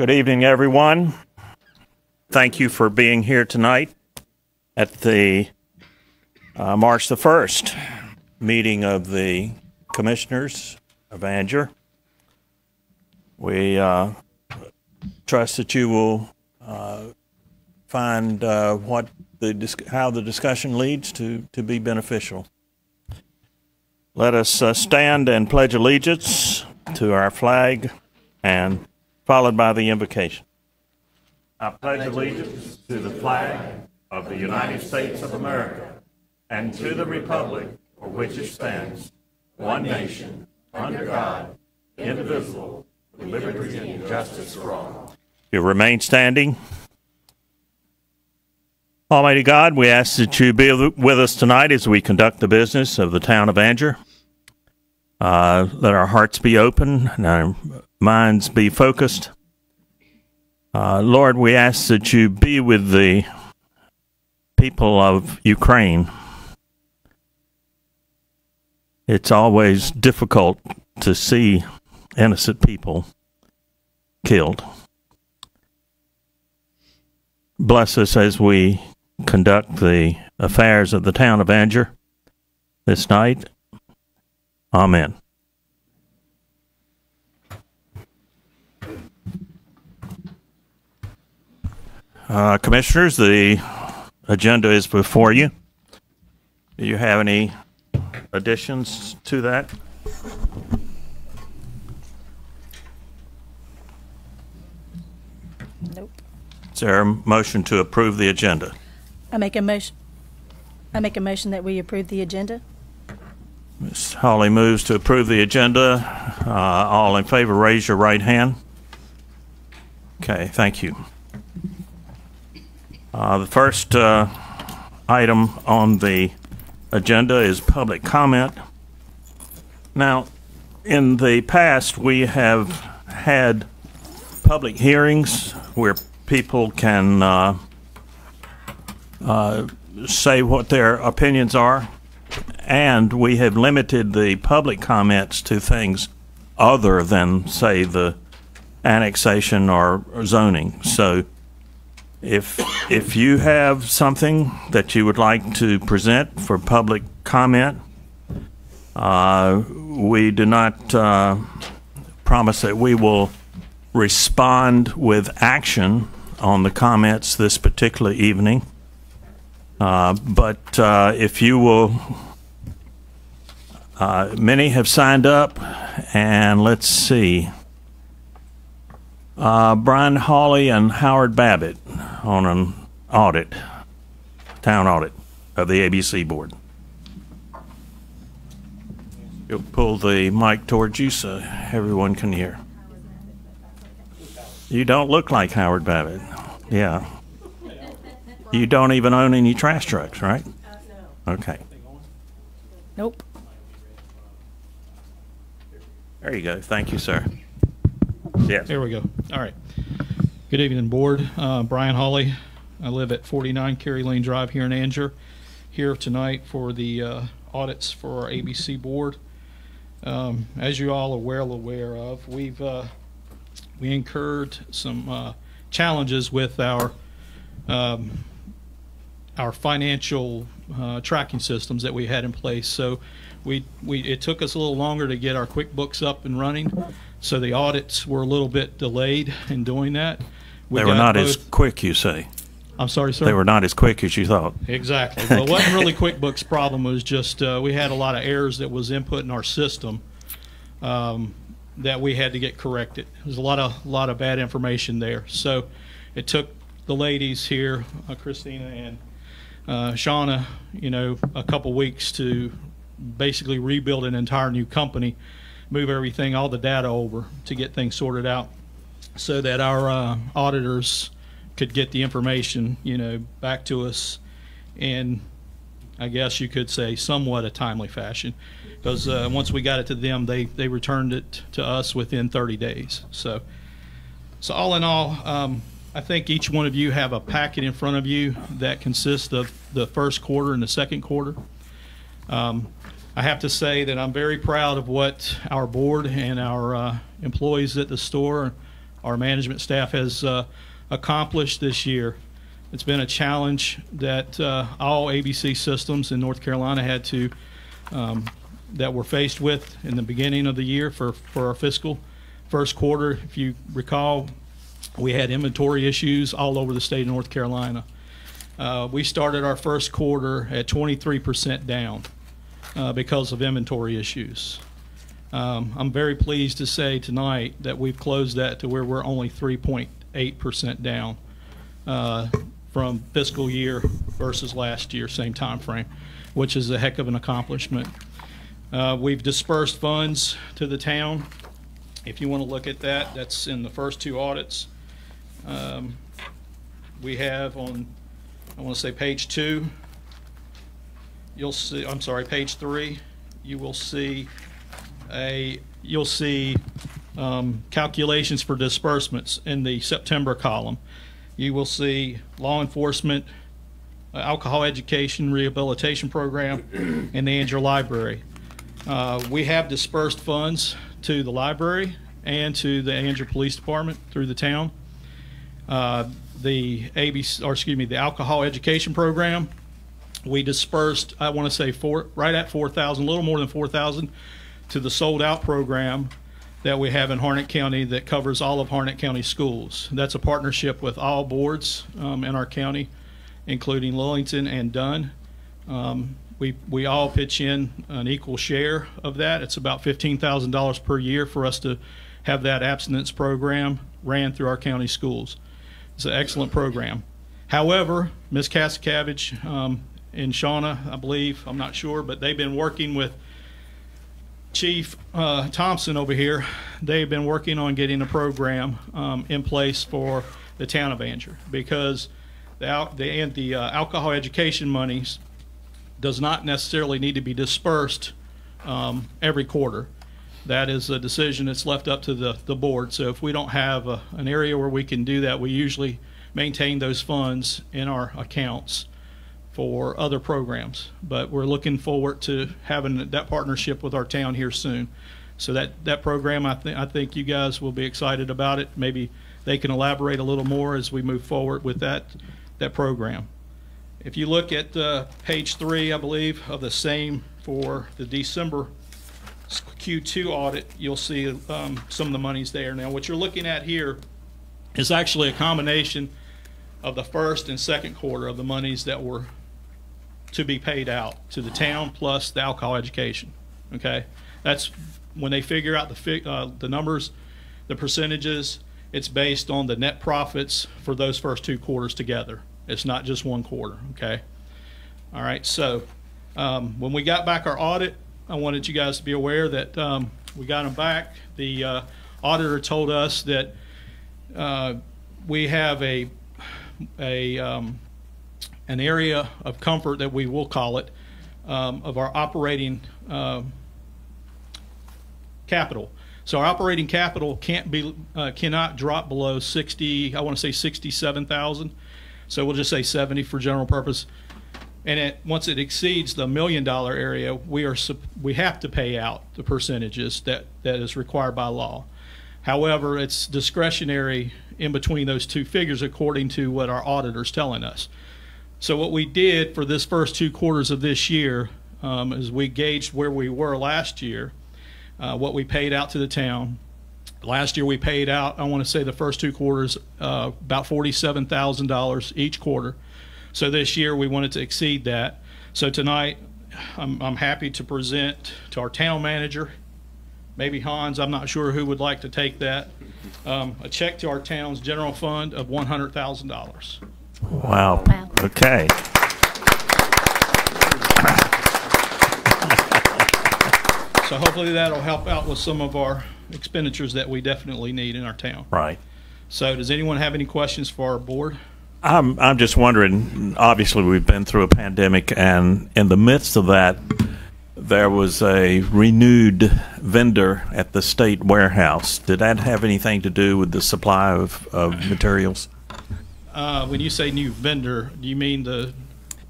Good evening, everyone. Thank you for being here tonight at the March the 1st meeting of the Commissioners of Angier. We trust that you will find how the discussion leads to be beneficial. Let us stand and pledge allegiance to our flag, and followed by the invocation. I pledge allegiance to the flag of the United States of America and to the republic for which it stands, one nation, under God, indivisible, with liberty and justice for all. You remain standing. Almighty God, we ask that you be with us tonight as we conduct the business of the town of Angier. Let our hearts be open and our minds be focused. Lord, we ask that you be with the people of Ukraine. It's always difficult to see innocent people killed. Bless us as we conduct the affairs of the town of Angier this night. Amen. Commissioners, the agenda is before you. Do you have any additions to that? Nope. Is there a motion to approve the agenda? I make a motion that we approve the agenda. Ms. Hawley moves to approve the agenda. All in favor, raise your right hand. Okay, thank you. The first item on the agenda is public comment. Now, in the past, we have had public hearings where people can say what their opinions are, and we have limited the public comments to things other than, say, the annexation or zoning. So if you have something that you would like to present for public comment, we do not promise that we will respond with action on the comments this particular evening. But if you will, many have signed up, and let's see. Brian Hawley and Howard Babbitt on an audit, town audit of the ABC board. You'll pull the mic towards you so everyone can hear. You don't look like Howard Babbitt. Yeah. You don't even own any trash trucks, right? No. Okay. Nope. There you go. Thank you, sir. Yes. There we go. All right. Good evening, board. Brian Hawley. I live at 49 Cary Lane Drive here in Angier. Here tonight for the audits for our ABC board. As you all are well aware of, we incurred some challenges with our financial tracking systems that we had in place. So it took us a little longer to get our QuickBooks up and running. So the audits were a little bit delayed in doing that. They were not as quick, you say? I'm sorry, sir? They were not as quick as you thought. Exactly. Well, it wasn't really QuickBooks problem. It was just we had a lot of errors that was input in our system that we had to get corrected. There's a lot of bad information there. So it took the ladies here, Christina and Shauna, a couple weeks to basically rebuild an entire new company, move everything, all the data over to get things sorted out so that our auditors could get the information, back to us in, I guess you could say, somewhat a timely fashion. Because once we got it to them, they returned it to us within 30 days. So all in all, I think each one of you have a packet in front of you that consists of the first quarter and the second quarter. I have to say that I'm very proud of what our board and our employees at the store our management staff has accomplished this year. It's been a challenge that all ABC systems in North Carolina had to that we're faced with in the beginning of the year for our fiscal first quarter. If you recall, we had inventory issues all over the state of North Carolina. We started our first quarter at 23% down because of inventory issues. I'm very pleased to say tonight that we've closed that to where we're only 3.8% down from fiscal year versus last year, same time frame, which is a heck of an accomplishment. We've dispersed funds to the town. If you want to look at that, that's in the first two audits. We have on, I want to say page 2, you'll see, I'm sorry, page 3, you will see calculations for disbursements in the September column. You will see law enforcement, alcohol education rehabilitation program, and the Angier Library. We have dispersed funds to the library and to the Angier Police Department through the town. The alcohol education program, we dispersed, I want to say right at 4,000, a little more than 4,000, to the Sold Out program that we have in Harnett County that covers all of Harnett County schools. That's a partnership with all boards in our county, including Lillington and Dunn. We all pitch in an equal share of that. It's about $15,000 per year for us to have that abstinence program ran through our county schools. It's an excellent program. However, Ms. Cascavage and Shauna, I believe, I'm not sure, but they've been working with Chief Thompson over here. They've been working on getting a program in place for the town of Angier, because the alcohol education monies does not necessarily need to be dispersed every quarter. That is a decision that's left up to the board. So if we don't have an area where we can do that, we usually maintain those funds in our accounts for other programs. But we're looking forward to having that partnership with our town here soon. So that program, I think you guys will be excited about it. Maybe they can elaborate a little more as we move forward with that program. If you look at page 3, I believe, of the same for the December Q2 audit, you'll see some of the monies there. Now, what you're looking at here is actually a combination of the first and second quarter of the monies that were to be paid out to the town plus the alcohol education. Okay, that's when they figure out the numbers, the percentages. It's based on the net profits for those first 2 quarters together. It's not just one quarter. Okay. All right. So when we got back our audit, I wanted you guys to be aware that we got them back. The auditor told us that we have an area of comfort, that we will call it, of our operating capital. So our operating capital cannot drop below 60. I want to say 67,000. So we'll just say 70 for general purpose. And once it exceeds the $1 million area, we have to pay out the percentages that is required by law. However, it's discretionary in between those two figures according to what our auditor's telling us. So what we did for this first 2 quarters of this year is we gauged where we were last year, what we paid out to the town. Last year we paid out, I want to say the first 2 quarters, about $47,000 each quarter. So this year we wanted to exceed that. So tonight I'm happy to present to our town manager, maybe Hans, I'm not sure who would like to take that, a check to our town's general fund of $100,000. Wow. Okay. So hopefully that'll help out with some of our expenditures that we definitely need in our town. Right. So does anyone have any questions for our board? I'm just wondering, obviously we've been through a pandemic, and in the midst of that, there was a renewed vendor at the state warehouse. Did that have anything to do with the supply of materials? When you say new vendor, do you mean the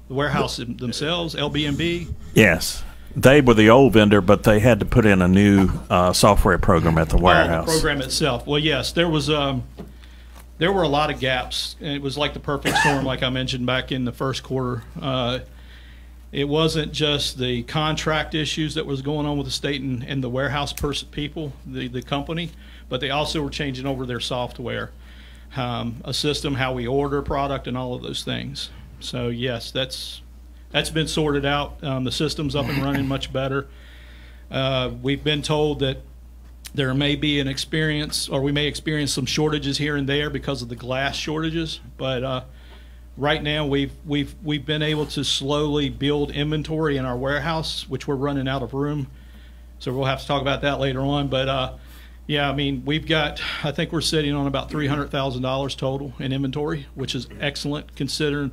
warehouse themselves, LB&B? Yes. They were the old vendor, but they had to put in a new software program at the warehouse. The program itself. Well, yes, there were a lot of gaps, and it was like the perfect storm, like I mentioned back in the first quarter. It wasn't just the contract issues that was going on with the state and the warehouse people, the company, but they also were changing over their software, a system, how we order product, and all of those things. So yes, that's been sorted out. The system's up and running much better. We've been told that there may be an experience, or we may experience some shortages here and there because of the glass shortages, but right now we've been able to slowly build inventory in our warehouse, which we're running out of room. So we'll have to talk about that later on. But yeah, I mean, I think we're sitting on about $300,000 total in inventory, which is excellent considering,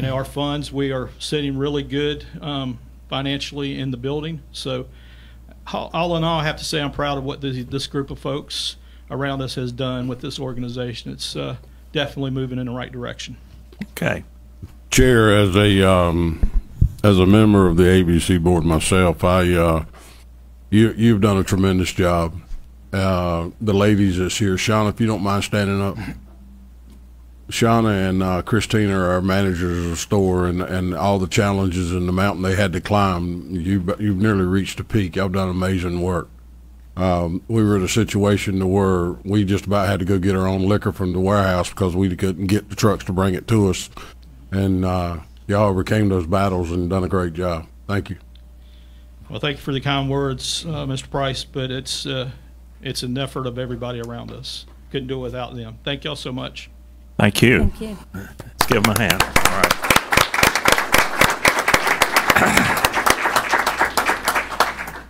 our funds. We are sitting really good financially in the building. So all in all, I have to say I'm proud of what this group of folks around us has done with this organization. It's definitely moving in the right direction. Okay. Chair, as a member of the ABC board myself, you've done a tremendous job. The ladies that's here, Shauna, if you don't mind standing up. Shauna and Christina are our managers of the store, and all the challenges and the mountain they had to climb. You've nearly reached the peak. Y'all done amazing work. We were in a situation where we just about had to go get our own liquor from the warehouse because we couldn't get the trucks to bring it to us. And y'all overcame those battles and done a great job. Thank you. Well, thank you for the kind words, Mr. Price, but it's an effort of everybody around us. Couldn't do it without them. Thank y'all so much. Thank you. Thank you. Let's give them a hand. All right.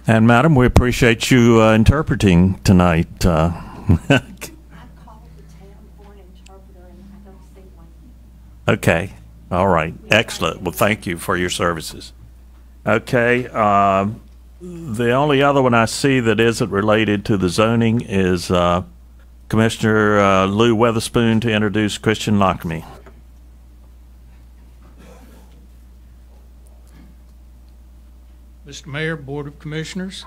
And, Madam, we appreciate you interpreting tonight. I called the town for an interpreter, and I don't see one. Okay. All right. Excellent. Well, thank you for your services. Okay. The only other one I see that isn't related to the zoning is Commissioner Lou Weatherspoon to introduce Christian Lockamy. Mr. Mayor, Board of Commissioners,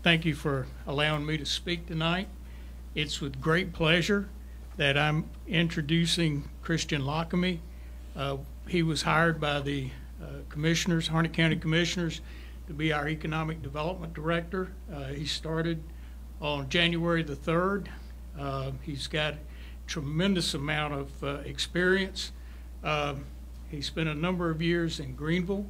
thank you for allowing me to speak tonight. It's with great pleasure that I'm introducing Christian Lockamy. He was hired by the commissioners, Harnett County Commissioners, to be our Economic Development Director. He started on January the 3rd. He's got a tremendous amount of experience. He spent a number of years in Greenville.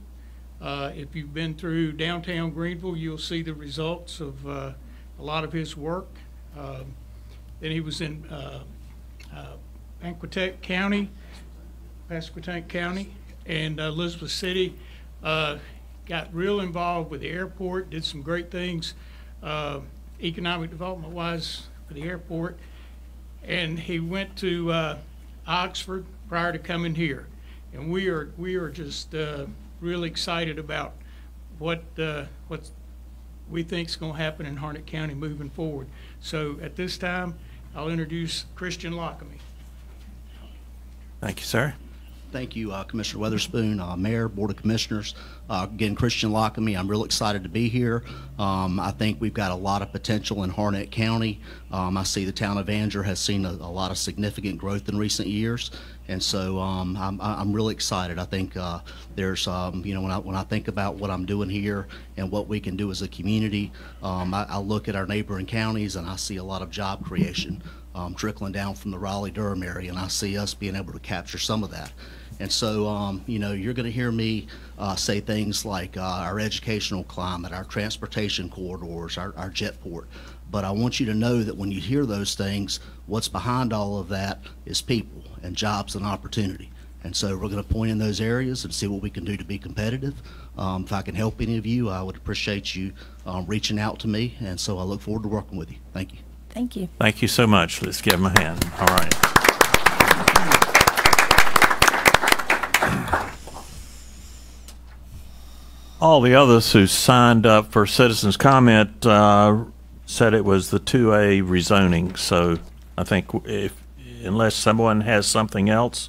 If you've been through downtown Greenville, you'll see the results of a lot of his work. Then he was in Pasquotank County, and Elizabeth City. Got real involved with the airport, did some great things economic development-wise for the airport. And he went to Oxford prior to coming here. And we are just really excited about what we think is going to happen in Harnett County moving forward. So at this time, I'll introduce Christian Lockamy. Thank you, sir. Thank you, Commissioner Weatherspoon, Mayor, Board of Commissioners. Again, Christian Lockamy, I'm real excited to be here. I think we've got a lot of potential in Harnett County. I see the town of Angier has seen a lot of significant growth in recent years, and so I'm really excited. I think there's, when I think about what I'm doing here and what we can do as a community, I look at our neighboring counties and I see a lot of job creation trickling down from the Raleigh-Durham area, and I see us being able to capture some of that. And so, you're going to hear me say things like our educational climate, our transportation corridors, our jetport. But I want you to know that when you hear those things, what's behind all of that is people and jobs and opportunity. And so we're going to point in those areas and see what we can do to be competitive. If I can help any of you, I would appreciate you reaching out to me. And so I look forward to working with you. Thank you. Thank you. Thank you so much. Let's give him a hand. All right. All the others who signed up for citizens' comment said it was the 2A rezoning. So I think unless someone has something else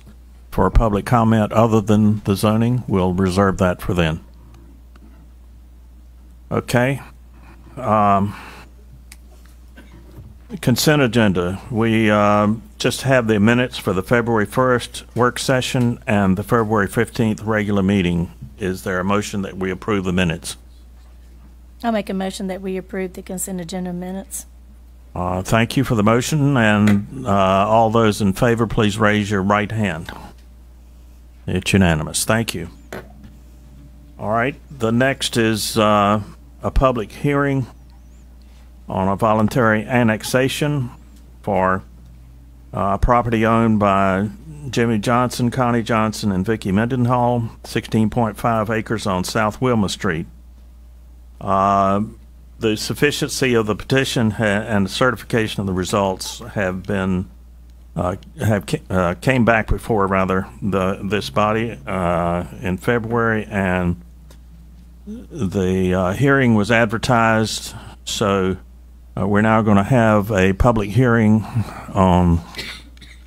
for a public comment other than the zoning, we'll reserve that for then. Okay. Consent agenda. We just have the minutes for the February 1st work session and the February 15th regular meeting. Is there a motion that we approve the minutes? I'll make a motion that we approve the consent agenda minutes. Thank you for the motion, and all those in favor, please raise your right hand. It's unanimous. Thank you. All right. The next is a public hearing on a voluntary annexation for property owned by Jimmy Johnson, Connie Johnson, and Vicki Mendenhall, 16.5 acres on South Wilma Street. The sufficiency of the petition and the certification of the results have been came back before this body in February, and the hearing was advertised. So we're now going to have a public hearing on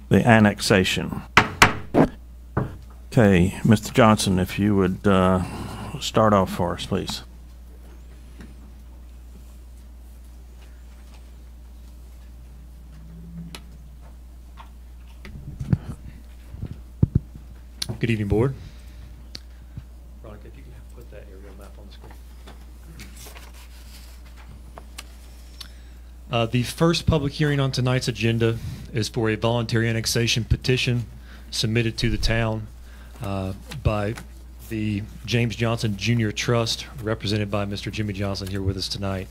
the annexation. Okay, Mr. Johnson, if you would start off for us, please. Good evening, Board. Veronica, if you can put that aerial map on the screen. The first public hearing on tonight's agenda is for a voluntary annexation petition submitted to the town by the James Johnson Jr. Trust, represented by Mr. Jimmy Johnson here with us tonight.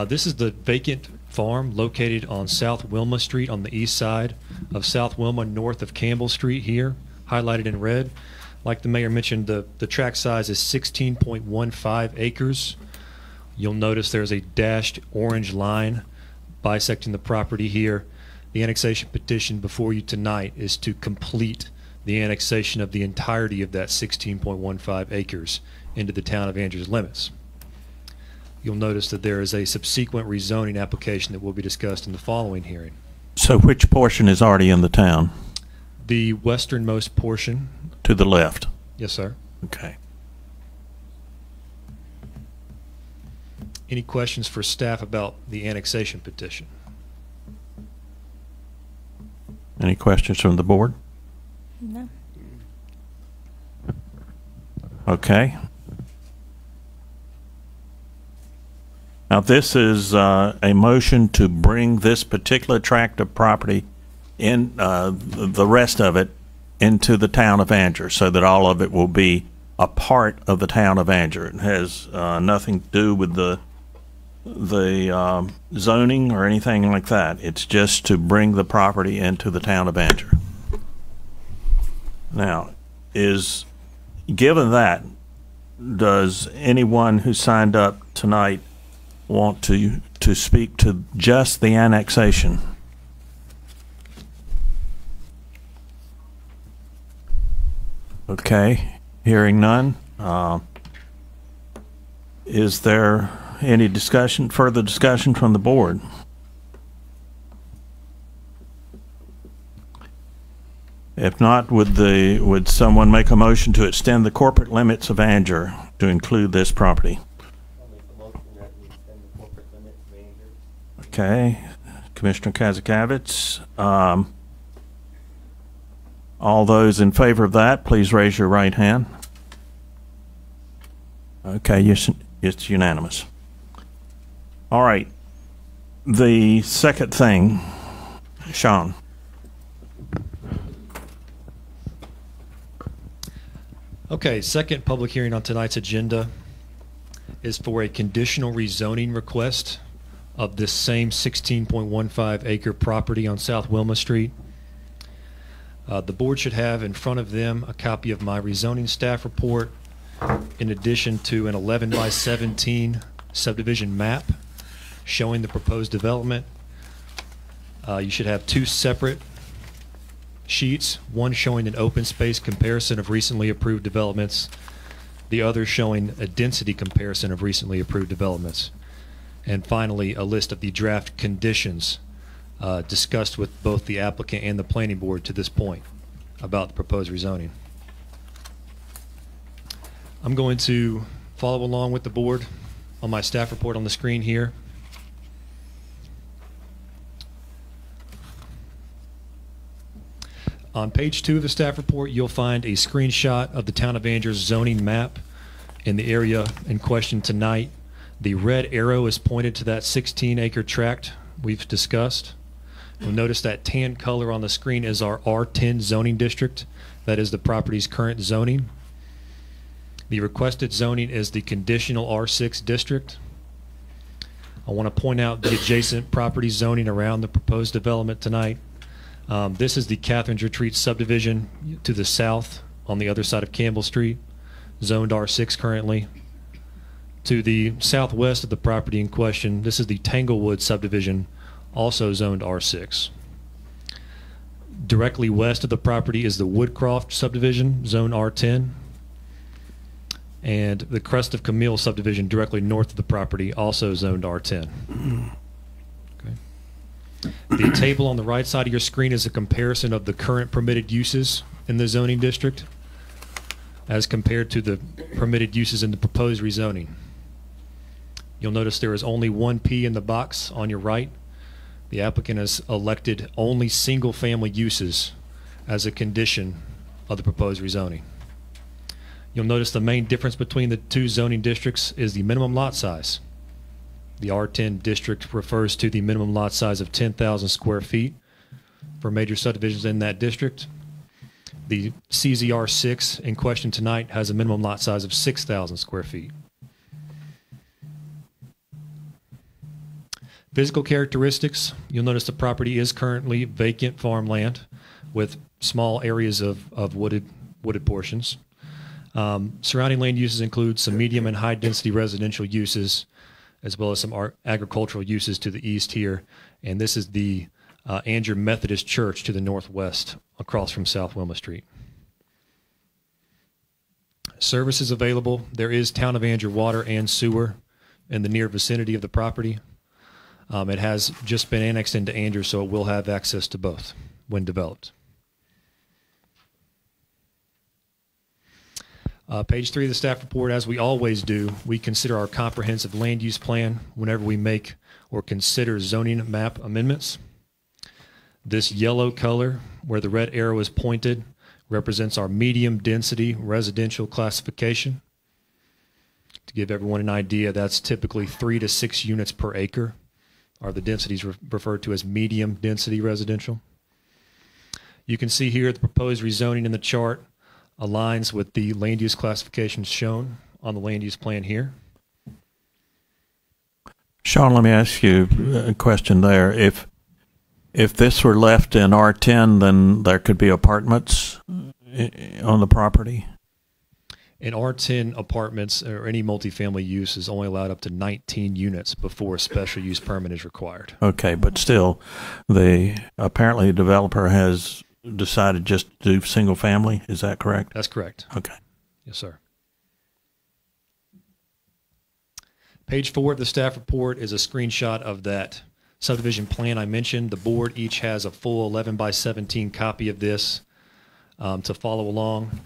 This is the vacant farm located on South Wilma Street on the east side of South Wilma, north of Campbell Street here, highlighted in red. Like the mayor mentioned, the tract size is 16.15 acres. You'll notice there's a dashed orange line bisecting the property here. The annexation petition before you tonight is to complete the annexation of the entirety of that 16.15 acres into the town of Andrews limits. You'll notice that there is a subsequent rezoning application that will be discussed in the following hearing. So which portion is already in the town? The westernmost portion. To the left. Yes, sir. Okay. Any questions for staff about the annexation petition? Any questions from the board? No. Okay. Now this is a motion to bring this particular tract of property in the rest of it into the town of Andrews, so that all of it will be a part of the town of Andrews. It has nothing to do with the zoning or anything like that. It's just to bring the property into the town of Andrews. Now, given that, does anyone who signed up tonight want to speak to just the annexation? Okay, hearing none. Is there any further discussion from the board? If not, would someone make a motion to extend the corporate limits of Andrews to include this property? I'll make the motion that we extend the corporate limits of Andrews. Okay, Commissioner Kazakavitz. All those in favor of that, please raise your right hand. Okay, yes, it's unanimous. All right. The second thing, Sean. Okay, second public hearing on tonight's agenda is for a conditional rezoning request of this same 16.15 acre property on South Wilma Street. The board should have in front of them a copy of my rezoning staff report, in addition to an 11 by 17 subdivision map showing the proposed development. You should have two separate sheets, one showing an open space comparison of recently approved developments, the other showing a density comparison of recently approved developments, and finally a list of the draft conditions discussed with both the applicant and the planning board to this point about the proposed rezoning. I'm going to follow along with the board on my staff report on the screen here. On page 2 of the staff report, you'll find a screenshot of the Town of Andrews zoning map in the area in question tonight. The red arrow is pointed to that 16-acre tract we've discussed. You'll notice that tan color on the screen is our R10 zoning district. That is the property's current zoning. The requested zoning is the conditional R6 district. I want to point out the adjacent property zoning around the proposed development tonight. This is the Catherine's Retreat subdivision to the south on the other side of Campbell Street, zoned R6 currently. To the southwest of the property in question, this is the Tanglewood subdivision, also zoned R6. Directly west of the property is the Woodcroft subdivision, zone R10. And the Crest of Camille subdivision directly north of the property, also zoned R10. Okay. The table on the right side of your screen is a comparison of the current permitted uses in the zoning district as compared to the permitted uses in the proposed rezoning. You'll notice there is only one P in the box on your right. The applicant has elected only single-family uses as a condition of the proposed rezoning. You'll notice the main difference between the two zoning districts is the minimum lot size. The R10 district refers to the minimum lot size of 10,000 square feet for major subdivisions in that district. The CZR6 in question tonight has a minimum lot size of 6,000 square feet. Physical characteristics, you'll notice the property is currently vacant farmland with small areas of wooded portions. Surrounding land uses include some medium and high density residential uses, as well as some agricultural uses to the east here. And this is the Andrew Methodist Church to the northwest, across from South Wilma Street. Services available. There is Town of Andrew water and sewer in the near vicinity of the property. It has just been annexed into Andrew, so it will have access to both when developed. Page 3 of the staff report, as we always do, we consider our comprehensive land use plan whenever we make or consider zoning map amendments. This yellow color, where the red arrow is pointed, represents our medium density residential classification. To give everyone an idea, that's typically 3 to 6 units per acre, are the densities referred to as medium density residential. You can see here the proposed rezoning in the chart aligns with the land use classifications shown on the land use plan here. Sean, let me ask you a question there. If this were left in R10, then there could be apartments on the property? In R10, apartments or any multifamily use is only allowed up to 19 units before a special use permit is required. Okay, but still, apparently the developer has decided just to do single family. Is that correct? That's correct. Okay. Yes, sir. Page 4 of the staff report is a screenshot of that subdivision plan I mentioned. The board each has a full 11 by 17 copy of this to follow along.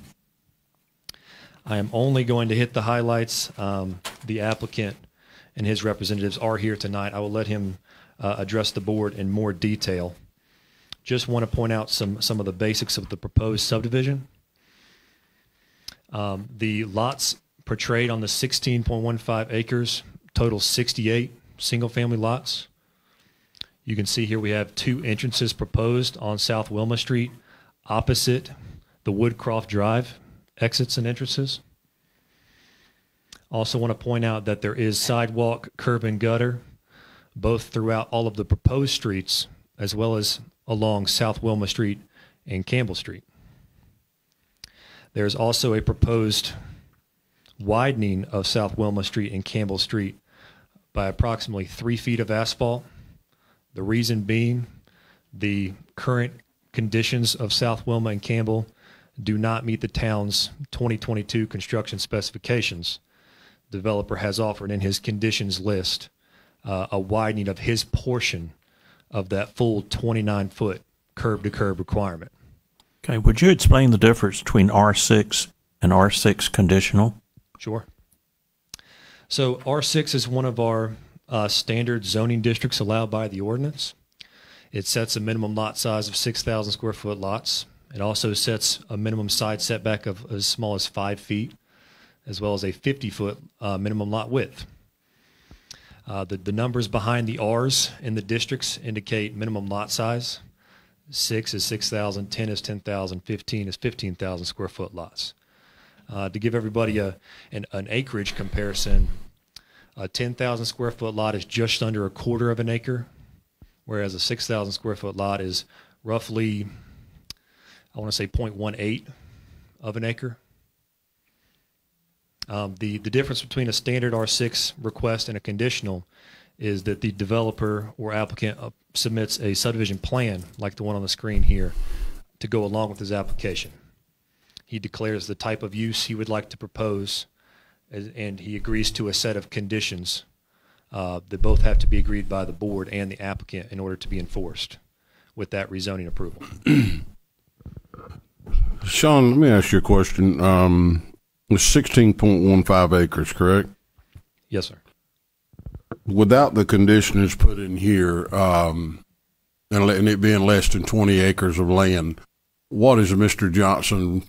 I am only going to hit the highlights. The applicant and his representatives are here tonight. I will let him address the board in more detail. Just want to point out some of the basics of the proposed subdivision. The lots portrayed on the 16.15 acres total 68 single-family lots. You can see here we have 2 entrances proposed on South Wilma Street opposite the Woodcroft Drive exits and entrances. Also want to point out that there is sidewalk, curb, and gutter both throughout all of the proposed streets as well as along South Wilma Street and Campbell Street. There's also a proposed widening of South Wilma Street and Campbell Street by approximately 3 feet of asphalt. The reason being the current conditions of South Wilma and Campbell do not meet the town's 2022 construction specifications. The developer has offered in his conditions list a widening of his portion of that full 29-foot curb-to-curb requirement. Okay, would you explain the difference between R6 and R6 conditional? Sure. So R6 is one of our standard zoning districts allowed by the ordinance. It sets a minimum lot size of 6,000 square foot lots. It also sets a minimum side setback of as small as 5 feet, as well as a 50-foot minimum lot width. The numbers behind the R's in the districts indicate minimum lot size. 6 is 6,000, 10 is 10,000, 15 is 15,000 square foot lots. To give everybody an acreage comparison, a 10,000 square foot lot is just under a quarter of an acre, whereas a 6,000 square foot lot is roughly, I want to say 0.18 of an acre. The difference between a standard R6 request and a conditional is that the developer or applicant submits a subdivision plan, like the one on the screen here, to go along with his application. He declares the type of use he would like to propose, and he agrees to a set of conditions that both have to be agreed by the board and the applicant in order to be enforced with that rezoning approval. Sean, let me ask you a question. It's 16.15 acres, correct? Yes, sir. Without the conditions put in here, and it being less than 20 acres of land, what is Mr. Johnson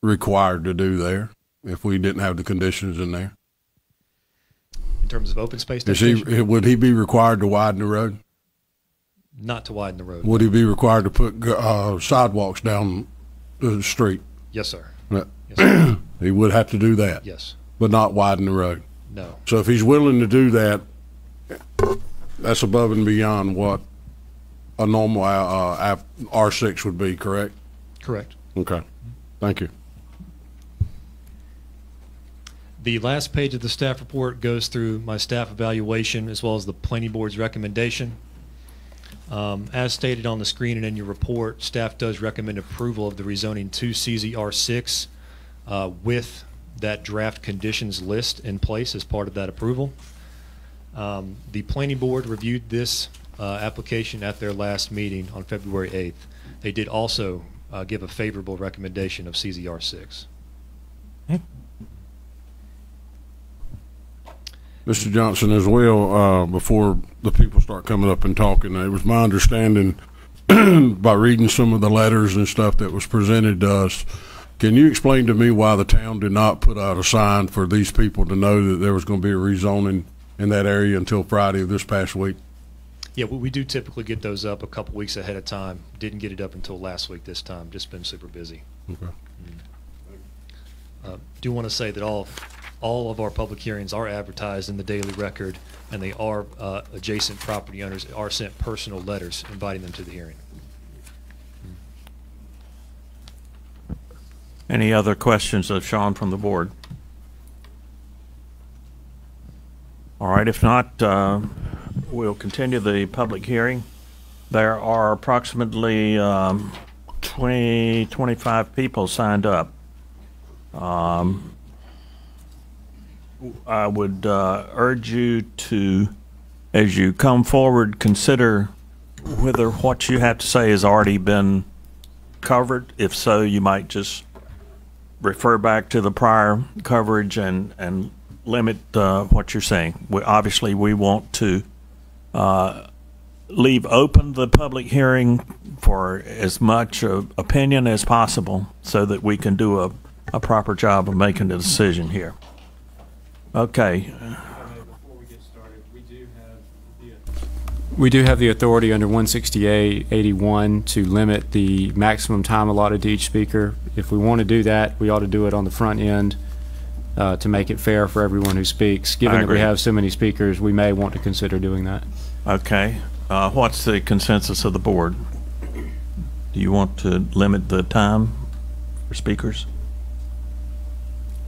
required to do there if we didn't have the conditions in there? In terms of open space, would he be required to widen the road? Not to widen the road. Would he be required to put sidewalks down the street? Yes, sir. No. Yes, sir. He would have to do that. Yes. But not widen the road. No. So if he's willing to do that, that's above and beyond what a normal R6 would be, correct? Correct. Okay. Thank you. The last page of the staff report goes through my staff evaluation as well as the planning board's recommendation. As stated on the screen and in your report, staff does recommend approval of the rezoning to CZR6 with that draft conditions list in place as part of that approval. The planning board reviewed this application at their last meeting on February 8th. They did also give a favorable recommendation of CZR6. Mr. Johnson, as well, before the people start coming up and talking, it was my understanding by reading some of the letters and stuff that was presented to us, can you explain to me why the town did not put out a sign for these people to know that there was going to be a rezoning in that area until Friday of this past week? Yeah, we do typically get those up a couple weeks ahead of time. Didn't get it up until last week this time. Just been super busy. Okay. Do want to say that all of our public hearings are advertised in the Daily Record, and they are adjacent property owners are sent personal letters inviting them to the hearing. Any other questions of Sean from the board? All right, if not, we'll continue the public hearing. There are approximately 25 people signed up. I would urge you to, as you come forward, consider whether what you have to say has already been covered. If so, you might just refer back to the prior coverage and limit what you're saying. Obviously, we want to leave open the public hearing for as much opinion as possible so that we can do a proper job of making a decision here. Okay. Before we get started, we do have the authority under 168-81 to limit the maximum time allotted to each speaker. If we want to do that, we ought to do it on the front end to make it fair for everyone who speaks. Given that we have so many speakers, we may want to consider doing that. Okay. What's the consensus of the board? Do you want to limit the time for speakers?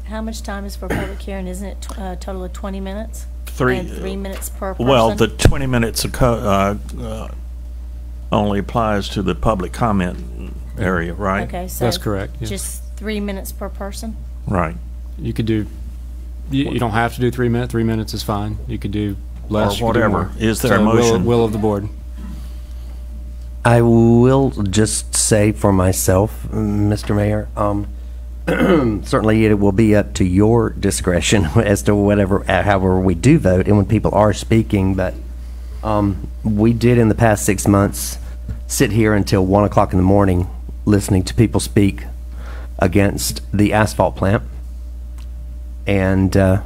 How much time is for public hearing? Isn't it a total of 20 minutes? 3 And 3 minutes per person? Well, the 20 minutes only applies to the public comment area, right? Okay, so That's correct. Yes. just 3 minutes per person? Right. You could do. You don't have to do 3 minutes. 3 minutes is fine. You could do less. Or whatever. You could do more. Is there a motion? Will of the board. I will just say for myself, Mr. Mayor, certainly it will be up to your discretion as to however we do vote and when people are speaking. But we did in the past 6 months sit here until 1 o'clock in the morning listening to people speak against the asphalt plant. And I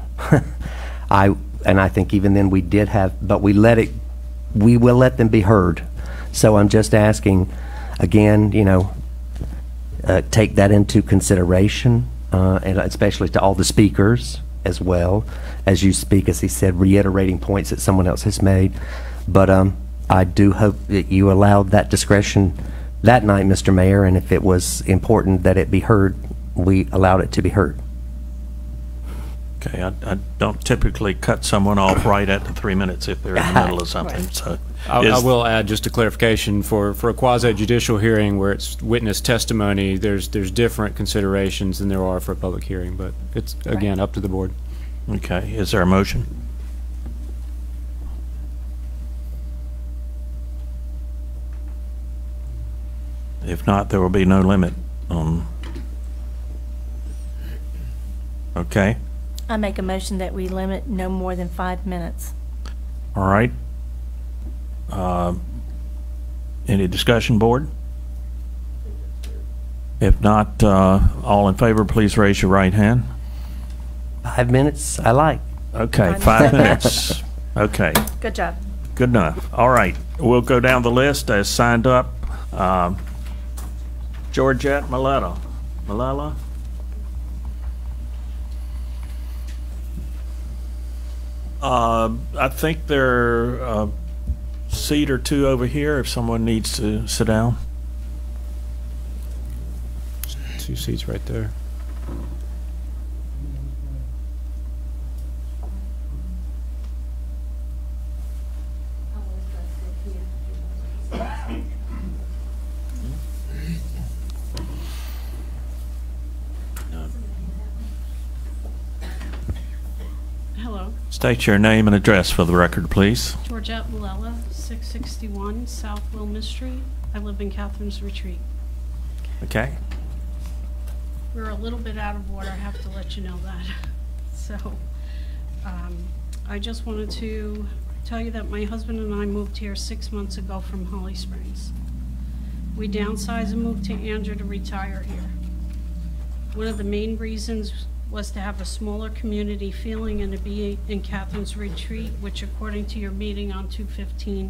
think even then we did have, but we will let them be heard. So I'm just asking, again, take that into consideration, and especially to all the speakers as well as you speak, as he said, reiterating points that someone else has made. But I do hope that you allowed that discretion that night, Mr. Mayor, and if it was important that it be heard, we allowed it to be heard. Okay, I don't typically cut someone off right at the 3 minutes if they're in the middle of something. Right. So, I will add just a clarification for a quasi-judicial hearing where it's witness testimony, there's different considerations than there are for a public hearing, but it's, again, up to the board. okay, is there a motion? If not, there will be no limit on. Okay, I make a motion that we limit no more than 5 minutes. all right. Any discussion, board? If not, all in favor, please raise your right hand. 5 minutes, I like. Okay, 5 5 minutes. Okay, Good job. good enough. All right, we'll go down the list as signed up. Georgette Malala. I think there are a seat or two over here if someone needs to sit down. 2 seats right there. Hello, State your name and address for the record, please. Georgette Malella, 661 South Wilma Street. I live in Catherine's Retreat. Okay. We're a little bit out of order, I have to let you know that. So, I just wanted to tell you that my husband and I moved here 6 months ago from Holly Springs. We downsized and moved to Andrew to retire here. One of the main reasons was to have a smaller community feeling and to be in Catherine's Retreat, which according to your meeting on 2/15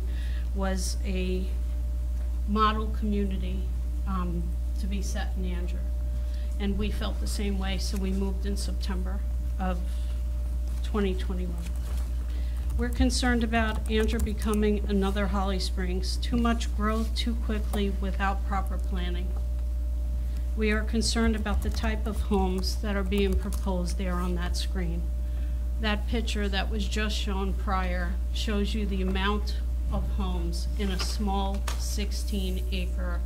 was a model community to be set in Andrew. And we felt the same way, so we moved in September of 2021. We're concerned about Andrew becoming another Holly Springs, too much growth too quickly without proper planning. We are concerned about the type of homes that are being proposed there on that screen. That picture that was just shown prior shows you the amount of homes in a small 16-acre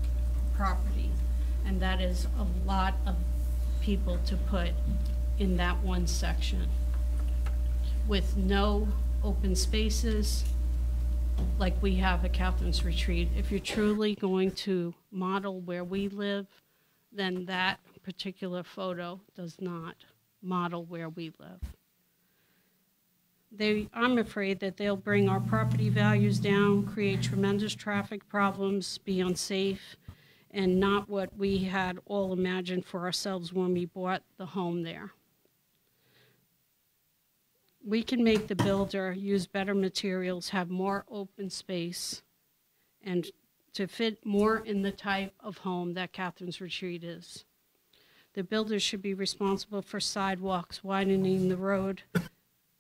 property. And that is a lot of people to put in that one section with no open spaces like we have at Catherine's Retreat. If you're truly going to model where we live, then that particular photo does not model where we live. I'm afraid that they'll bring our property values down, create tremendous traffic problems, be unsafe, and not what we had all imagined for ourselves when we bought the home there. We can make the builder use better materials, have more open space, and to fit more in the type of home that Catherine's Retreat is. The builders should be responsible for sidewalks, widening the road,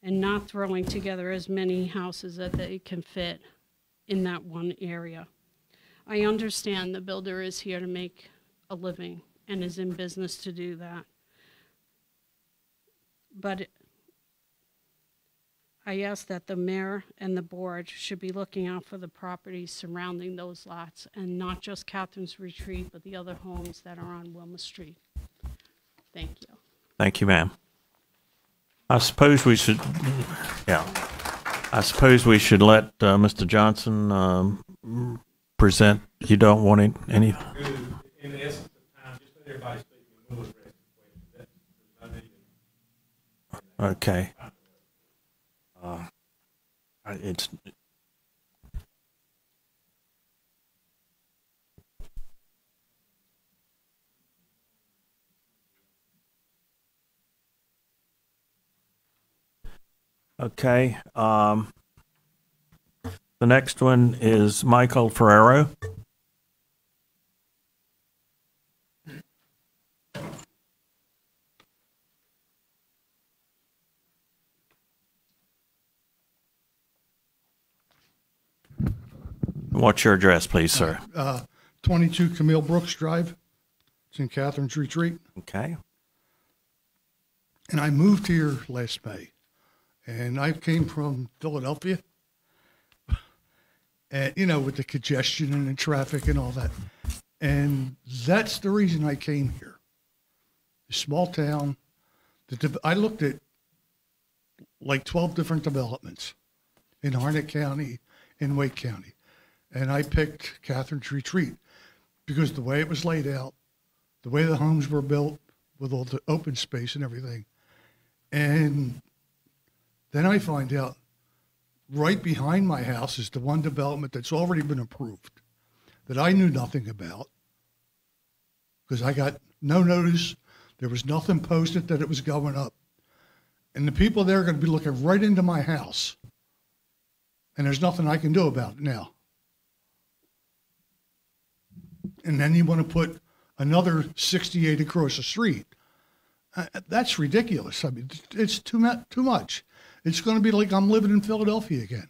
and not throwing together as many houses that they can fit in that one area. I understand the builder is here to make a living and is in business to do that. But I ask that the mayor and the board should be looking out for the properties surrounding those lots and not just Catherine's Retreat, but the other homes that are on Wilma Street. Thank you. Thank you, ma'am. I suppose we should, I suppose we should let Mr. Johnson present. You don't want any? In the essence of time, just let everybody speak and we'll address the question. Okay. It's okay. The next one is Michael Ferrero. What's your address, please, sir? 22 Camille Brooks Drive. It's in Catherine's Retreat. Okay. And I moved here last May. And I came from Philadelphia. And, you know, with the congestion and the traffic and all that. And that's the reason I came here. A small town. I looked at like 12 different developments in Harnett County, in Wake County. And I picked Catherine's Retreat because the way it was laid out, the way the homes were built with all the open space and everything. And then I find out right behind my house is the one development that's already been approved that I knew nothing about because I got no notice. There was nothing posted that it was going up. And the people there are going to be looking right into my house. And there's nothing I can do about it now. And then you want to put another 68 across the street. That's ridiculous. I mean, it's too much. It's going to be like I'm living in Philadelphia again.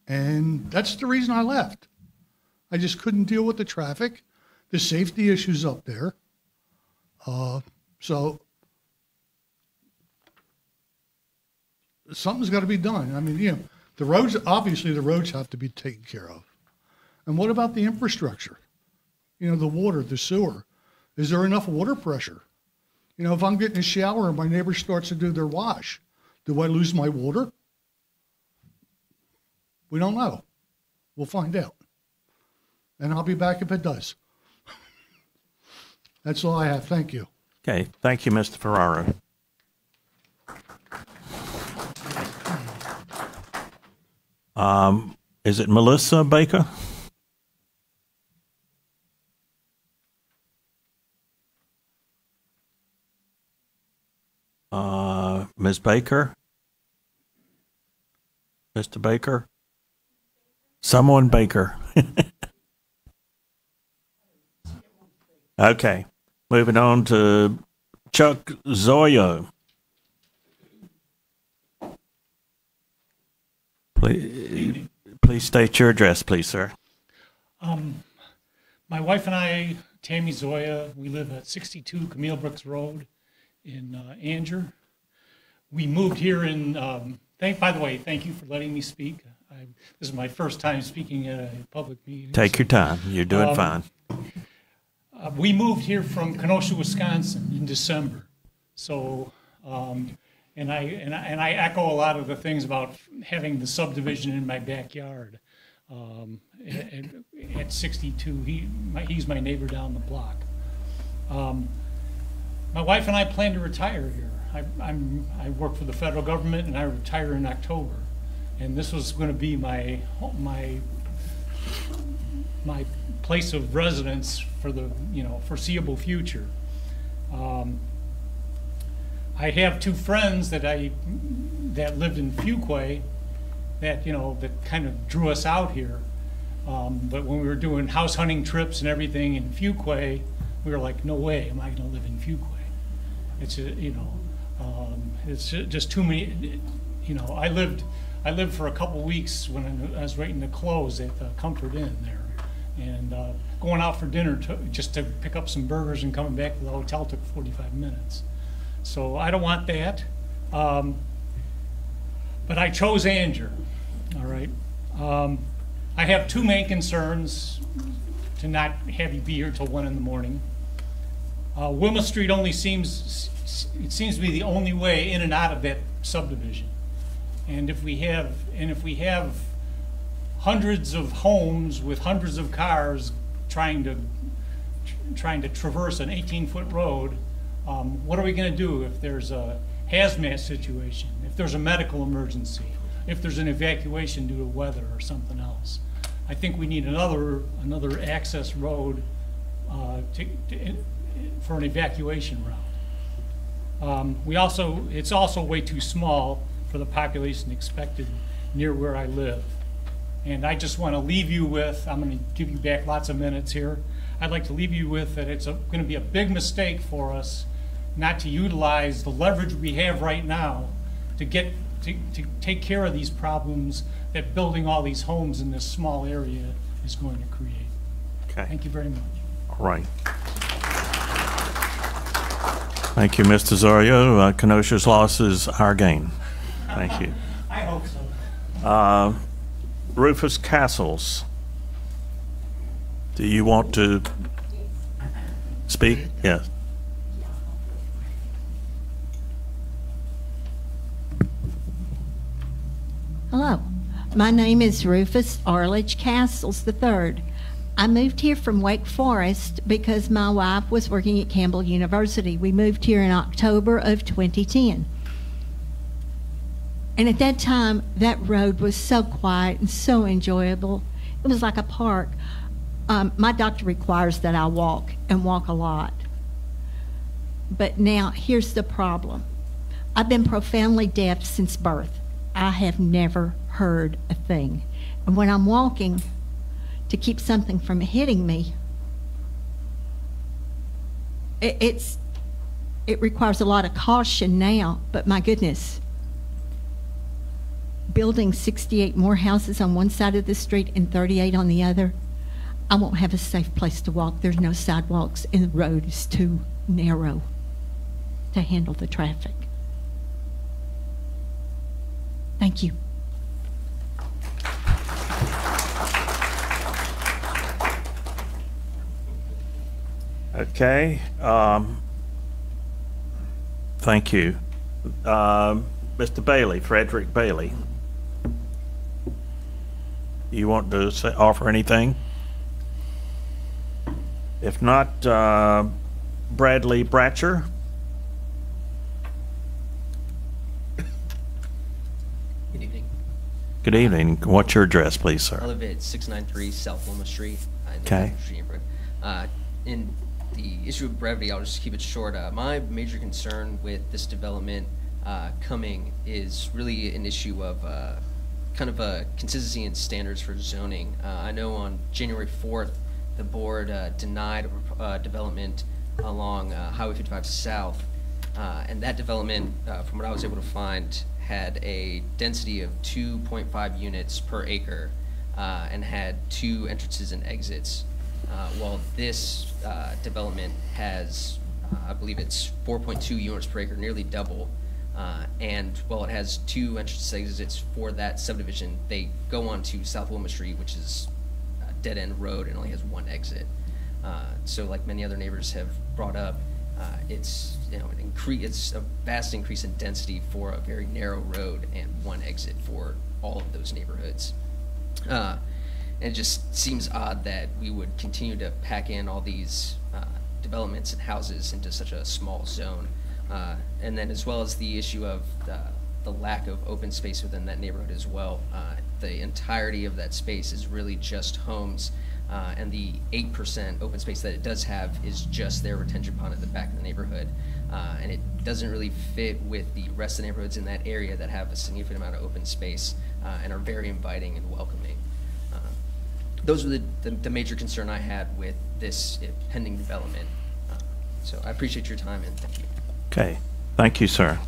And that's the reason I left. I just couldn't deal with the traffic, the safety issues up there. So something's got to be done. I mean, you know, the roads, obviously the roads have to be taken care of. And what about the infrastructure? You know, the water, the sewer. Is there enough water pressure? You know, if I'm getting a shower and my neighbor starts to do their wash, do I lose my water? We don't know. We'll find out. And I'll be back if it does. That's all I have. Thank you. Okay. Thank you, Mr. Ferraro. Is it Melissa Baker? Ms. Baker? Mr. Baker? Someone Baker. Okay. Moving on to Chuck Zoyo. Please state your address, please, sir. My wife and I, Tammy Zoya, we live at 62 Camille Brooks Road in Anger. We moved here in, by the way, thank you for letting me speak. This is my first time speaking at a public meeting. Take your time. You're doing fine. We moved here from Kenosha, Wisconsin in December. So, and I echo a lot of the things about having the subdivision in my backyard. At 62, he's my neighbor down the block. My wife and I plan to retire here. I work for the federal government and I retire in October, and this was going to be my place of residence for the foreseeable future. I have two friends that lived in Fuquay that kind of drew us out here. But when we were doing house hunting trips and everything in Fuquay, we were like, no way am I going to live in Fuquay. It's it's just too many. I lived for a couple weeks when I was waiting to close at the Comfort Inn there, and going out for dinner just to pick up some burgers and coming back to the hotel took 45 minutes. So I don't want that. But I chose Anger. All right. I have two main concerns to not have you be here till 1 in the morning. Wilma Street only seems to be the only way in and out of that subdivision. And if we have hundreds of homes with hundreds of cars trying to traverse an 18-foot road, what are we going to do if there's a hazmat situation, if there's a medical emergency, if there's an evacuation due to weather or something else. I think we need another access road for an evacuation route. It's also way too small for the population expected near where I live. And I just want to leave you with, I'm going to give you back lots of minutes here. I'd like to leave you with that it's going to be a big mistake for us not to utilize the leverage we have right now to take care of these problems that building all these homes in this small area is going to create. Okay. Thank you very much. All right. Thank you, Mr. Zorio. Kenosha's loss is our gain. Thank you. I hope so. Rufus Castles, do you want to speak? Yes. Hello, my name is Rufus Arledge Castles III. I moved here from Wake Forest because my wife was working at Campbell University. We moved here in October of 2010. And at that time, that road was so quiet and so enjoyable. It was like a park. My doctor requires that I walk and walk a lot. But now, here's the problem. I've been profoundly deaf since birth. I have never heard a thing. And when I'm walking, to keep something from hitting me, it requires a lot of caution now, but my goodness, building 68 more houses on one side of the street and 38 on the other, I won't have a safe place to walk. There's no sidewalks and the road is too narrow to handle the traffic. Thank you. Okay. Thank you. Mr. Bailey, Frederick Bailey. You want to offer anything? If not, Bradley Bratcher. Good evening. Good evening. What's your address, please, sir? I live at 693 South Wilma Street. Okay. In the issue of brevity, I'll just keep it short. My major concern with this development coming is really an issue of kind of a consistency in standards for zoning. I know on January 4th, the board denied development along Highway 55 South, and that development, from what I was able to find, had a density of 2.5 units per acre and had 2 entrances and exits. While this development has, I believe it's 4.2 units per acre, nearly double. And while it has 2 entrances and exits for that subdivision, they go on to South Wilma Street, which is a dead-end road and only has 1 exit. So, like many other neighbors have brought up, it's it's a vast increase in density for a very narrow road and 1 exit for all of those neighborhoods. And it just seems odd that we would continue to pack in all these developments and houses into such a small zone. And then as well as the issue of the lack of open space within that neighborhood as well. The entirety of that space is really just homes, and the 8% open space that it does have is just their retention pond at the back of the neighborhood. And it doesn't really fit with the rest of the neighborhoods in that area that have a significant amount of open space and are very inviting and welcoming. Those were the major concern I had with this pending development. So I appreciate your time and thank you. Okay. Thank you, sir.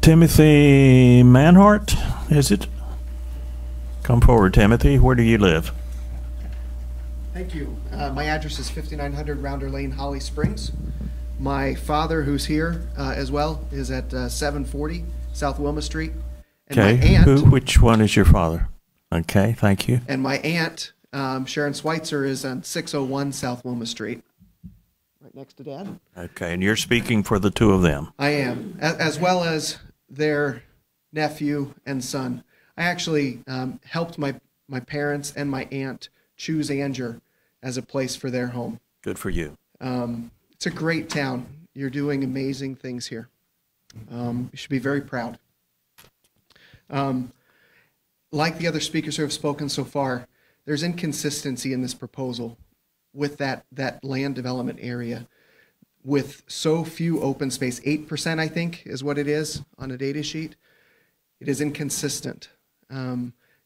Timothy Manhart, is it? Come forward, Timothy. Where do you live? Thank you. My address is 5900 Rounder Lane, Holly Springs. My father, who's here as well, is at 740 South Wilma Street. And Okay. my aunt, Which one is your father? Okay. Thank you. and my aunt, Sharon Schweitzer, is on 601 South Wilma Street, right next to Dad. Okay. And you're speaking for the two of them. I am, as well as their nephew and son. I actually helped my parents and my aunt choose Anger as a place for their home. Good for you. It's a great town. You're doing amazing things here. You should be very proud. Like the other speakers who have spoken so far, there's inconsistency in this proposal with that land development area. With so few open space, 8% I think is what it is on a data sheet. It is inconsistent.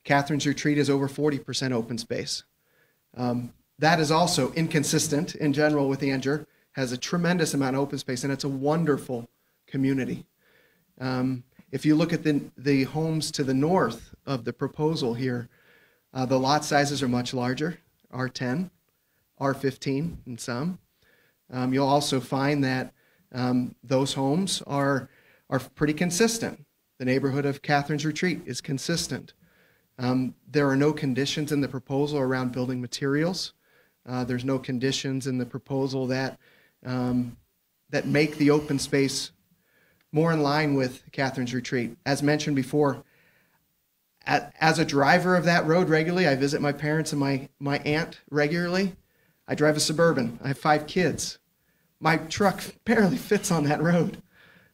Catherine's Retreat is over 40% open space. That is also inconsistent in general with Angier, has a tremendous amount of open space, and it's a wonderful community. If you look at the homes to the north of the proposal here, the lot sizes are much larger, R10, R15 in some. You'll also find that those homes are pretty consistent. The neighborhood of Catherine's Retreat is consistent. There are no conditions in the proposal around building materials. There's no conditions in the proposal that make the open space more in line with Catherine's Retreat. As mentioned before, as a driver of that road regularly, I visit my parents and my aunt regularly. I drive a Suburban. I have 5 kids. My truck barely fits on that road.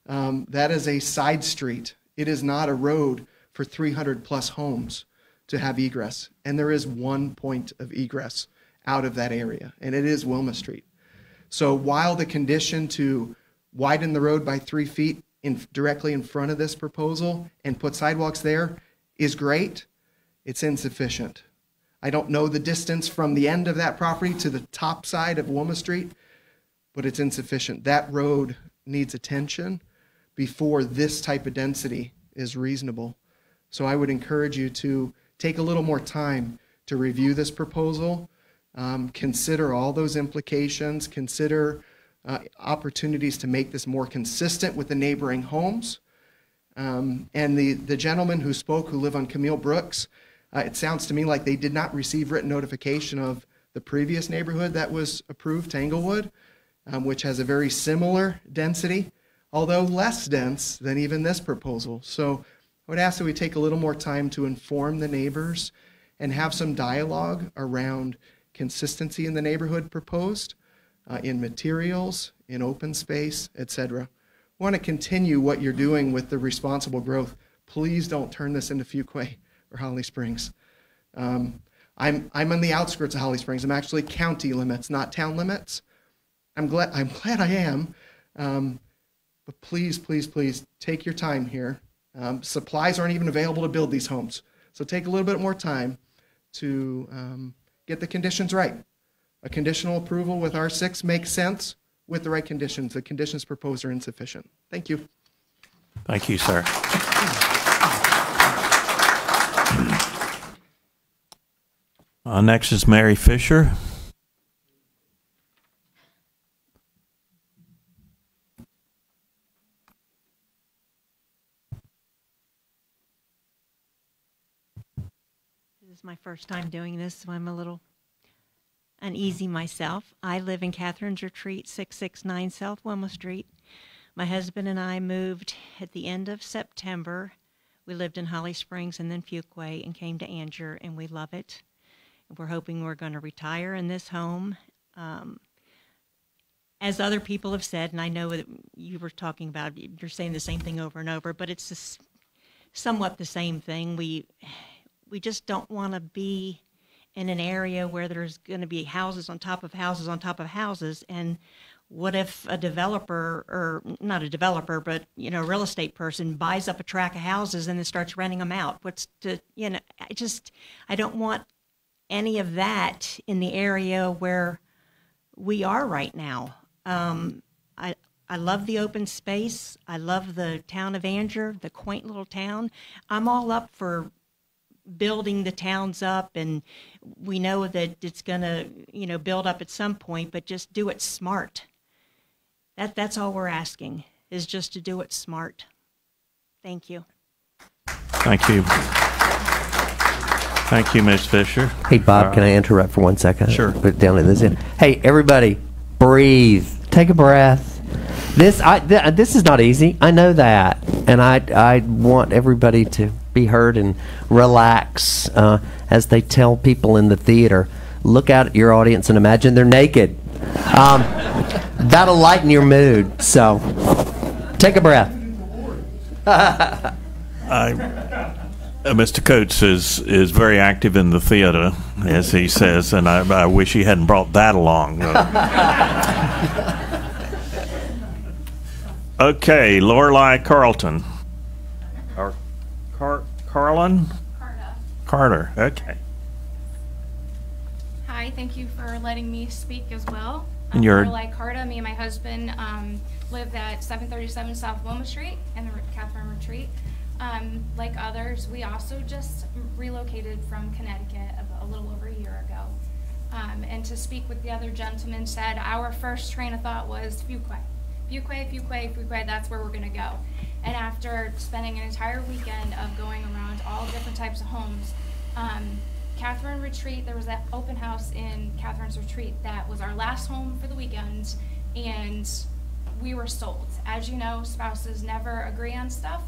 That is a side street. It is not a road for 300 plus homes to have egress. And there is one point of egress out of that area, and it is Wilma Street. So while the condition to widen the road by 3 feet directly in front of this proposal and put sidewalks there is great, it's insufficient. I don't know the distance from the end of that property to the top side of Wilma Street, but it's insufficient. That road needs attention before this type of density is reasonable. So I would encourage you to take a little more time to review this proposal, consider all those implications, consider opportunities to make this more consistent with the neighboring homes. And the gentleman who spoke, who live on Camille Brooks, it sounds to me like they did not receive written notification of the previous neighborhood that was approved, Tanglewood, which has a very similar density, although less dense than even this proposal. So I would ask that we take a little more time to inform the neighbors and have some dialogue around consistency in the neighborhood proposed, in materials, in open space, etc. We want to continue what you're doing with the responsible growth. Please don't turn this into Fuquay or Holly Springs. I'm on the outskirts of Holly Springs. I'm actually county limits, not town limits. I'm glad I am. But please, please, please take your time here. Supplies aren't even available to build these homes. So take a little bit more time to get the conditions right. A conditional approval with R6 makes sense with the right conditions. The conditions proposed are insufficient. Thank you. Thank you, sir. Next is Mary Fisher. This is my first time doing this, so I'm a little uneasy myself. I live in Catherine's Retreat, 669 South Wilma Street. My husband and I moved at the end of September. We lived in Holly Springs and then Fuquay and came to Angier, and we love it. We're hoping we're going to retire in this home. As other people have said, and I know that you were talking about, you're saying the same thing over and over, but it's somewhat the same thing. We just don't want to be in an area where there's going to be houses on top of houses on top of houses. And what if a developer, or not a developer, but, you know, a real estate person buys up a tract of houses and then starts renting them out? I don't want any of that in the area where we are right now. I love the open space. I love the town of Angier, the quaint little town. I'm all up for building the towns up, and we know that it's going to, you know, build up at some point, but just do it smart. That's all we're asking, is just to do it smart. Thank you. Thank you. Thank you, Ms. Fisher. Hey, Bob, can I interrupt for 1 second? Sure. Put it down at this end. Hey, everybody, breathe. Take a breath. This is not easy. I know that. And I want everybody to be heard and relax as they tell people in the theater. look out at your audience and imagine they're naked. That'll lighten your mood. So take a breath. Mr. Coates is very active in the theater, as he says, and I wish he hadn't brought that along. Okay, Lorelei Carlton. Or Carlin? Carter, okay. Hi, thank you for letting me speak as well. And you're- Lorelei Carta. Me and my husband live at 737 South Wilma Street in the Catherine Retreat. Like others, we also just relocated from Connecticut a little over a year ago. And to speak with the other gentleman said, our first train of thought was Fuquay. Fuquay, that's where we're gonna go. And after spending an entire weekend of going around all different types of homes, Catherine Retreat, there was that open house in Catherine's Retreat that was our last home for the weekend, and we were sold. As you know, spouses never agree on stuff,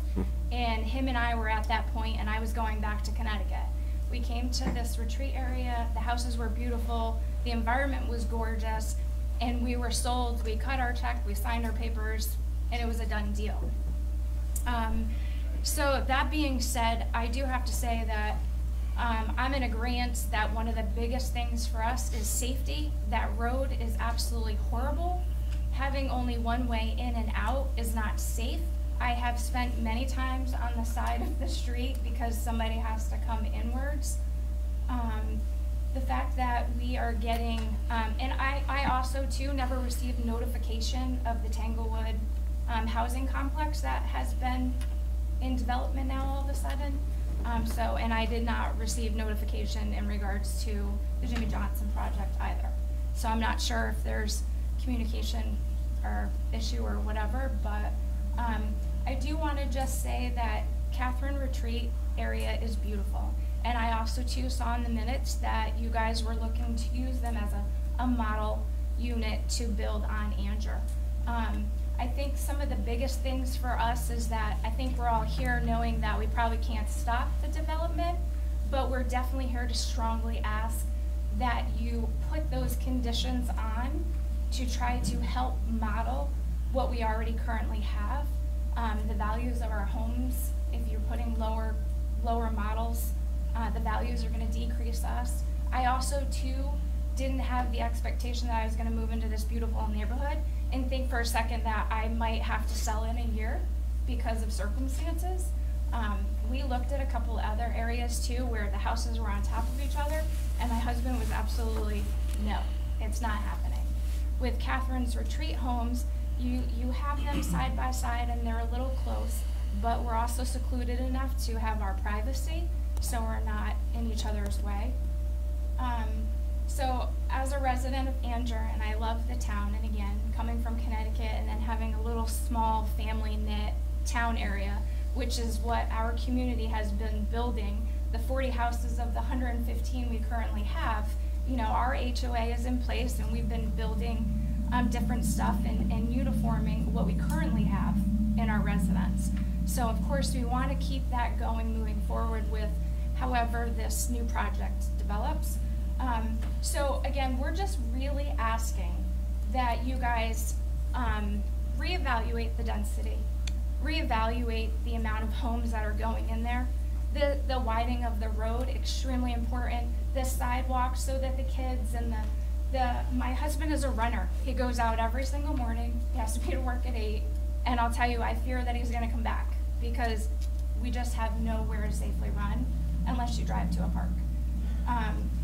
and him and I were at that point, and I was going back to Connecticut. We came to this retreat area, the houses were beautiful, the environment was gorgeous, and we were sold. We cut our check, we signed our papers, and it was a done deal. So that being said, I do have to say that I'm in agreement that one of the biggest things for us is safety. That road is absolutely horrible. Having only one way in and out is not safe. I have spent many times on the side of the street because somebody has to come inwards. The fact that we are getting, and I also too never received notification of the Tanglewood housing complex that has been in development now all of a sudden. And I did not receive notification in regards to the Jimmy Johnson project either. So I'm not sure if there's communication or issue or whatever, but I do want to just say that Catherine Retreat area is beautiful. And I also too saw in the minutes that you guys were looking to use them as a model unit to build on Anger. I think some of the biggest things for us is that I think we're all here knowing that we probably can't stop the development, but we're definitely here to strongly ask that you put those conditions on to try to help model what we already currently have. The values of our homes, if you're putting lower models, the values are going to decrease us. I also too didn't have the expectation that I was going to move into this beautiful neighborhood and think for a second that I might have to sell in a year because of circumstances. We looked at a couple other areas too where the houses were on top of each other, and my husband was absolutely, no, it's not happening. With Catherine's Retreat homes, you have them side by side and they're a little close, but we're also secluded enough to have our privacy so we're not in each other's way. So as a resident of Anger, and I love the town, and again, coming from Connecticut and then having a little small family knit town area, which is what our community has been building, the 40 houses of the 115 we currently have, you know, our HOA is in place and we've been building different stuff and uniforming what we currently have in our residents. So of course we want to keep that going moving forward with however this new project develops. So again, we're just really asking that you guys reevaluate the density, reevaluate the amount of homes that are going in there. The widening of the road, extremely important. The sidewalks so that the kids and my husband is a runner. He goes out every single morning. He has to be to work at 8. And I'll tell you, I fear that he's gonna come back because we just have nowhere to safely run unless you drive to a park.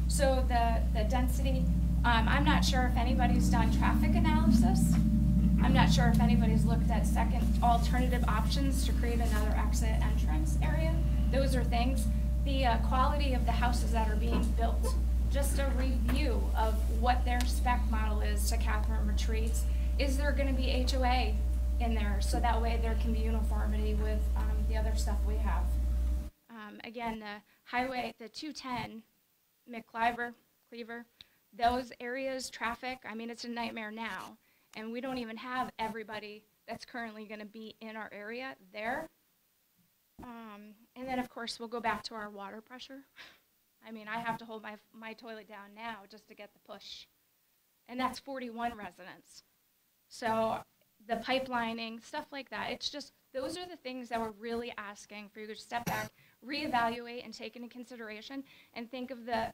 So the density, I'm not sure if anybody's done traffic analysis. I'm not sure if anybody's looked at second alternative options to create another exit entrance area. Those are things. The quality of the houses that are being built, just a review of what their spec model is to Catherine Retreats. Is there gonna be HOA in there so that way there can be uniformity with the other stuff we have? Again, the highway, the 210, Cleaver, those areas, traffic, I mean, it's a nightmare now. And we don't even have everybody that's currently gonna be in our area there. And then of course, we'll go back to our water pressure. I mean, I have to hold my toilet down now just to get the push. And that's 41 residents. So the pipelining, stuff like that, it's just, those are the things that we're really asking for you to step back, reevaluate, and take into consideration, and think of the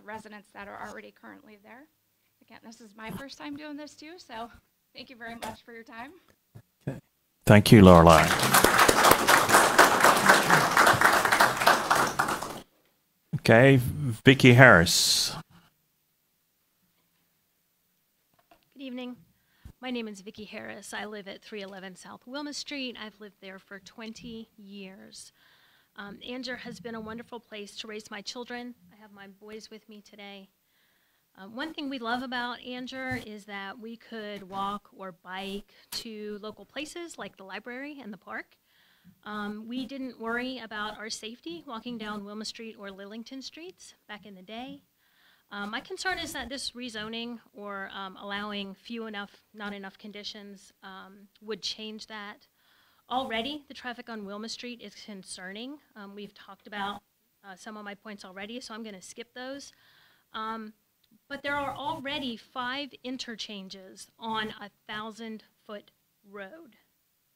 residents that are already currently there. Again, this is my first time doing this too, so thank you very much for your time. Thank you, Lorelei. Okay, Vicki Harris. Good evening. My name is Vicki Harris. I live at 311 South Wilma Street. I've lived there for 20 years. Anger has been a wonderful place to raise my children. I have my boys with me today. One thing we love about Anger is that we could walk or bike to local places like the library and the park. We didn't worry about our safety walking down Wilma Street or Lillington Streets back in the day. My concern is that this rezoning or allowing not enough conditions would change that. Already, the traffic on Wilma Street is concerning. We've talked about some of my points already, so I'm going to skip those. But there are already 5 interchanges on a 1,000-foot road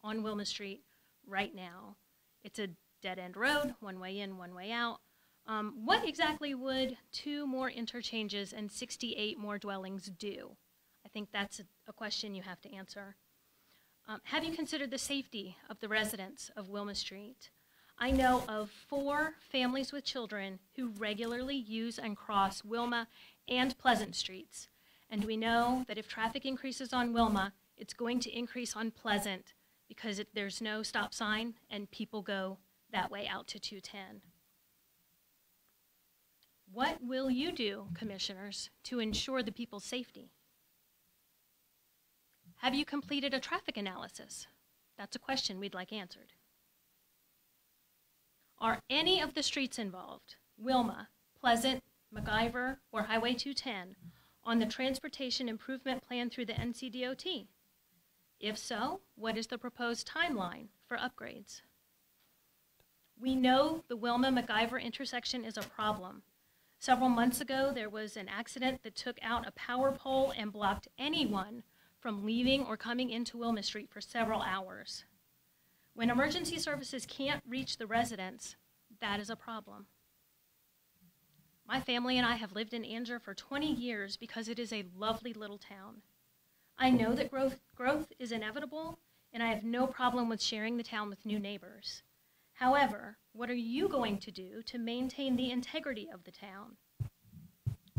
on Wilma Street right now. It's a dead-end road, one way in, one way out. What exactly would 2 more interchanges and 68 more dwellings do? I think that's a question you have to answer. Have you considered the safety of the residents of Wilma Street? I know of 4 families with children who regularly use and cross Wilma and Pleasant Streets. And we know that if traffic increases on Wilma, it's going to increase on Pleasant because there's no stop sign and people go that way out to 210. What will you do, commissioners, to ensure the people's safety? Have you completed a traffic analysis? That's a question we'd like answered. Are any of the streets involved, Wilma, Pleasant, MacIver, or Highway 210, on the Transportation Improvement Plan through the NCDOT? If so, what is the proposed timeline for upgrades? We know the Wilma-MacIver intersection is a problem. Several months ago, there was an accident that took out a power pole and blocked anyone from leaving or coming into Wilma Street for several hours. When emergency services can't reach the residents, that is a problem. My family and I have lived in Anger for 20 years because it is a lovely little town. I know that growth is inevitable, and I have no problem with sharing the town with new neighbors. However, what are you going to do to maintain the integrity of the town?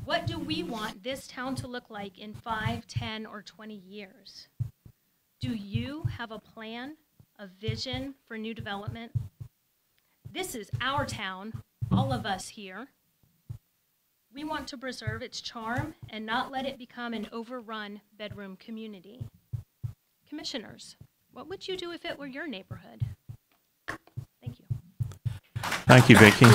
What do we want this town to look like in 5, 10, or 20 years? Do you have a plan, a vision for new development? This is our town, all of us here. We want to preserve its charm and not let it become an overrun bedroom community. Commissioners, what would you do if it were your neighborhood? Thank you. Thank you, Vicki.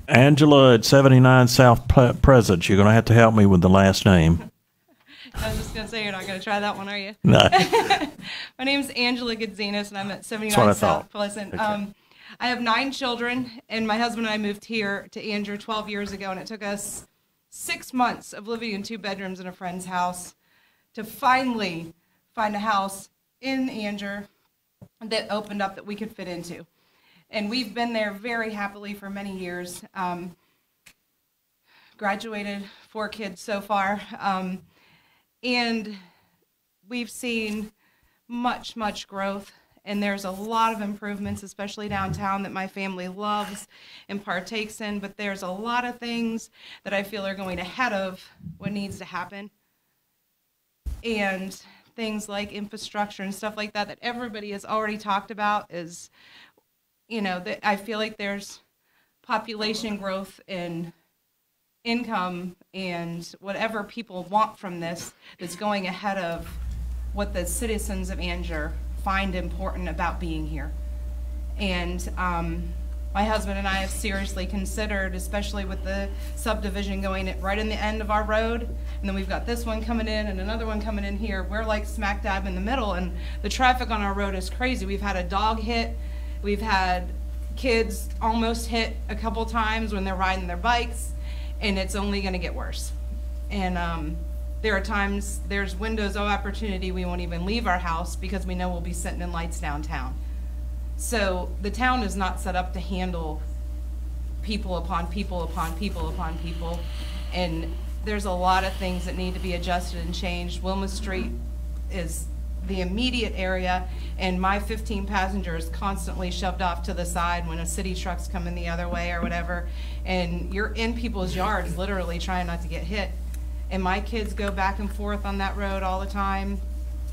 Angela at 79 South Pleasant. You're going to have to help me with the last name. I was just going to say, you're not going to try that one, are you? No. My name's Angela Godzinas, and I'm at 79 South Pleasant. Okay. I have 9 children, and my husband and I moved here to Anger 12 years ago, and it took us 6 months of living in 2 bedrooms in a friend's house to finally find a house in Anger that opened up that we could fit into. And we've been there very happily for many years. Graduated 4 kids so far. And we've seen much growth. And there's a lot of improvements, especially downtown, that my family loves and partakes in. But there's a lot of things that I feel are going ahead of what needs to happen. And things like infrastructure and stuff like that that everybody has already talked about is, you know, that I feel like there's population growth and income and whatever people want from this that's going ahead of what the citizens of Anger find important about being here. And my husband and I have seriously considered, especially with the subdivision going right in the end of our road, and then we've got this one coming in and another one coming in here. We're like smack dab in the middle, and the traffic on our road is crazy. We've had a dog hit, we've had kids almost hit a couple times when they're riding their bikes, and it's only going to get worse. And there are times, there's windows of opportunity we won't even leave our house because we know we'll be sitting in lights downtown. So the town is not set up to handle people upon people upon people upon people, and there's a lot of things that need to be adjusted and changed. Wilma Street is the immediate area, and my 15 passengers constantly shoved off to the side when a city truck's coming the other way or whatever, and you're in people's yards literally trying not to get hit. And my kids go back and forth on that road all the time.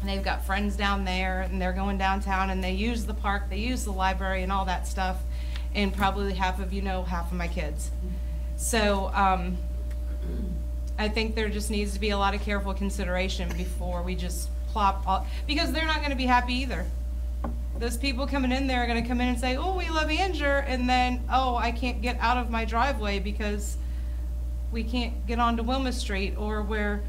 And they've got friends down there, and they're going downtown, and they use the park, they use the library and all that stuff. And probably half of you know half of my kids. So I think there just needs to be a lot of careful consideration before we just plop all, because they're not going to be happy either. Those people coming in there are going to come in and say, oh, we love Anger, and then, oh, I can't get out of my driveway because we can't get onto Wilma Street, or we're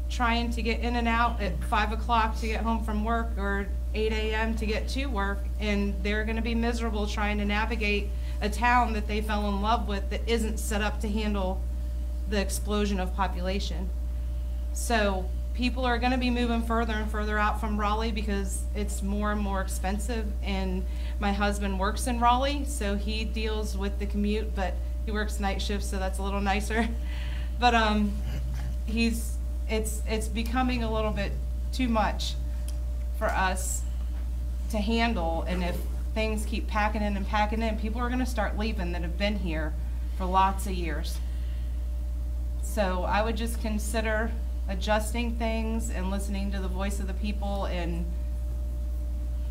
trying to get in and out at 5 o'clock to get home from work, or 8 a.m. to get to work, and they're going to be miserable trying to navigate a town that they fell in love with that isn't set up to handle the explosion of population. So people are going to be moving further and further out from Raleigh because it's more and more expensive, and my husband works in Raleigh, so he deals with the commute, but he works night shifts, so that's a little nicer. But it's becoming a little bit too much for us to handle, and if things keep packing in and packing in, people are going to start leaving that have been here for lots of years. So I would just consider adjusting things and listening to the voice of the people and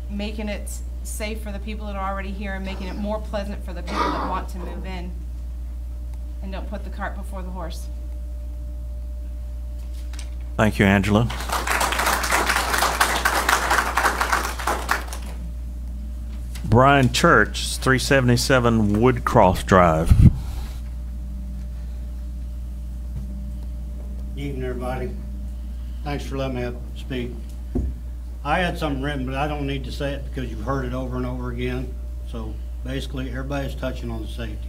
making it safe for the people that are already here and making it more pleasant for the people that want to move in. And don't put the cart before the horse. Thank you, Angela. Brian Church, 377 Woodcross Drive. Evening, everybody. Thanks for letting me speak. I had something written, but I don't need to say it because you've heard it over and over again. So basically, everybody's touching on the safety.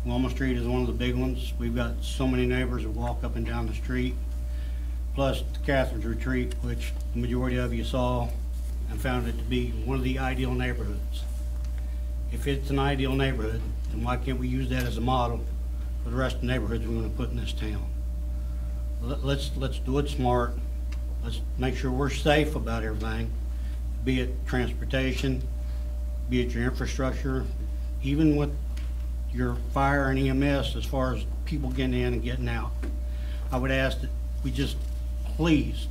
Wilma Street is one of the big ones. We've got so many neighbors that walk up and down the street. Plus the Catherine's Retreat, which the majority of you saw and found it to be one of the ideal neighborhoods. If it's an ideal neighborhood, then why can't we use that as a model for the rest of the neighborhoods we're going to put in this town? Let's do it smart. Let's make sure we're safe about everything, be it transportation, be it your infrastructure, even with your fire and EMS as far as people getting in and getting out. I would ask that we just please,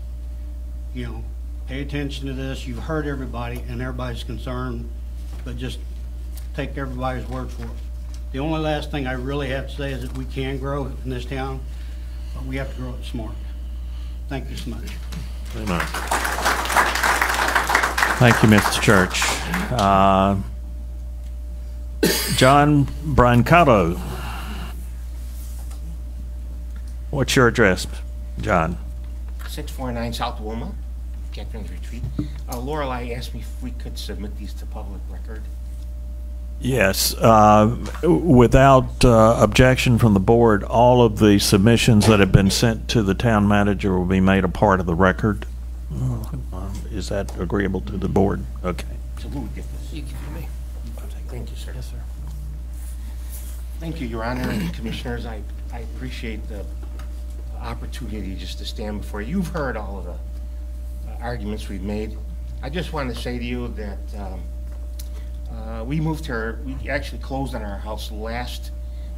pay attention to this. You've heard everybody and everybody's concerned, but just take everybody's word for it. The only last thing I really have to say is that we can grow in this town, but we have to grow it smart. Thank you so much. Amen. Thank you, Mr. Church. John Brancato. What's your address, John? 649 South Wilma, Catherine's Retreat. Lorelei asked me if we could submit these to public record. Yes. Without objection from the board, all of the submissions that have been sent to the town manager will be made a part of the record. Is that agreeable to the board? Okay. So who would get this? You give me. Thank you, sir. Yes, sir. Thank you, Your Honor and Commissioners. I appreciate the opportunity just to stand before you. You've heard all of the arguments we've made. I just want to say to you that we moved here. We actually closed on our house last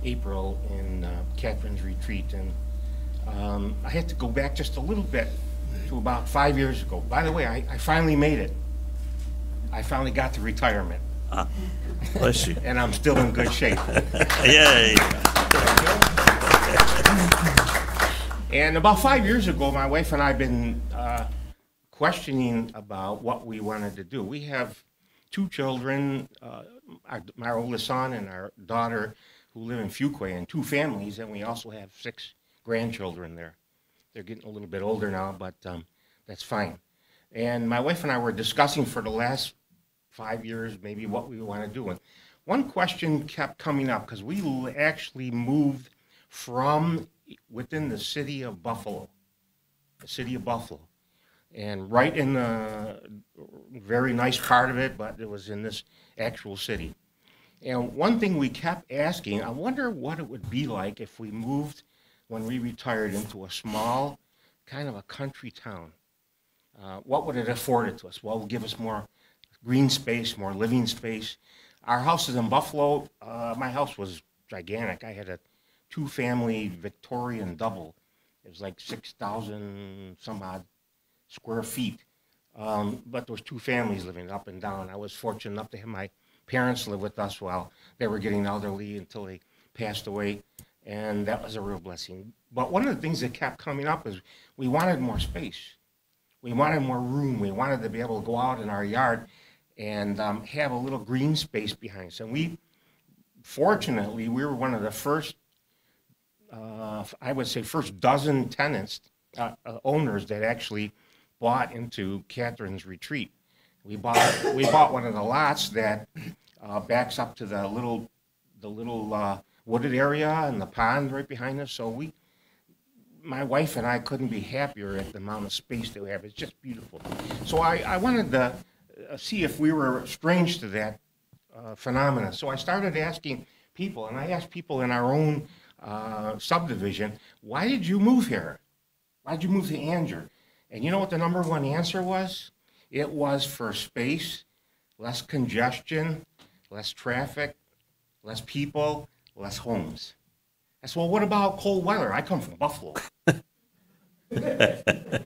April in Catherine's Retreat, and I had to go back just a little bit to about 5 years ago. By the way, I finally made it. I finally got to retirement. Bless you. And I'm still in good shape. Yay. And about 5 years ago, my wife and I have been questioning about what we wanted to do. We have two children, my oldest son and our daughter who live in Fuquay, and 2 families, and we also have 6 grandchildren there. They're getting a little bit older now, but that's fine. And my wife and I were discussing for the last 5 years maybe what we want to do. And one question kept coming up because we actually moved from within the city of Buffalo, and right in the very nice part of it, but it was in this actual city. And one thing we kept asking, I wonder what it would be like if we moved when we retired into a small, kind of a country town. What would it afford to us? Well, it would give us more green space, more living space. Our house is in Buffalo. My house was gigantic. I had a 2-family Victorian double. It was like 6,000 some odd square feet. But there was 2 families living up and down. I was fortunate enough to have my parents live with us while they were getting elderly until they passed away. And that was a real blessing. But one of the things that kept coming up is we wanted more space. We wanted more room. We wanted to be able to go out in our yard and have a little green space behind us. And fortunately, we were one of the first, I would say, first dozen tenants, owners that actually bought into Catherine's Retreat. We bought one of the lots that backs up to the little wooded area and the pond right behind us. So my wife and I couldn't be happier at the amount of space that we have. It's just beautiful. So I wanted to see if we were strange to that phenomena. So I started asking people, and I asked people in our own subdivision, why did you move here? Why did you move to Angier? And you know what the number one answer was? It was for space, less congestion, less traffic, less people, less homes. I said, well, what about cold weather? I come from Buffalo. That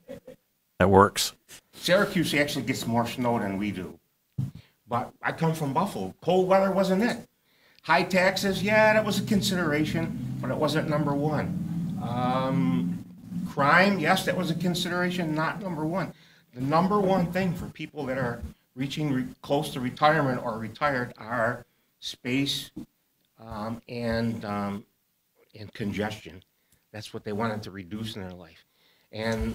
works. Syracuse actually gets more snow than we do. But I come from Buffalo. Cold weather wasn't it. High taxes, yeah, that was a consideration, but it wasn't number one. Crime, yes, that was a consideration, not number one. The number one thing for people that are reaching close to retirement or retired are space and congestion. That's what they wanted to reduce in their life. And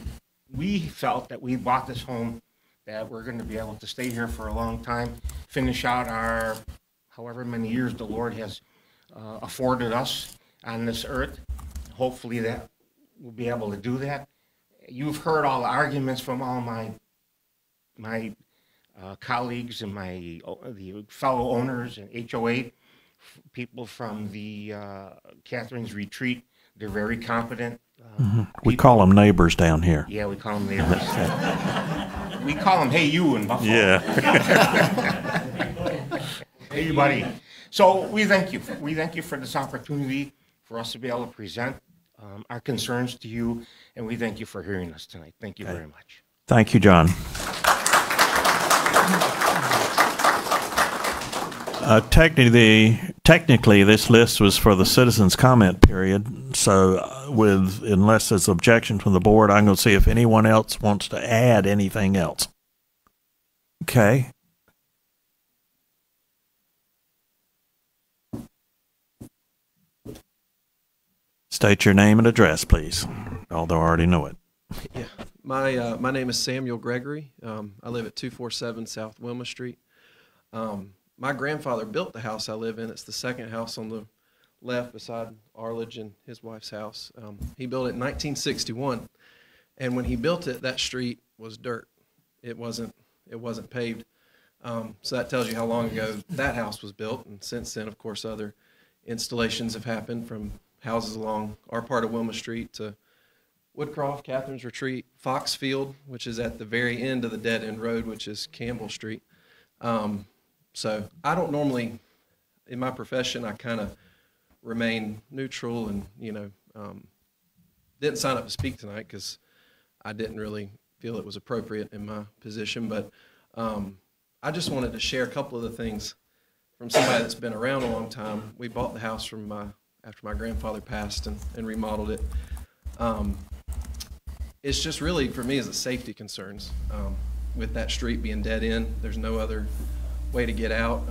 we felt that we bought this home that we're going to be able to stay here for a long time, finish out our however many years the Lord has afforded us on this earth. Hopefully that we'll be able to do that. You've heard all the arguments from all my colleagues and the fellow owners and HOA, people from the Catherine's Retreat. They're very competent. We call them neighbors down here. Yeah, we call them neighbors. We call them, hey, you in Buffalo. Yeah. Hey, buddy. So we thank you. We thank you for this opportunity for us to be able to present our concerns to you, and we thank you for hearing us tonight. Thank you very much. Thank you, John. Technically, this list was for the citizens' comment period. So, unless there's objection from the board, I'm going to see if anyone else wants to add anything else. Okay. State your name and address, please. Although I already know it. Yeah, my name is Samuel Gregory. I live at 247 South Wilma Street. My grandfather built the house I live in. It's the second house on the left beside Arledge and his wife's house. He built it in 1961, and when he built it, that street was dirt. It wasn't paved. So that tells you how long ago that house was built. And since then, of course, other installations have happened, from houses along our part of Wilma Street to Woodcroft, Catherine's Retreat, Foxfield, which is at the very end of the dead-end road, which is Campbell Street. So I don't normally, in my profession, I kind of remain neutral and, didn't sign up to speak tonight because I didn't really feel it was appropriate in my position. But I just wanted to share a couple of the things from somebody that's been around a long time. We bought the house from after my grandfather passed and remodeled it. It's just really, for me, is the safety concerns. With that street being dead end, there's no other way to get out.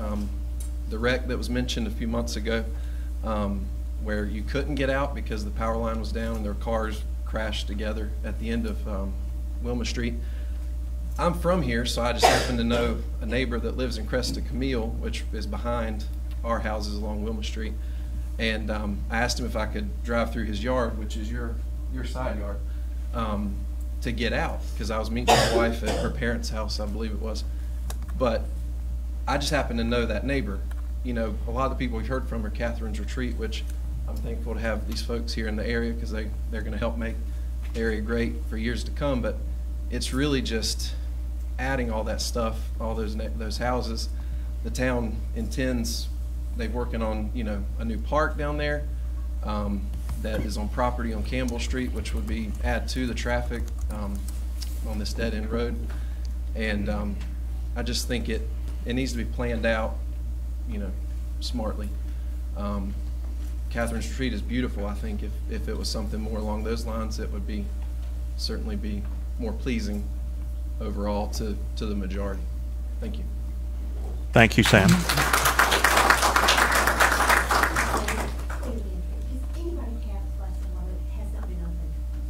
the wreck that was mentioned a few months ago, where you couldn't get out because the power line was down and their cars crashed together at the end of Wilma Street. I'm from here, so I just happen to know a neighbor that lives in Cresta Camille, which is behind our houses along Wilma Street. And I asked him if I could drive through his yard, which is your side yard, to get out, because I was meeting my wife at her parents' house, I believe it was. But I just happen to know that neighbor. You know, a lot of the people we've heard from are Catherine's Retreat, which I'm thankful to have these folks here in the area, because they're going to help make the area great for years to come. But it's really just adding all that stuff, all those houses. The town intends, they're working on, you know, a new park down there that is on property on Campbell Street, which would be add to the traffic on this dead end road. And I just think it needs to be planned out, you know, smartly. Catherine's Retreat is beautiful. I think if it was something more along those lines, it would certainly be more pleasing overall to the majority. Thank you. Thank you, Sam.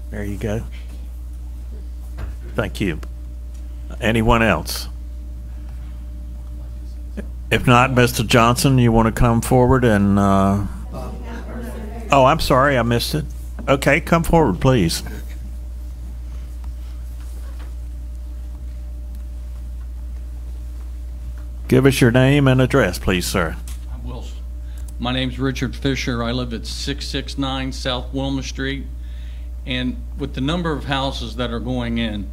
There you go. Thank you. Anyone else? If not, Mr. Johnson, you want to come forward and... oh, I'm sorry, I missed it. Okay, come forward, please. Give us your name and address, please, sir. I will. My name's Richard Fisher. I live at 669 South Wilma Street. And with the number of houses that are going in,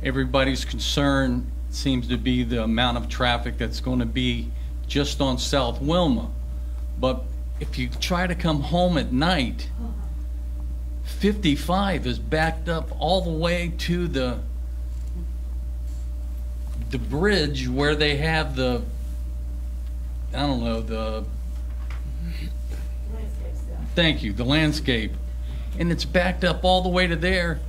everybody's concern seems to be the amount of traffic that's going to be just on South Wilma. But if you try to come home at night, 55 is backed up all the way to the bridge where they have the, I don't know, the thank you, the landscape, and it's backed up all the way to there.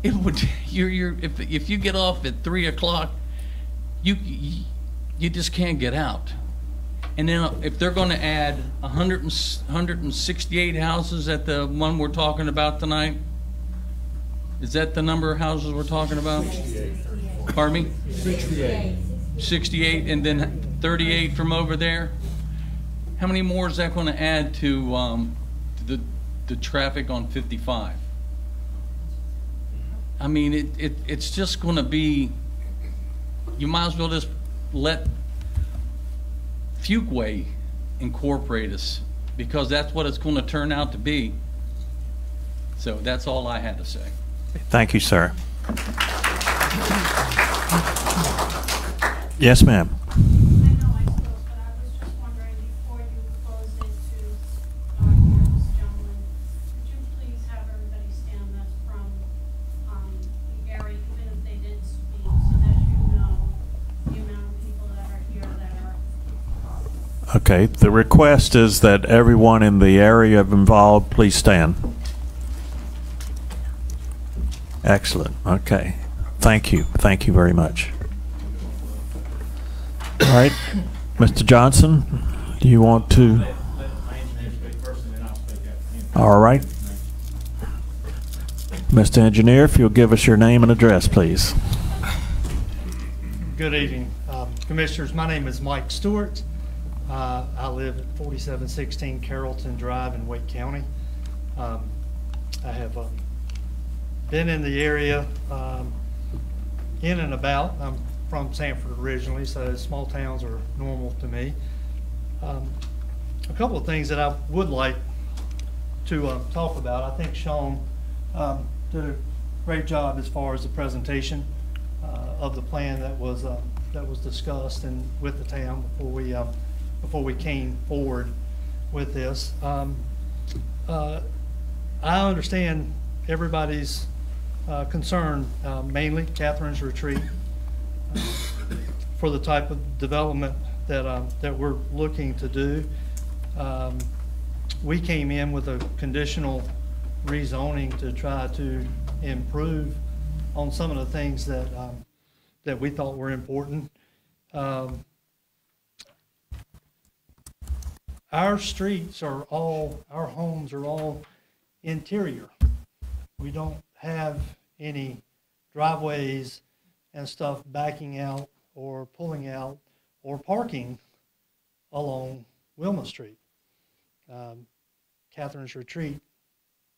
It would if you get off at 3 o'clock, you just can't get out. And then if they're going to add 168 houses at the one we're talking about tonight, is that the number of houses we're talking about? 68. Pardon me? 68. 68, and then 38 from over there. How many more is that going to add to the traffic on 55? I mean, it's just going to be. You might as well just let Fuquay incorporate us, because that's what it's going to turn out to be. So that's all I had to say. Thank you, sir. Yes, ma'am. I know I spoke, but I was just wondering, before you close it to hear this gentleman, could you please have everybody stand that's from the area, even if they didn't speak, so that you know the amount of people that are here that are. Okay, the request is that everyone in the area involved please stand. Excellent. Okay. Thank you. Thank you very much. All right. Mr. Johnson, do you want to? All right. Mr. Engineer, if you'll give us your name and address, please. Good evening, Commissioners. My name is Mike Stewart. I live at 4716 Carrollton Drive in Wake County. I have been in the area in and about. I'm from Sanford originally, so small towns are normal to me. A couple of things that I would like to talk about. I think Sean did a great job as far as the presentation of the plan that was discussed and with the town before we came forward with this. I understand everybody's concern, mainly Catherine's Retreat, for the type of development that we're looking to do. We came in with a conditional rezoning to try to improve on some of the things that we thought were important. our streets are all, our homes are all interior. We don't have any driveways and stuff backing out or pulling out or parking along Wilma Street. Catherine's Retreat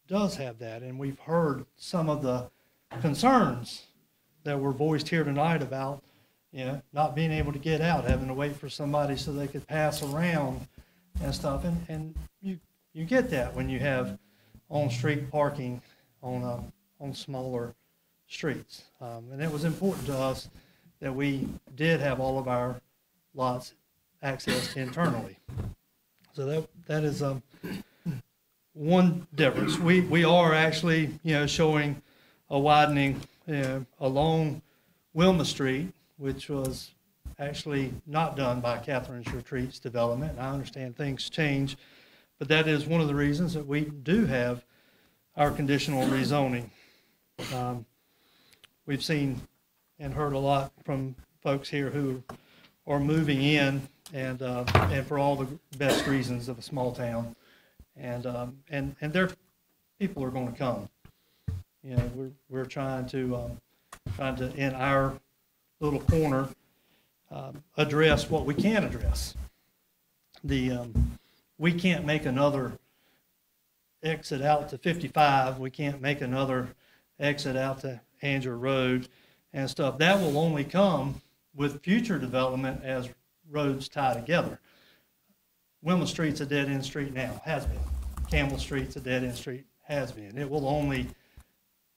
does have that, and we've heard some of the concerns that were voiced here tonight about, you know, not being able to get out, having to wait for somebody so they could pass around and stuff. And you get that when you have on-street parking on smaller streets. And it was important to us that we did have all of our lots accessed internally. So that is one difference. We are actually, you know, showing a widening, you know, along Wilma Street, which was actually not done by Catherine's Retreats development. I understand things change, but that is one of the reasons that we do have our conditional rezoning. We've seen and heard a lot from folks here who are moving in, and for all the best reasons of a small town, and their people are going to come. You know, we're trying to in our little corner address what we can address. We can't make another exit out to 55. We can't make another exit out to Andrew Road and stuff. That will only come with future development as roads tie together. Wilma Street's a dead-end street now, has been. Campbell Street's a dead-end street, has been. It will only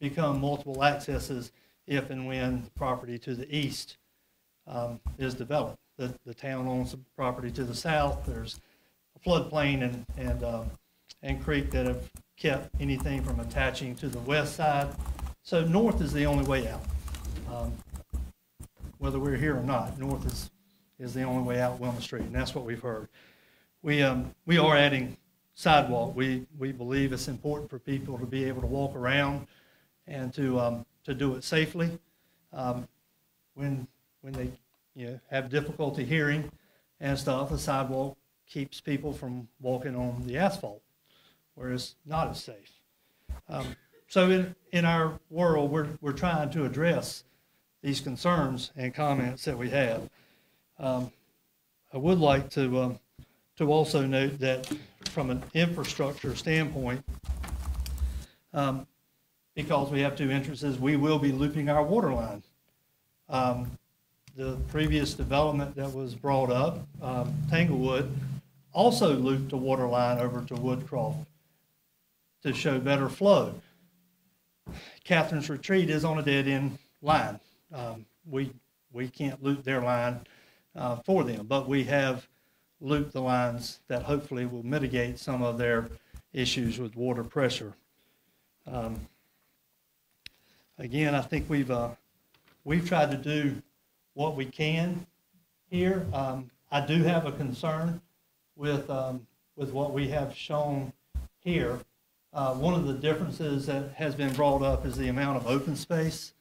become multiple accesses if and when the property to the east is developed. The town owns the property to the south. There's a floodplain and creek that have kept anything from attaching to the west side. So north is the only way out. Whether we're here or not, north is the only way out Wilma Street, and that's what we've heard. We are adding sidewalk. We believe it's important for people to be able to walk around and to do it safely. When they have difficulty hearing and stuff, the sidewalk keeps people from walking on the asphalt, where it's not as safe. So in our world, we're trying to address these concerns and comments that we have. I would like to also note that from an infrastructure standpoint, because we have two entrances, we will be looping our water line. The previous development that was brought up, Tanglewood, also looped a water line over to Woodcroft to show better flow. Catherine's Retreat is on a dead-end line. We can't loop their line for them, but we have looped the lines that hopefully will mitigate some of their issues with water pressure. Again, I think we've tried to do what we can here. I do have a concern with what we have shown here. One of the differences that has been brought up is the amount of open space.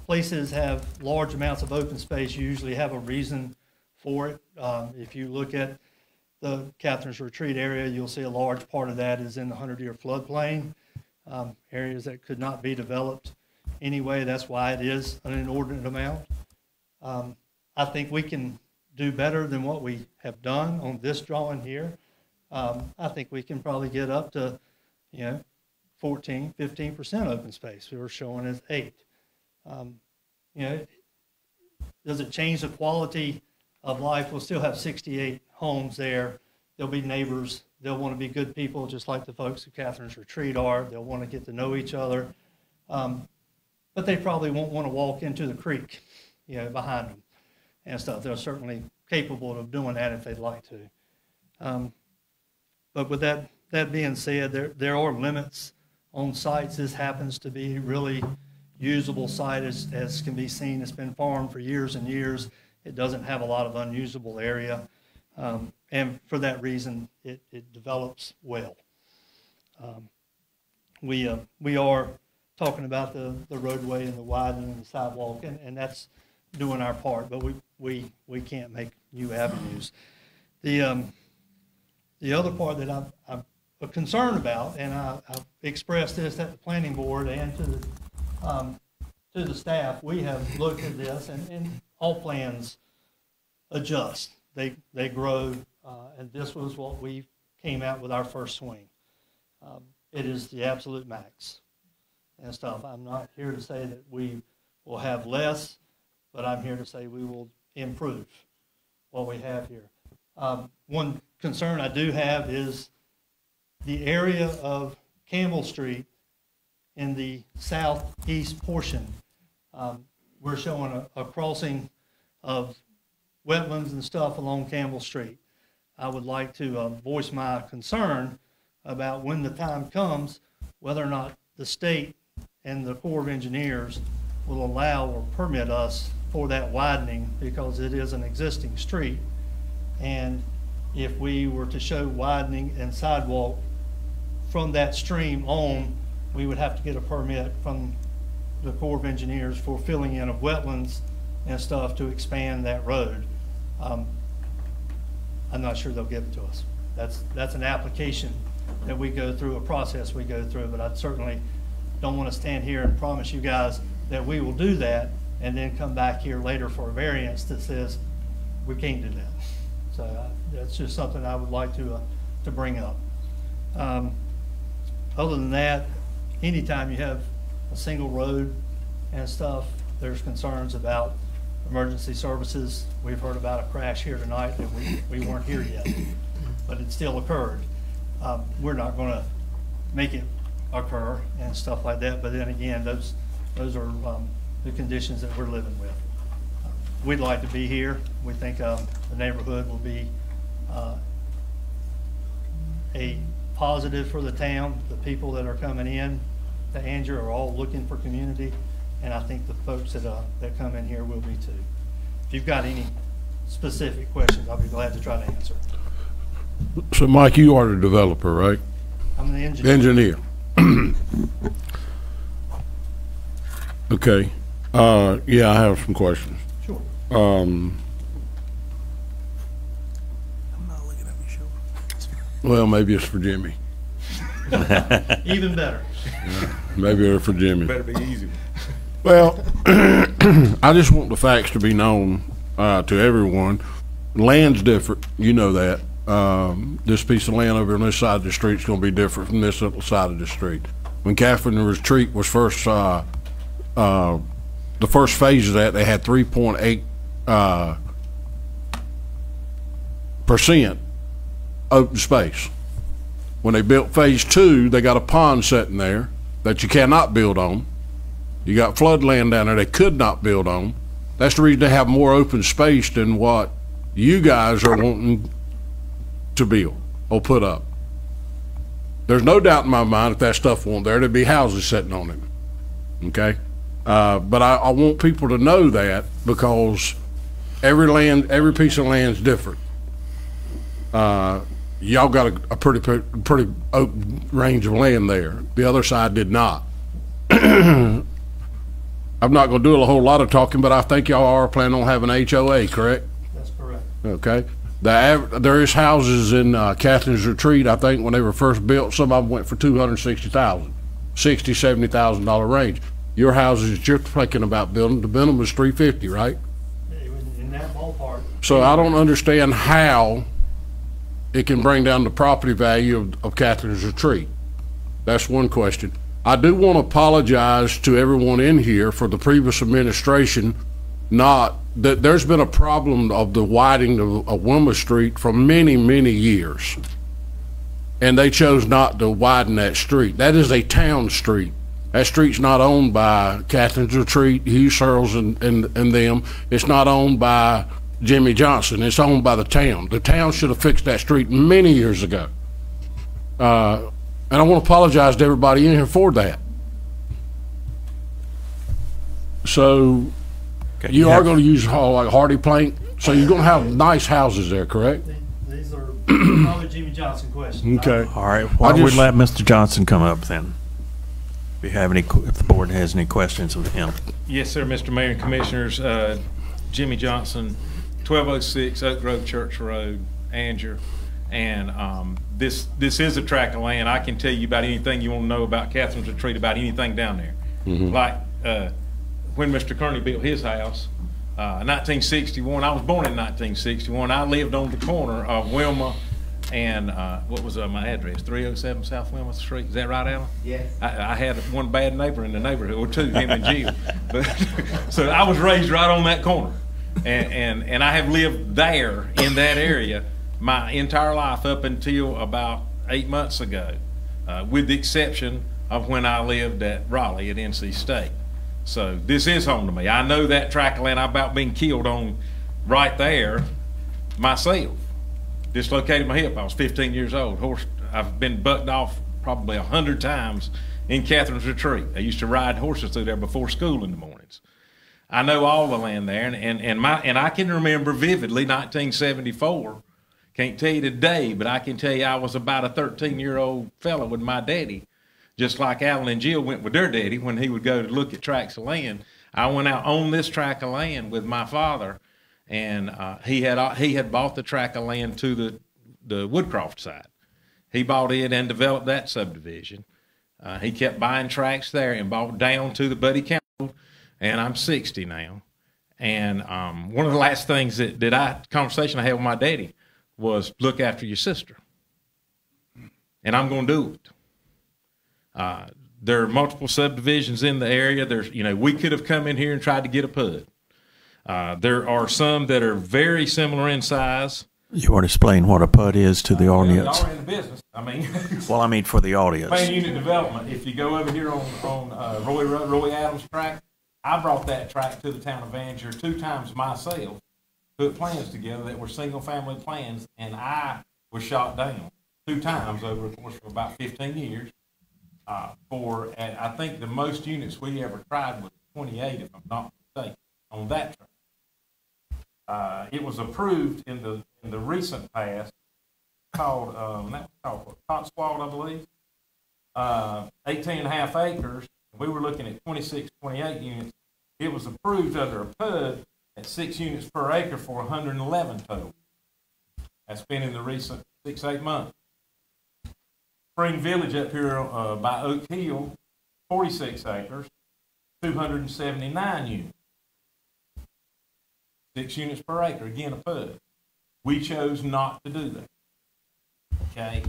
Places have large amounts of open space, usually have a reason for it. If you look at the Catherine's Retreat area, you'll see a large part of that is in the 100-year floodplain, areas that could not be developed anyway. That's why it is an inordinate amount. I think we can do better than what we have done on this drawing here. I think we can probably get up to, 14, 15% open space. We were showing as 8. Does it change the quality of life? We'll still have 68 homes there. There'll be neighbors. They'll want to be good people, just like the folks at Catherine's Retreat are. They'll want to get to know each other. But they probably won't want to walk into the creek, behind them and stuff. They're certainly capable of doing that if they'd like to. But with that being said, there are limits on sites. This happens to be really usable site, as can be seen. It's been farmed for years and years. It doesn't have a lot of unusable area. And for that reason, it develops well. We are talking about the roadway and the widening and the sidewalk, and that's doing our part, but we can't make new avenues. The other part that I'm concerned about, and I've expressed this at the planning board and to the staff, we have looked at this, and all plans adjust. They grow, and this was what we came out with our first swing. It is the absolute max and stuff. I'm not here to say that we will have less, but I'm here to say we will improve what we have here. One concern I do have is the area of Campbell Street in the southeast portion. We're showing a crossing of wetlands and stuff along Campbell Street. I would like to voice my concern about when the time comes, whether or not the state and the Corps of Engineers will allow or permit us for that widening, because it is an existing street. And if we were to show widening and sidewalk from that stream on, we would have to get a permit from the Corps of Engineers for filling in of wetlands and stuff to expand that road. I'm not sure they'll give it to us. That's an application that we go through, a process we go through, but I certainly don't want to stand here and promise you guys that we will do that and then come back here later for a variance that says we can't do that. So that's just something I would like to bring up. Other than that, anytime you have a single road and stuff, there's concerns about emergency services. We've heard about a crash here tonight that we weren't here yet, but it still occurred. We're not going to make it occur and stuff like that, but then again, those are the conditions that we're living with. We'd like to be here. We think the neighborhood will be a positive for the town. The people that are coming in to Angier are all looking for community, and I think the folks that come in here will be too. If you've got any specific questions, I'll be glad to try to answer. So, Mike, you are the developer, right? I'm the engineer. Okay. Yeah, I have some questions. Sure. Well, maybe it's for Jimmy. Even better. Yeah, maybe they're for Jimmy. Better be easy. Well, I just want the facts to be known to everyone. Land's different, you know that. This piece of land over on this side of the street is going to be different from this other side of the street. When Catherine Retreat was first, the first phase of that, they had 3.8% open space. When they built phase 2, they got a pond sitting there that you cannot build on. You got floodland down there they could not build on. That's the reason they have more open space than what you guys are wanting to build or put up. There's no doubt in my mind if that stuff wasn't there, there'd be houses sitting on it. Okay? But I want people to know that, because every piece of land is different. Y'all got a pretty open range of land there. The other side did not. I'm not going to do a whole lot of talking, but I think y'all are planning on having HOA, correct? That's correct. Okay. There is houses in Catherine's Retreat. I think when they were first built, some of them went for $260,000, $70,000 range. Your houses that you're thinking about building, the minimum is $350,000, right? In that ballpark. So I don't understand how it can bring down the property value of Catherine's Retreat. That's one question. I do want to apologize to everyone in here for the previous administration. Not that there's been a problem of the widening of Wilma Street for many, many years, and they chose not to widen that street. That is a town street. That street's not owned by Catherine's Retreat, Hugh Searles and them. It's not owned by Jimmy Johnson. It's owned by the town. The town should have fixed that street many years ago. And I want to apologize to everybody in here for that. So you are going to use like hardy plank. So you're going to have nice houses there, correct? These are probably Jimmy Johnson questions. Okay. All right. Why don't we let Mr. Johnson come up then? If the board has any questions of him. Yes, sir, Mr. Mayor and Commissioners. Jimmy Johnson, 1206 Oak Grove Church Road, Andrew. And this is a tract of land. I can tell you about anything you want to know about Catherine's Retreat, about anything down there. Like when Mr. Kearney built his house, 1961. I was born in 1961. I lived on the corner of Wilma and what was my address? 307 South Wilma Street. Is that right, Alan? Yes. I had one bad neighbor in the neighborhood, or two, him and Jill. But, so I was raised right on that corner, and I have lived there in that area my entire life up until about 8 months ago, with the exception of when I lived at Raleigh at NC State. So this is home to me. I know that tract of land. I've about been killed on right there myself. Dislocated my hip. I was 15 years old. I've been bucked off probably 100 times in Catherine's Retreat. I used to ride horses through there before school in the mornings. I know all the land there, and I can remember vividly 1974. Can't tell you the day, but I can tell you I was about a 13-year-old fellow with my daddy, just like Alan and Jill went with their daddy when he would go to look at tracts of land. I went out on this tract of land with my father, and he had bought the tract of land to the Woodcroft side. He bought it and developed that subdivision. He kept buying tracts there and bought down to the Buddy County, and I'm 60 now. And one of the last things conversation I had with my daddy was, look after your sister. And I'm going to do it. There are multiple subdivisions in the area. We could have come in here and tried to get a PUD. There are some that are very similar in size. You want to explain what a PUD is to the audience? Y'all are in the business. I mean, well, I mean for the audience. Plan unit development. If you go over here on Roy Adams tract, I brought that tract to the town of Vanger 2 times myself, put plans together that were single-family plans, and I was shot down 2 times over the course of about 15 years. I think the most units we ever tried was 28, if I'm not mistaken, on that tract. It was approved in the recent past, called Cotswold, I believe, 18.5 acres. We were looking at 26, 28 units. It was approved under a PUD at 6 units per acre for 111 total. That's been in the recent 6-8 months. Spring Village up here by Oak Hill, 46 acres, 279 units. 6 units per acre, again a PUD. We chose not to do that. Okay?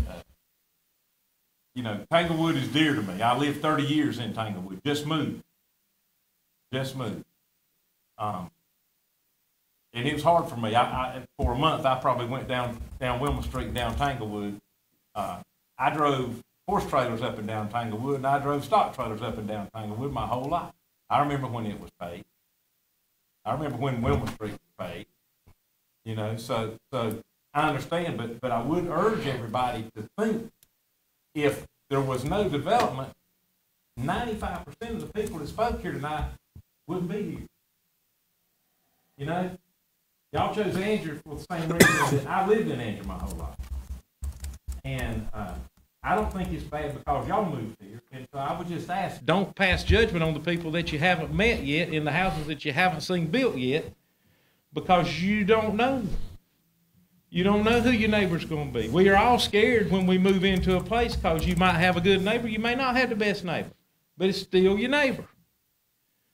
Tanglewood is dear to me. I lived 30 years in Tanglewood. Just moved. And it was hard for me. For a month, I probably went down Wilma Street, down Tanglewood. I drove horse trailers up and down Tanglewood, and I drove stock trailers up and down Tanglewood my whole life. I remember when it was paid. I remember when Wilma Street was paid. So I understand, but I would urge everybody to think, if there was no development, 95% of the people that spoke here tonight wouldn't be here. Y'all chose Andrew for the same reason that I lived in Andrew my whole life. And I don't think it's bad because y'all moved here. And so I would just ask, don't pass judgment on the people that you haven't met yet in the houses that you haven't seen built yet, because you don't know. You don't know who your neighbor's going to be. We are all scared when we move into a place because you might have a good neighbor. You may not have the best neighbor, but it's still your neighbor.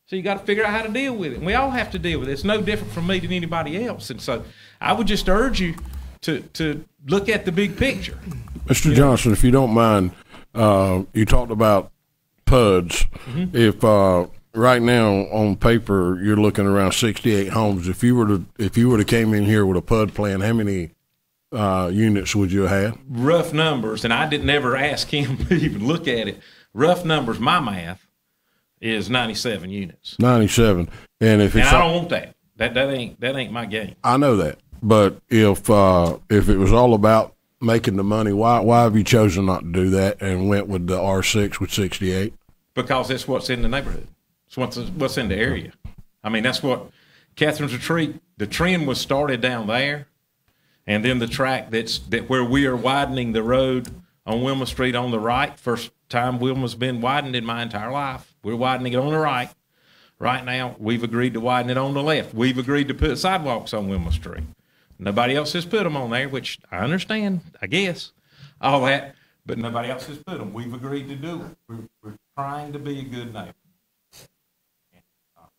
So you got to figure out how to deal with it. And we all have to deal with it. It's no different from me than anybody else. And so I would just urge you to look at the big picture. Mr. Johnson, if you don't mind, you talked about PUDs. Mm-hmm. If right now on paper you're looking around 68 homes, if you were to came in here with a PUD plan, how many units would you have? Rough numbers, and I didn't ever ask him to even look at it. Rough numbers, my math is 97 units. 97, and if it's I don't want that. That ain't my game. I know that, but if it was all about making the money, why have you chosen not to do that and went with the R6 with 68? Because that's what's in the neighborhood. It's what's in the area. I mean, that's what Catherine's Retreat. The trend was started down there, and then the track that where we are widening the road on Wilma Street on the right. First time Wilma's been widened in my entire life. We're widening it on the right. Right now, we've agreed to widen it on the left. We've agreed to put sidewalks on Wilma Street. Nobody else has put them on there, which I understand, I guess, all that, but nobody else has put them. We've agreed to do it. We're trying to be a good neighbor.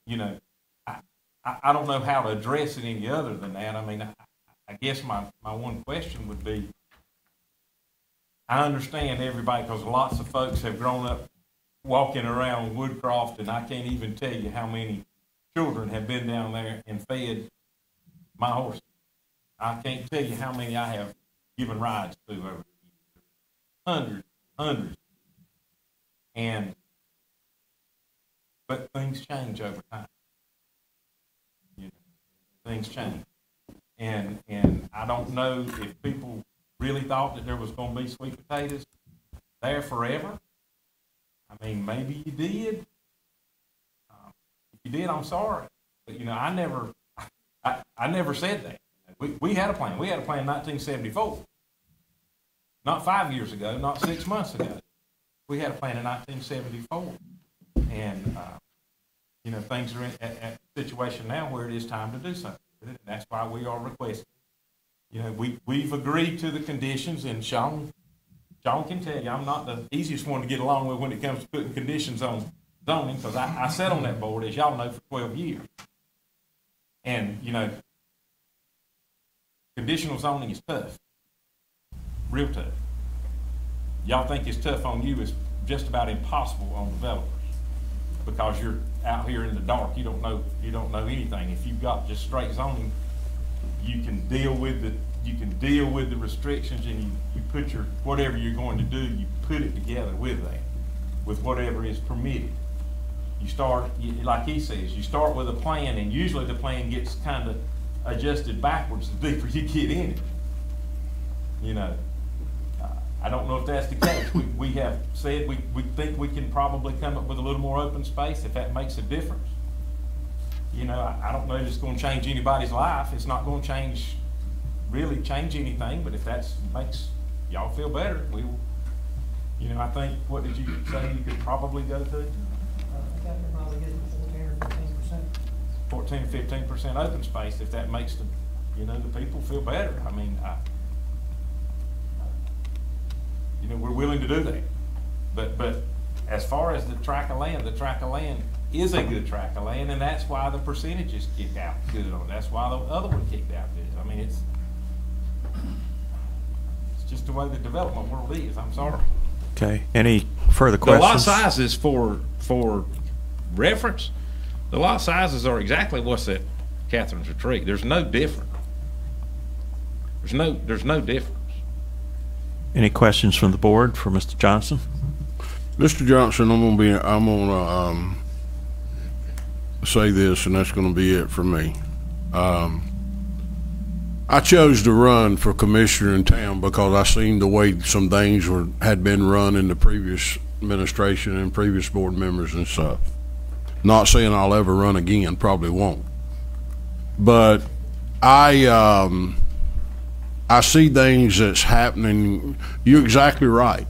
You know, I don't know how to address it any other than that. I mean, I guess my one question would be, I understand everybody, because lots of folks have grown up walking around Woodcroft, and I can't even tell you how many children have been down there and fed my horses. I can't tell you how many I have given rides to over the years. Hundreds. But things change over time. You know, things change. And I don't know if people really thought that there was going to be sweet potatoes there forever. I mean, maybe you did. If you did, I'm sorry. But, you know, I never said that. We had a plan. We had a plan in 1974. Not 5 years ago, not 6 months ago. We had a plan in 1974. And, you know, things are at a situation now where it is time to do something. And that's why we are requesting. You know, we've agreed to the conditions, and Sean can tell you I'm not the easiest one to get along with when it comes to putting conditions on zoning, because I sat on that board, as y'all know, for 12 years. And, you know, conditional zoning is tough, real tough. Y'all think it's tough on you, it's just about impossible on developers, because you're out here in the dark. You don't know anything. If you've got just straight zoning, you can deal with the restrictions, and you put your whatever you're going to do, you put it together with that, with whatever is permitted. You start, like he says, you start with a plan, and usually the plan gets kind of adjusted backwards the deeper you get in it. You know, I don't know if that's the case. We have said we think we can probably come up with a little more open space if that makes a difference. You know, I don't know if it's going to change anybody's life. It's not going to really change anything, but if that makes y'all feel better, we will. You know, I think, what did you say you could probably go to? 14 or 15% open space, if that makes the people feel better. I mean, you know, we're willing to do that. But as far as the tract of land is a good tract of land, and that's why the percentages kicked out good on it. That's why the other one kicked out good. I mean, it's just the way the development world is. I'm sorry. Okay. Any further questions? The lot sizes for reference, the lot sizes are exactly what's at Catherine's Retreat. There's no difference. There's no difference. Any questions from the board for Mr. Johnson? Mr. Johnson, I'm gonna say this, and that's gonna be it for me. I chose to run for commissioner in town because I seen the way some things had been run in the previous administration and previous board members and stuff. Not saying I'll ever run again, probably won't. But I see things that's happening. You're exactly right.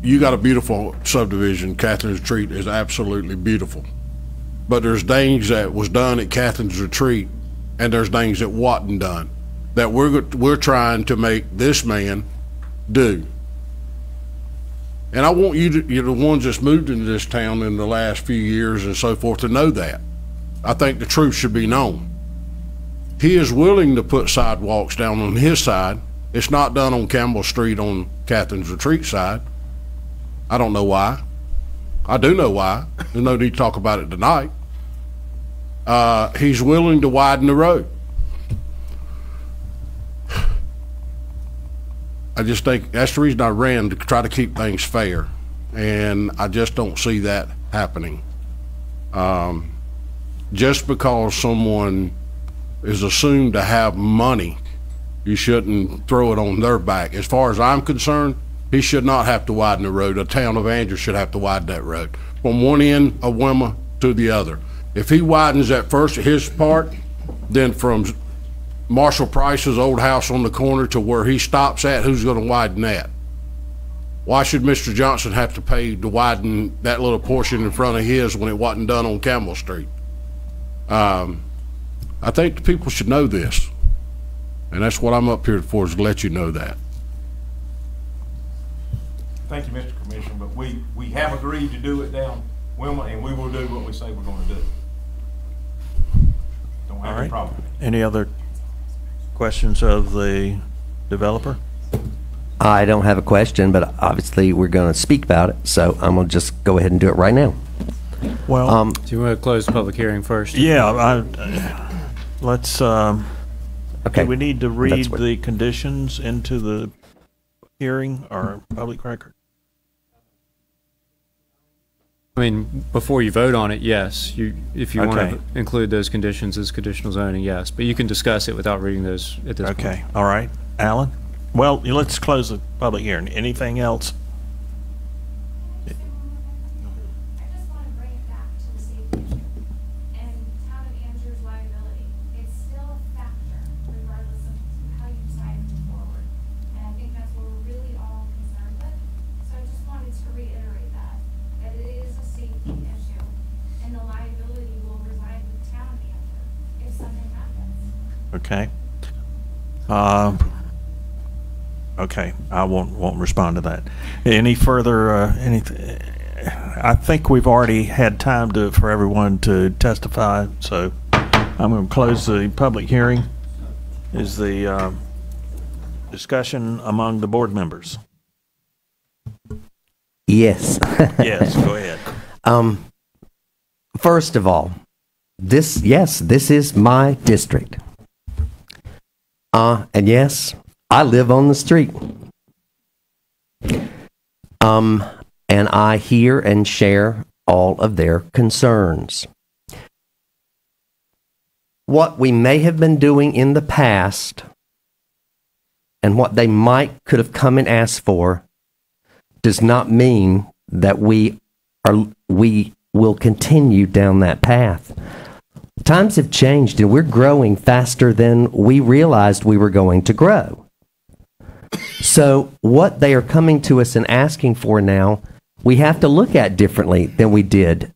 You got a beautiful subdivision. Catherine's Retreat is absolutely beautiful. But there's things that was done at Catherine's Retreat, and there's things that wasn't done that we're trying to make this man do. And I want you're the ones that's moved into this town in the last few years and so forth, to know that. I think the truth should be known. He is willing to put sidewalks down on his side. It's not done on Campbell Street on Catherine's Retreat side. I don't know why. I do know why. There's no need to talk about it tonight. He's willing to widen the road. I just think that's the reason I ran, to try to keep things fair, and I just don't see that happening. Just because someone is assumed to have money, you shouldn't throw it on their back. As far as I'm concerned, he should not have to widen the road. The town of Andrews should have to widen that road from one end of Wilma to the other. If he widens that first, his part, then from Marshall Price's old house on the corner to where he stops at, who's going to widen that? Why should Mr. Johnson have to pay to widen that little portion in front of his when it wasn't done on Campbell Street? I think the people should know this. And that's what I'm up here for, is to let you know that. Thank you, Mr. Commissioner, but we have agreed to do it down Wilma, and we will do what we say we're gonna do. Don't have any problem. Any other questions of the developer? I don't have a question, but obviously we're going to speak about it, so I'm going to just go ahead and do it right now. Well, do you want to close the public hearing first? Yeah, let's, okay. Do we need to read the conditions into the hearing or public record? I mean, before you vote on it, yes. If you want Okay. to include those conditions as conditional zoning, yes. But you can discuss it without reading those at this point. Okay, all right. Alan? Well, let's close the public hearing. Anything else? Okay. Okay, I won't respond to that. Any further, anything? I think we've already had time for everyone to testify, so I'm going to close the public hearing. Is the discussion among the board members? Yes. Yes, go ahead. First of all, this is my district. And yes, I live on the street. And I hear and share all of their concerns. What we may have been doing in the past and what they could have come and asked for does not mean that we will continue down that path. Times have changed and we're growing faster than we realized we were going to grow. So what they are coming to us and asking for now, we have to look at differently than we did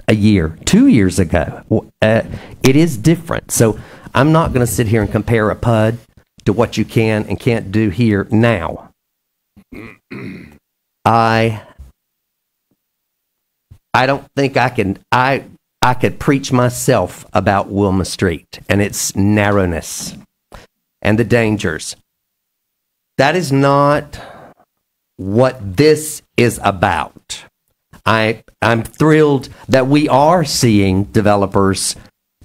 a year, 2 years ago. It is different. So I'm not going to sit here and compare a PUD to what you can and can't do here now. I don't think I could preach myself about Wilma Street and its narrowness and the dangers. That is not what this is about. I'm thrilled that we are seeing developers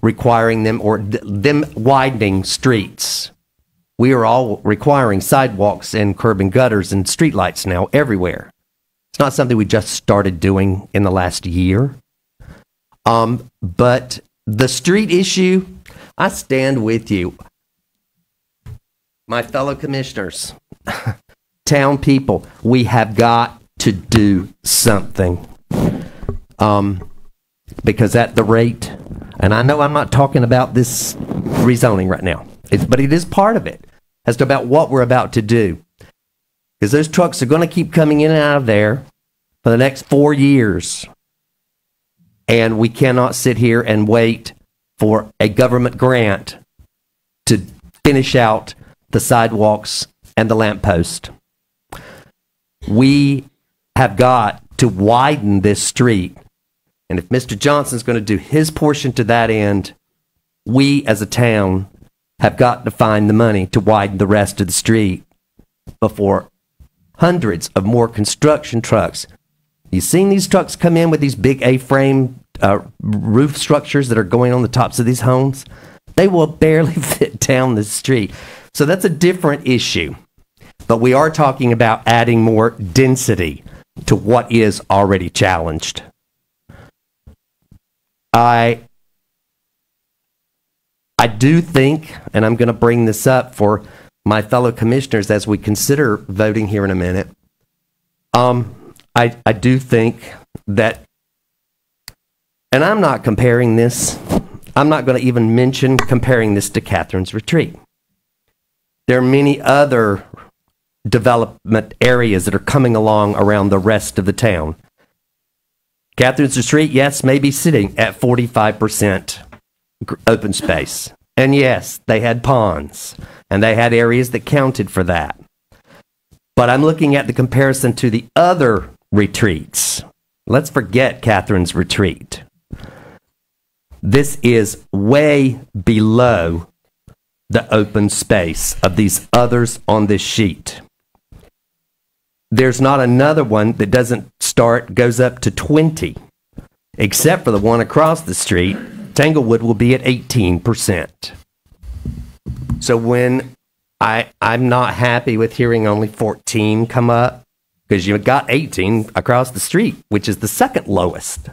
requiring them or them widening streets. We are all requiring sidewalks and curb and gutters and streetlights now everywhere. It's not something we just started doing in the last year. But the street issue, I stand with you. My fellow commissioners, town people, we have got to do something. Because at the rate, and I know I'm not talking about this rezoning right now, but it is part of it as to about what we're about to do. Because those trucks are going to keep coming in and out of there for the next 4 years. And we cannot sit here and wait for a government grant to finish out the sidewalks and the lamppost. We have got to widen this street. And if Mr. Johnson's going to do his portion to that end, we as a town have got to find the money to widen the rest of the street before hundreds of more construction trucks. You've seen these trucks come in with these big A-frame roof structures that are going on the tops of these homes. They will barely fit down the street. So that's a different issue. But we are talking about adding more density to what is already challenged. I do think, and I'm going to bring this up for my fellow commissioners as we consider voting here in a minute, I do think that, and I'm not comparing this, I'm not going to even mention comparing this to Catherine's Retreat. There are many other development areas that are coming along around the rest of the town. Catherine's Retreat, yes, may be sitting at 45%. open space. And yes, they had ponds, and they had areas that counted for that. But I'm looking at the comparison to the other retreats. Let's forget Catherine's retreat. This is way below the open space of these others on this sheet. There's not another one that goes up to 20, except for the one across the street. Tanglewood will be at 18%. So when I'm not happy with hearing only 14 come up, because you got 18 across the street, which is the second lowest.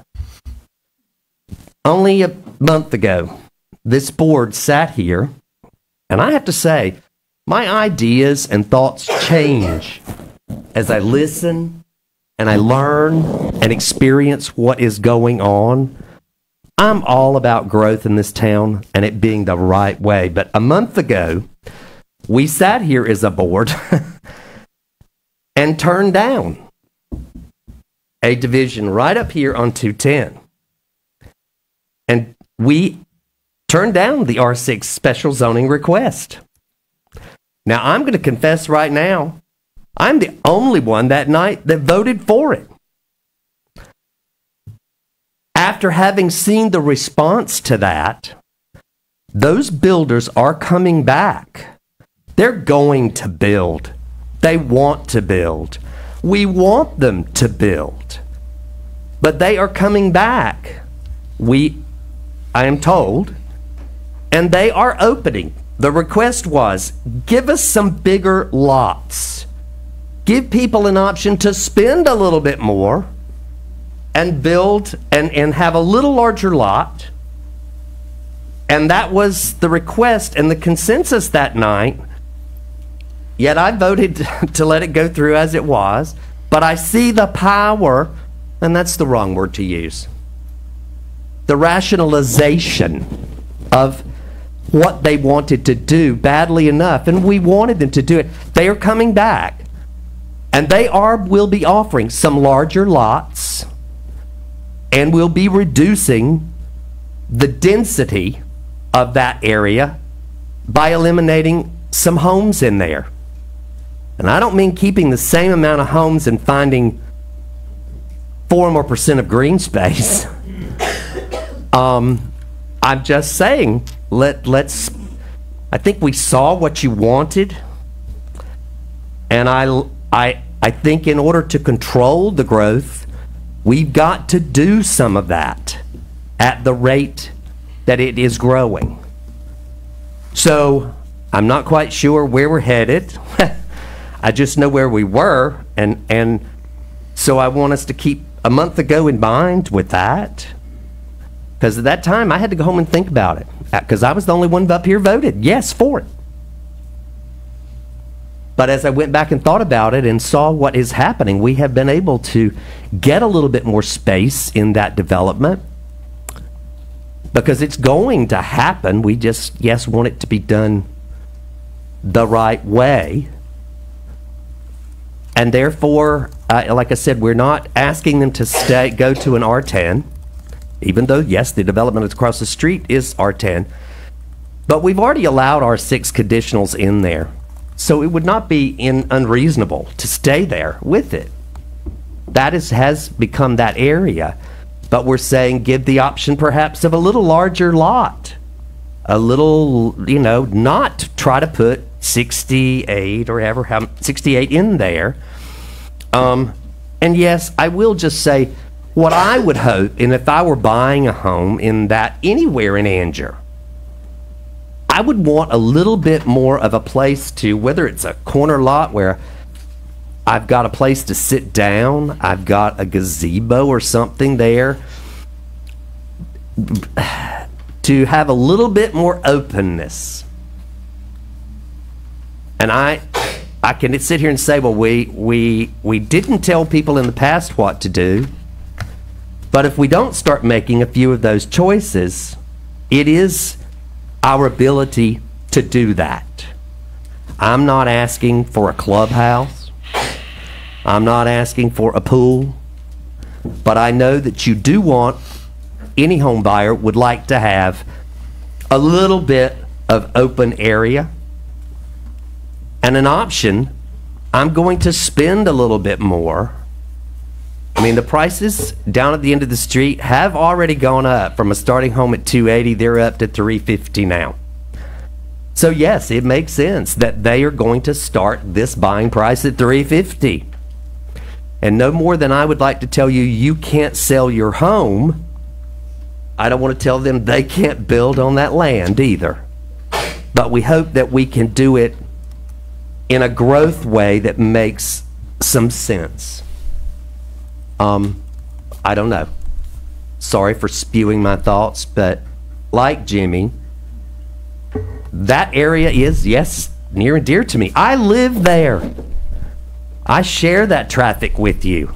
Only a month ago, this board sat here, and I have to say, my ideas and thoughts change as I listen and I learn and experience what is going on. I'm all about growth in this town and it being the right way. But a month ago, we sat here as a board and turned down a division right up here on 210. And we turned down the R6 special zoning request. Now, I'm going to confess right now, I'm the only one that night that voted for it. After having seen the response to that, those builders are coming back. They're going to build. They want to build. We want them to build. But they are coming back. I am told, and they are opening. The request was, give us some bigger lots. Give people an option to spend a little bit more and build and have a little larger lot. And that was the request and the consensus that night. Yet I voted to let it go through as it was. But I see the power, and that's the wrong word to use, the rationalization of what they wanted to do badly enough, and we wanted them to do it. They are coming back, and will be offering some larger lots, and will be reducing the density of that area by eliminating some homes in there. And I don't mean keeping the same amount of homes and finding 4% more of green space. I'm just saying, I think we saw what you wanted, and I think in order to control the growth, we've got to do some of that at the rate that it is growing. So I'm not quite sure where we're headed. I just know where we were, and so I want us to keep a month ago in mind with that. Because at that time, I had to go home and think about it. Because I was the only one up here voted yes for it. But as I went back and thought about it and saw what is happening, we have been able to get a little bit more space in that development. Because it's going to happen. We just, yes, want it to be done the right way. And therefore, like I said, we're not asking them to go to an R10. Even though, yes, the development across the street is R10. But we've already allowed R6 conditionals in there. So it would not be unreasonable to stay there with it. That has become that area. But we're saying give the option perhaps of a little larger lot. A little, not try to put 68 or 68 in there. And yes, I will just say, what I would hope, and if I were buying a home in that anywhere in Angier, I would want a little bit more of a place to, whether it's a corner lot where I've got a place to sit down, I've got a gazebo or something there, to have a little bit more openness. And I can sit here and say, well, we didn't tell people in the past what to do. But if we don't start making a few of those choices, it is our ability to do that. I'm not asking for a clubhouse. I'm not asking for a pool. But I know that you do want, any home buyer would like to have a little bit of open area, and an option, I'm going to spend a little bit more. I mean, the prices down at the end of the street have already gone up. From a starting home at $280, they're up to $350 now. So yes, it makes sense that they are going to start this buying price at $350. And no more than I would like to tell you, you can't sell your home, I don't want to tell them they can't build on that land either. But we hope that we can do it in a growth way that makes some sense. I don't know. Sorry for spewing my thoughts, but like Jimmy, that area is, yes, near and dear to me. I live there. I share that traffic with you.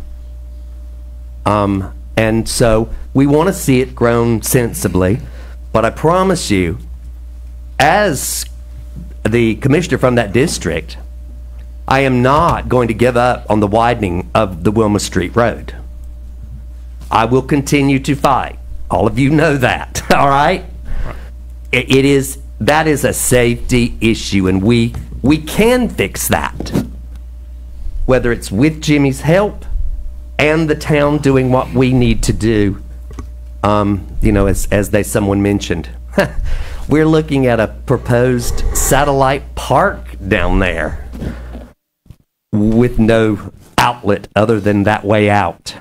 And so we want to see it grown sensibly, but I promise you, as the commissioner from that district, I am not going to give up on the widening of the Wilma Street Road. I will continue to fight. All of you know that, all right? That is a safety issue, and we can fix that. Whether it's with Jimmy's help and the town doing what we need to do. You know, as someone mentioned, we're looking at a proposed satellite park down there with no outlet other than that way out.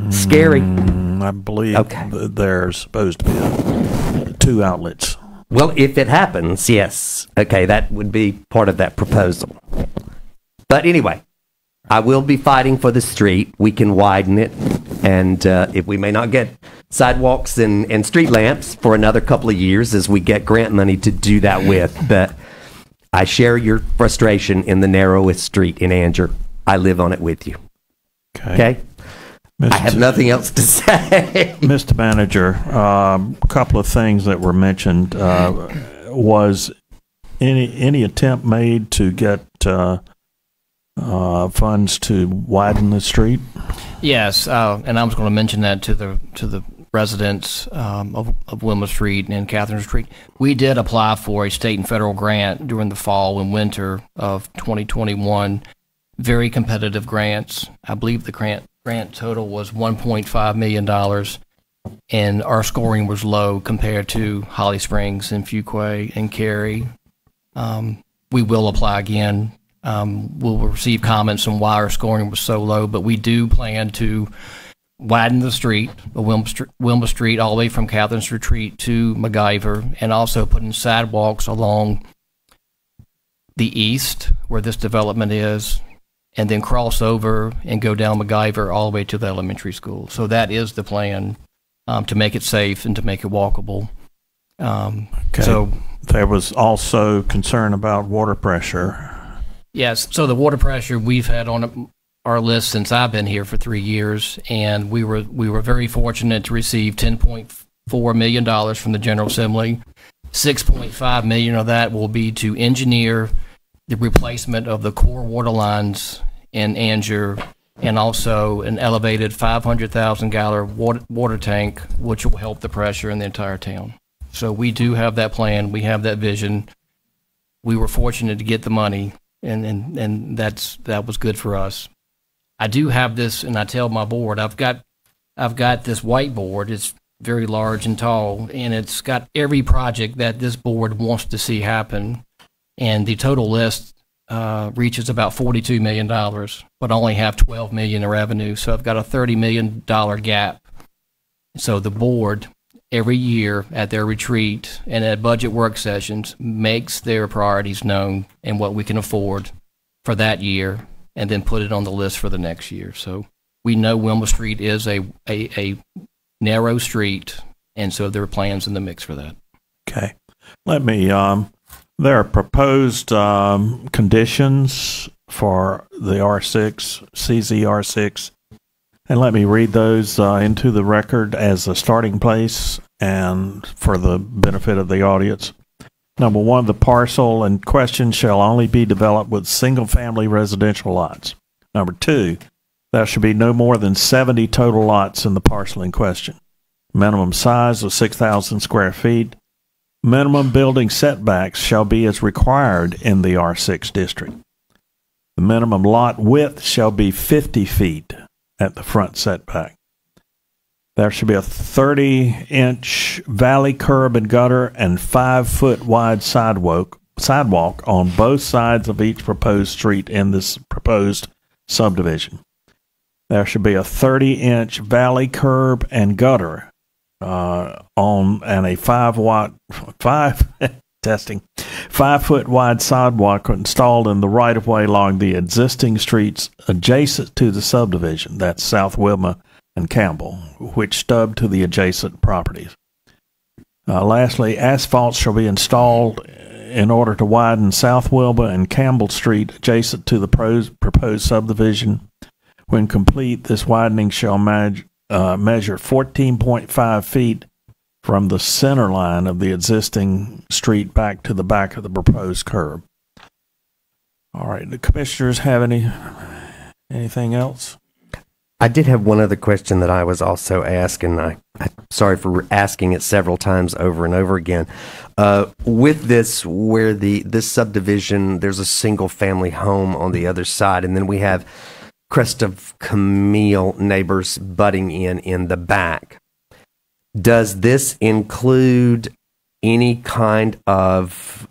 Scary. I believe there's supposed to be 2 outlets. Well, if it happens, yes. Okay, that would be part of that proposal. But anyway, I will be fighting for the street. We can widen it. And if we may not get sidewalks and street lamps for another couple of years as we get grant money to do that with. But I share your frustration in the narrowest street in Anger. I live on it with you. Okay? I have nothing else to say. Mr. Manager, a couple of things that were mentioned. Was any attempt made to get funds to widen the street? Yes, and I was going to mention that to the residents of Wilma Street and Catherine Street. We did apply for a state and federal grant during the fall and winter of 2021. Very competitive grants. I believe the grant total was $1.5 million, and our scoring was low compared to Holly Springs and Fuquay and Cary. We will apply again. We'll receive comments on why our scoring was so low, but we do plan to widen the street, Wilma Street, all the way from Catherine's Retreat to MacGyver, and also put in sidewalks along the east where this development is, and then cross over and go down MacGyver all the way to the elementary school. So that is the plan, to make it safe and to make it walkable. So there was also concern about water pressure. Yes, so the water pressure we've had on our list since I've been here for 3 years, and we were very fortunate to receive $10.4 million from the General Assembly. $6.5 million of that will be to engineer the replacement of the core water lines in Anger, and also an elevated 500,000 gallon water tank, which will help the pressure in the entire town. So we do have that plan. We have that vision. We were fortunate to get the money, and that was good for us. I do have this, and I tell my board, I've got this whiteboard. It's very large and tall, and it's got every project that this board wants to see happen. And the total list reaches about $42 million, but only have $12 million in revenue. So I've got a $30 million gap. So the board, every year at their retreat and at budget work sessions, makes their priorities known and what we can afford for that year, and then put it on the list for the next year. So we know Wilma Street is a narrow street, and so there are plans in the mix for that. Okay. Let me, there are proposed conditions for the R6, CZR6, and let me read those into the record as a starting place and for the benefit of the audience. Number 1, the parcel in question shall only be developed with single-family residential lots. Number 2, there should be no more than 70 total lots in the parcel in question. Minimum size of 6,000 square feet. minimum building setbacks shall be as required in the R6 district. The minimum lot width shall be 50 feet at the front setback. There should be a 30-inch valley curb and gutter and 5-foot wide sidewalk on both sides of each proposed street in this proposed subdivision. There should be a 30-inch valley curb and gutter on and a 5-foot wide sidewalk installed in the right-of-way along the existing streets adjacent to the subdivision. That's South Wilma and Campbell, which stub to the adjacent properties. Lastly, asphalt shall be installed in order to widen South Wilma and Campbell Street adjacent to the proposed subdivision. When complete, this widening shall measure 14.5 feet from the center line of the existing street back to the back of the proposed curb. All right, the commissioners have anything else? I did have one other question that I was also asked, and I'm sorry for asking it several times over and over again. With this, where this subdivision, there's a single-family home on the other side, and then we have Crest of Camille neighbors butting in the back. Does this include any kind of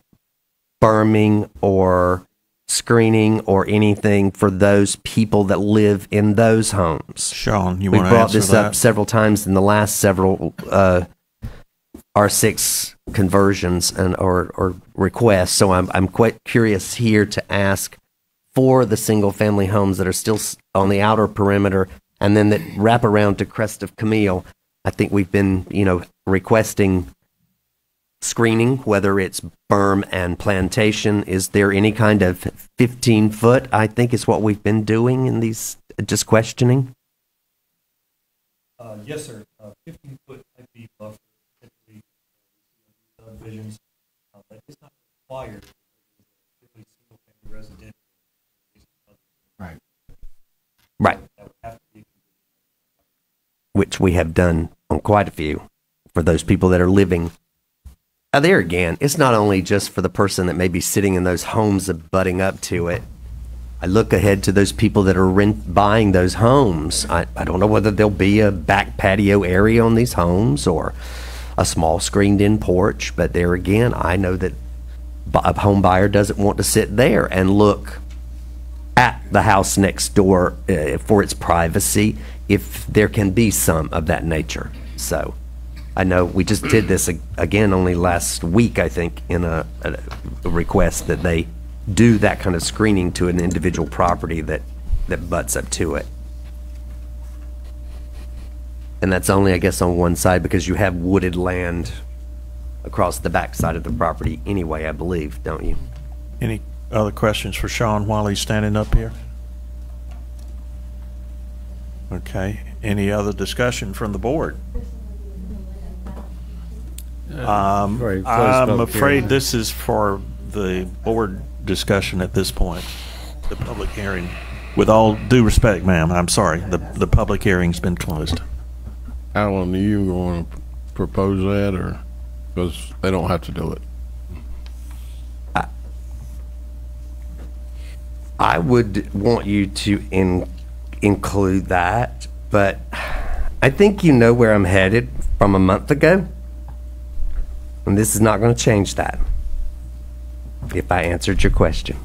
berming or screening or anything for those people that live in those homes? Sean, you want to answer that? We brought this up several times in the last several R6 conversions or requests, so I'm quite curious here to ask for the single-family homes that are still on the outer perimeter and then that wrap around to Crest of Camille. I think we've been, requesting screening, whether it's berm and plantation. Is there any kind of 15-foot, I think is what we've been doing in these, just questioning? Yes, sir. 15-foot IP buffer, typically subdivisions, but it's not required. Typically, single-family residential. Right. Right. Which we have done on quite a few for those people that are living. There again, it's not only just for the person that may be sitting in those homes abutting up to it. I look ahead to those people that are buying those homes. I don't know whether there'll be a back patio area on these homes or a small screened-in porch, but there again, I know that a home buyer doesn't want to sit there and look at the house next door for its privacy, if there can be some of that nature. So I know we just did this again only last week, I think, in a request that they do that kind of screening to an individual property that butts up to it. And that's only, I guess, on one side because you have wooded land across the back side of the property anyway, I believe, don't you? Any other questions for Sean while he's standing up here? Okay. Any other discussion from the board? I'm afraid this is for the board discussion at this point, the public hearing. With all due respect, ma'am, I'm sorry, the public hearing's been closed. Alan, do you want to propose that, or because they don't have to do it? I would want you to include that, but I think you know where I'm headed from a month ago, and this is not going to change that, if I answered your question.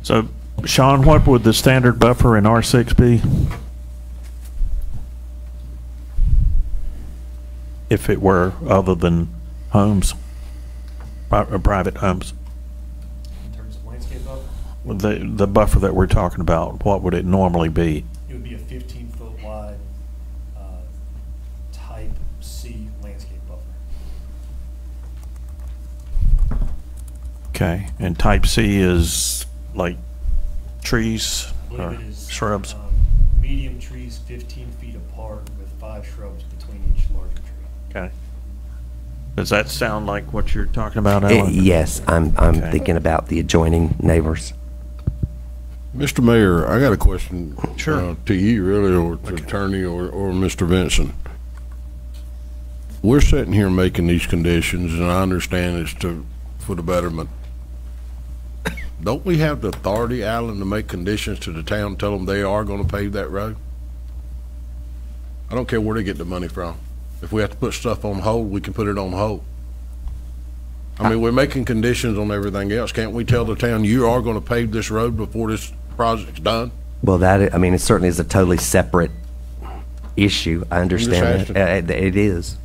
So, Sean, what would the standard buffer in R6 be? If it were other than homes, private homes? In terms of landscape buffer? The buffer that we're talking about, what would it normally be? It would be a 15-foot wide type C landscape buffer. Okay, and type C is like trees or shrubs? Medium trees 15 feet apart with 5 shrubs between each larger tree. Okay. Does that sound like what you're talking about, Alan? Yes, I'm thinking about the adjoining neighbors. Mr. Mayor, I got a question. Sure. To you, really, or to attorney, or Mr. Vinson. We're sitting here making these conditions, and I understand it's for the betterment. Don't we have the authority, Alan, to make conditions to the town, tell them they are going to pave that road? I don't care where they get the money from. If we have to put stuff on hold, we can put it on hold. I mean, we're making conditions on everything else. Can't we tell the town, you are going to pave this road before this project's done? Well, I mean, it certainly is a totally separate issue. I understand that. It is.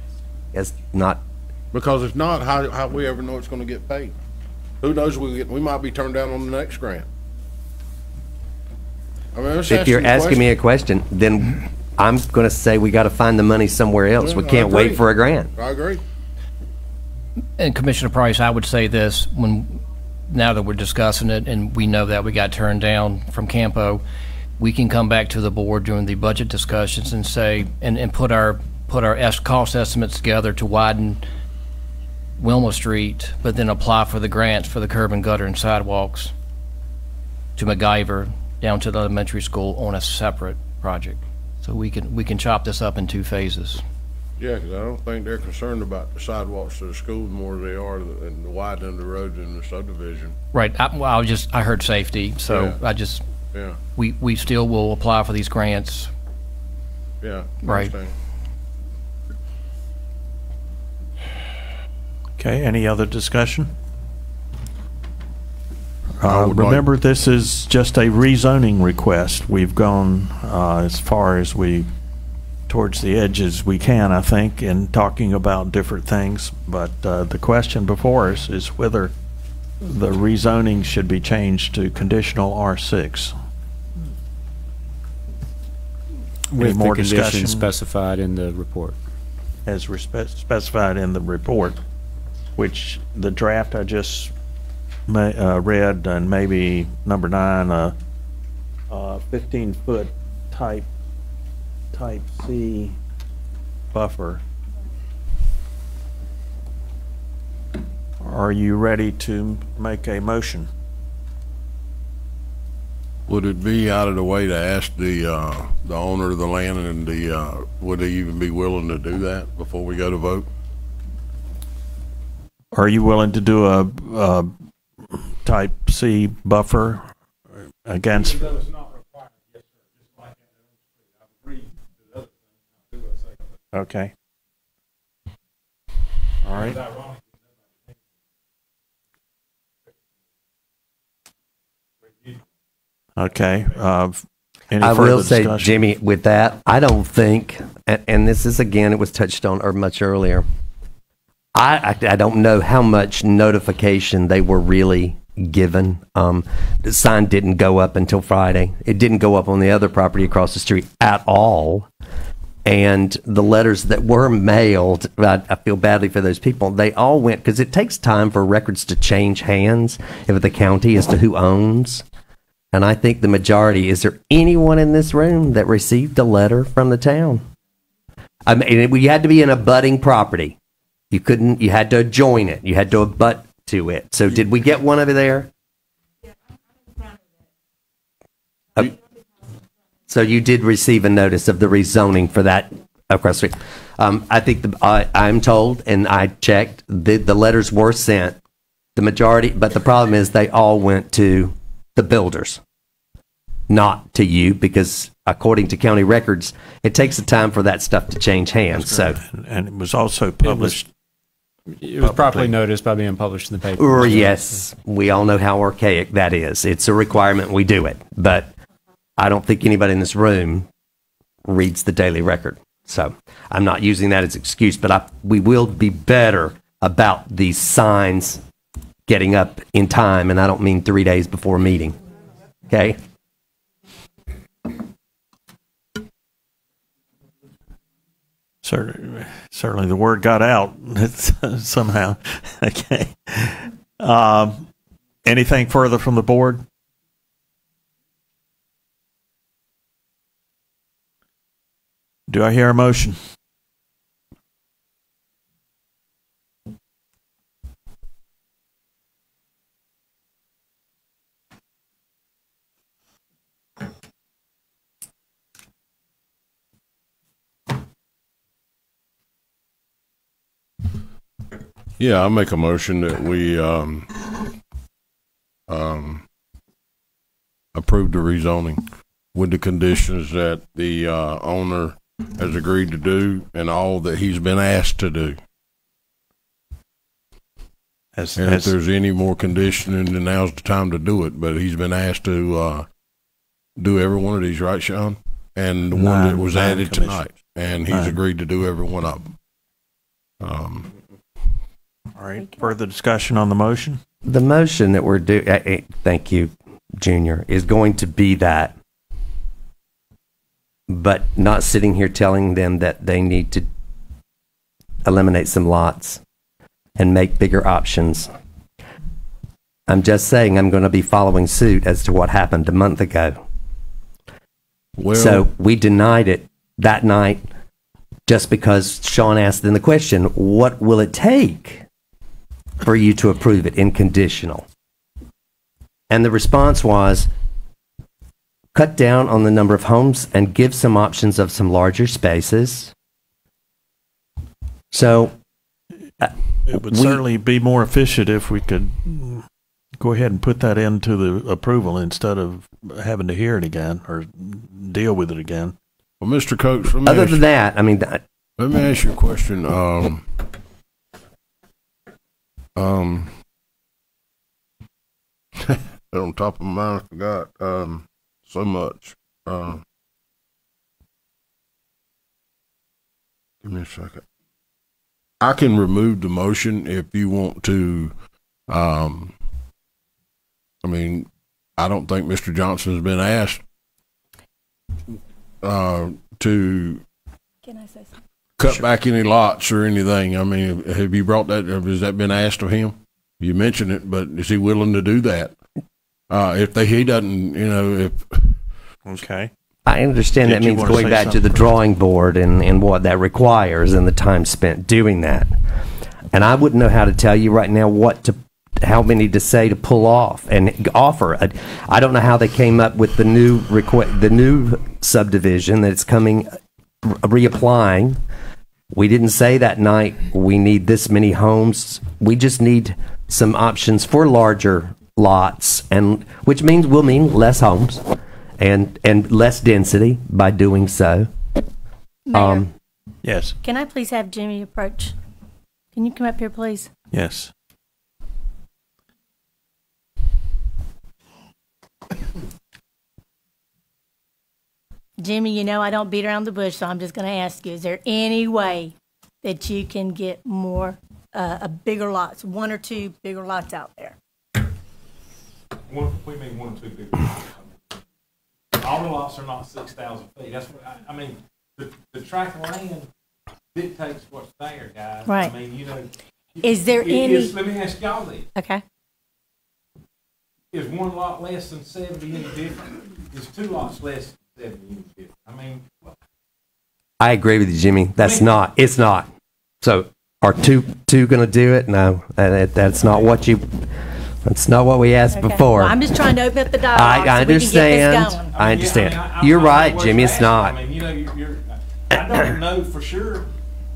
It's not. Because if not, how we ever know it's going to get paid? Who knows, we might be turned down on the next grant. I mean, If you're asking me a question, then I'm going to say we got to find the money somewhere else. We can't wait for a grant. I agree. And Commissioner Price, I would say this, now that we're discussing it and we know that we got turned down from Campo, we can come back to the board during the budget discussions and say, and put our cost estimates together to widen Wilma Street, but then apply for the grants for the curb and gutter and sidewalks to MacGyver down to the elementary school on a separate project. So we can chop this up in 2 phases. Yeah, because I don't think they're concerned about the sidewalks to the school more than they are and the widening of the roads in the subdivision. Right. I heard safety, so yeah. We still will apply for these grants. Yeah. Right. Okay, any other discussion? Remember, this is just a rezoning request. We've gone as far as towards the edge as we can, I think, in talking about different things. But the question before us is whether the rezoning should be changed to conditional R6. With more the discussion? conditions specified in the report. As specified in the report, which the draft I just read, and maybe number 9, 15-foot type C buffer. Are you ready to make a motion? Would it be out of the way to ask the owner of the land and would they even be willing to do that before we go to vote? Are you willing to do a type C buffer against? Okay. All right. Okay. Any I further will say, discussion? Jimmy, with that, I don't think, and this is again, it was touched on much earlier. I don't know how much notification they were really given. The sign didn't go up until Friday. It didn't go up on the other property across the street at all. And the letters that were mailed, I feel badly for those people. They all went, because it takes time for records to change hands if the county as to who owns. And I think the majority, is there anyone in this room that received a letter from the town? I mean, we had to be in a abutting property. You had to join it. You had to abut to it. So did we get one over there? So you did receive a notice of the rezoning for that across the street. I think I'm told, and I checked, the letters were sent, the majority, but the problem is they all went to the builders, not to you, because according to county records, it takes a time for that stuff to change hands. So, and it was also published. It was properly noticed by being published in the paper. Yes, we all know how archaic that is. It's a requirement we do it, but I don't think anybody in this room reads the daily record. So I'm not using that as an excuse, but we will be better about these signs getting up in time, and I don't mean 3 days before a meeting. Okay? Certainly the word got out somehow. Okay. Anything further from the board? Do I hear a motion? Yeah, I make a motion that we approve the rezoning with the conditions that the owner has agreed to do and all that he's been asked to do. And if there's any more conditioning, then now's the time to do it. But he's been asked to do every one of these, right, Sean? And the one that was added tonight. And he's agreed to do every one of them. All right. Further discussion on the motion? The motion that we're doing, thank you, Junior, is going to be that. But not sitting here telling them that they need to eliminate some lots and make bigger options. I'm just saying I'm going to be following suit as to what happened a month ago. Well, so we denied it that night just because Sean asked in the question, what will it take for you to approve it in conditional? And the response was, cut down on the number of homes and give some options of some larger spaces. So it would certainly be more efficient if we could go ahead and put that into the approval instead of having to hear it again or deal with it again. Well, Mr. Coates, other than that, I mean, let me ask you a question. On top of my mind, I forgot so much. Give me a second. I can remove the motion if you want to. I mean, I don't think Mr. Johnson has been asked to cut back any lots or anything. I mean, have you brought that? Has that been asked of him? You mentioned it, but is he willing to do that? If he doesn't, Okay. I understand that means going back to the drawing board and what that requires and the time spent doing that. And I wouldn't know how to tell you right now how many to say to pull off and offer. I don't know how they came up with the new subdivision that's coming, reapplying. We didn't say that night we need this many homes. We just need some options for larger lots, and which will mean less homes and less density by doing so. Mayor, yes. Can I please have Jimmy approach? Can you come up here, please? Yes. Jimmy, I don't beat around the bush, so I'm just going to ask you, is there any way that you can get more, bigger lots, one or two bigger lots out there? We mean one or two bigger lots. All the lots are not 6,000 feet. That's what I mean. The tract of land dictates what's there, guys. Right. I mean, Is there any? Let me ask y'all this. Okay. Is one lot less than 70 any different? Is two lots less than 70 any different? I mean, I agree with you, Jimmy. It's not. So are two going to do it? No, that's not what we asked before. Well, I'm just trying to open up the dialogue. I understand. I understand. You're right, Jimmy. It's not. I mean, I don't know for sure,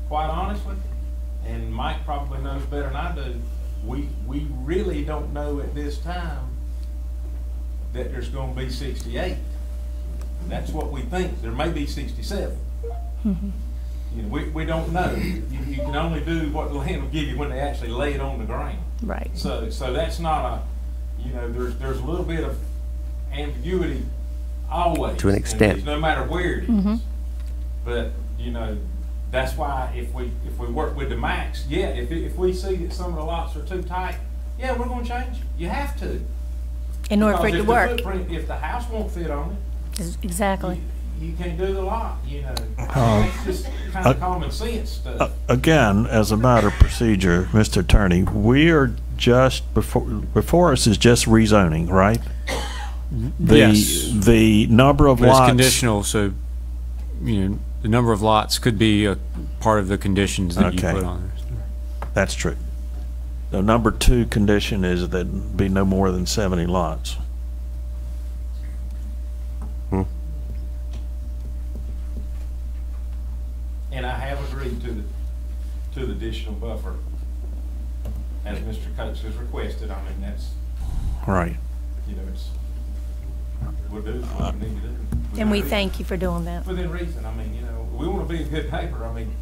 quite honestly, and Mike probably knows better than I do. We really don't know at this time that there's going to be 68. That's what we think. There may be 67. Mm-hmm. We don't know. You can only do what the land will give you when they actually lay it on the ground. Right. So that's not there's a little bit of ambiguity always. To an extent. No matter where it is. Mm-hmm. But, that's why if we work with the max, if we see that some of the lots are too tight, we're going to change it. You have to. In order for it to work. If the house won't fit on it. Exactly. You can't do the lot, It's just kind of common sense stuff. Again, as a matter of procedure, Mr. Attorney, we are just before us is just rezoning, right? Yes. The number of lots. It's conditional, so the number of lots could be a part of the conditions that you put on there. That's true. The number 2 condition is that be no more than 70 lots. And I have agreed to the additional buffer as Mr. Coates has requested. I mean, that's, Right. you know, it's, we'll do what we need to do. And we thank you for doing that. Within reason. I mean, you know, we want to be a good neighbor. I mean,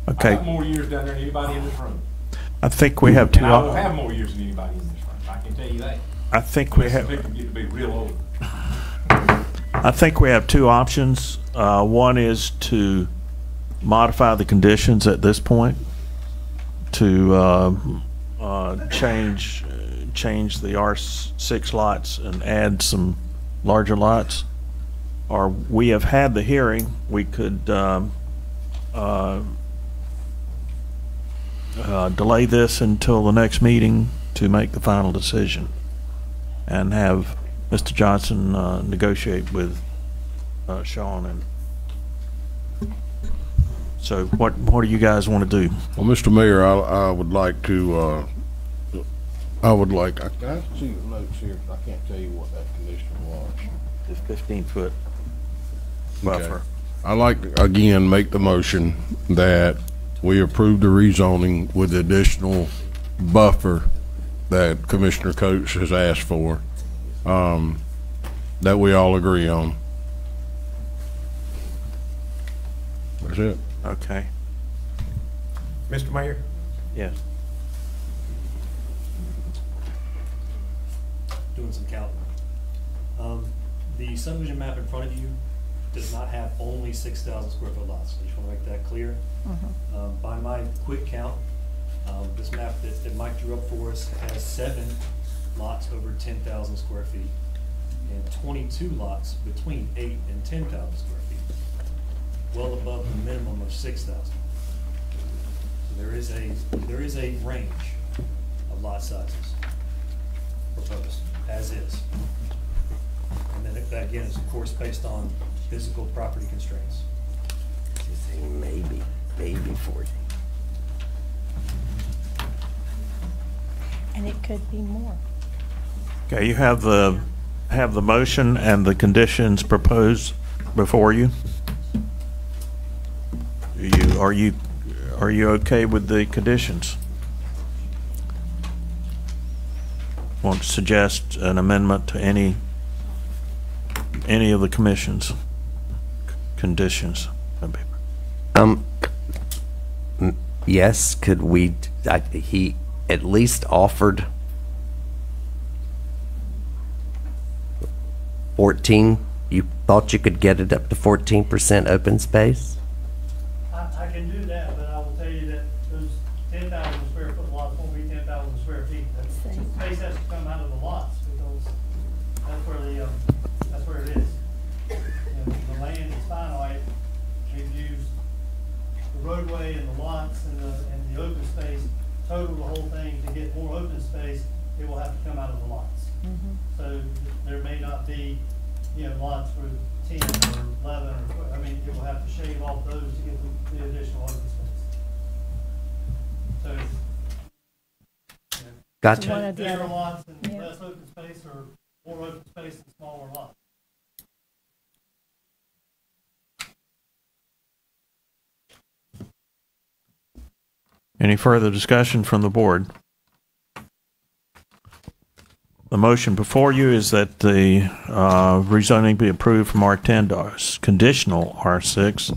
Okay. I got more years down there than anybody in this room. I think we have two. And I will have more years than anybody in this room. I can tell you that. I think we Unless have. people get to be real old. I think we have two options. One is to modify the conditions at this point to change the R6 lots and add some larger lots. Or we have had the hearing. We could delay this until the next meeting to make the final decision and have Mr. Johnson negotiate with Sean. And so what do you guys want to do? Well, Mr. Mayor, I would like to, I see the notes here, I can't tell you what that condition was. The 15-foot buffer. Okay. I like, again, make the motion that we approve the rezoning with the additional buffer that Commissioner Coates has asked for, that we all agree on. That's it. Okay. Mr. Mayor? Yes. Doing some counting. The subdivision map in front of you does not have only 6,000 square foot lots. I just want to make that clear. By my quick count, this map that Mike drew up for us has 7 lots over 10,000 square feet and 22 lots between 8 and 10,000 square feet, well above the minimum of 6,000. So there is a range of lot sizes proposed as is, and then that again is of course based on physical property constraints. Maybe 40. And it could be more. Okay, you have the motion and the conditions proposed before you. Are you okay with the conditions? Want to suggest an amendment to any of the commission's conditions? Yes, could we, he at least offered 14, you thought you could get it up to 14% open space? I can do that, but I will tell you that those 10,000 square foot lots won't be 10,000 square feet. That space has to come out of the lots because that's where it is. And the land is finite. We've used the roadway and the lots and the open space, total the whole thing. To get more open space, it will have to come out of the lots. So there may not be, lots for 10 or 11 or, I mean, it will have to shave off those to get the additional open space. So, Gotcha. One or the bigger other. lots and Yeah. less open space, or more open space and smaller lots. Any further discussion from the board? The motion before you is that the rezoning be approved from R10 to conditional R6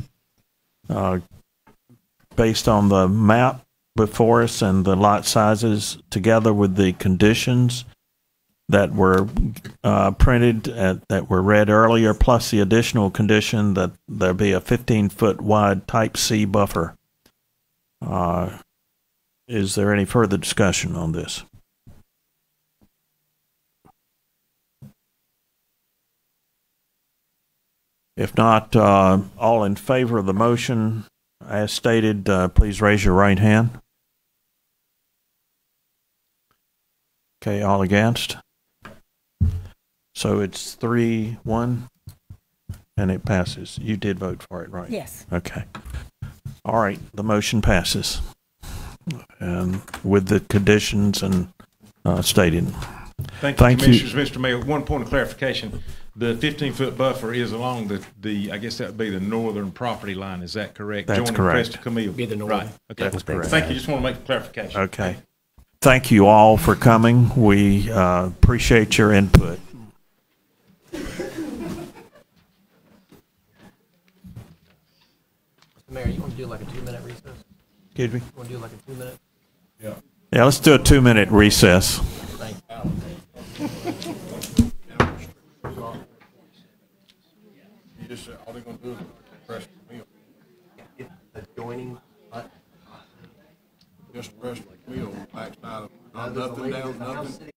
based on the map before us and the lot sizes, together with the conditions that were printed, that were read earlier, plus the additional condition that there be a 15-foot wide type C buffer. Is there any further discussion on this? If not, all in favor of the motion as stated, please raise your right hand. Okay, all against? So it's 3-1, and it passes. You did vote for it, right? Yes. Okay. All right, the motion passes. And with the conditions and stated. Thank you, Commissioners. Mr. Mayor, one point of clarification. the 15-foot buffer is along the, I guess that would be the northern property line. Is that correct? That's Joining correct. Crest Camille. Be the northern. Right. Okay. That's correct. Thank you. Just want to make a clarification. Okay. Thank you all for coming. We appreciate your input. Mayor, you want to do like a 2-minute recess? Excuse me? You want to do like a 2-minute? Yeah, let's do a 2-minute recess. Thank You just said all they're gonna do is press the wheel. Adjoining. Just press the wheel, backside of, nothing down, nothing.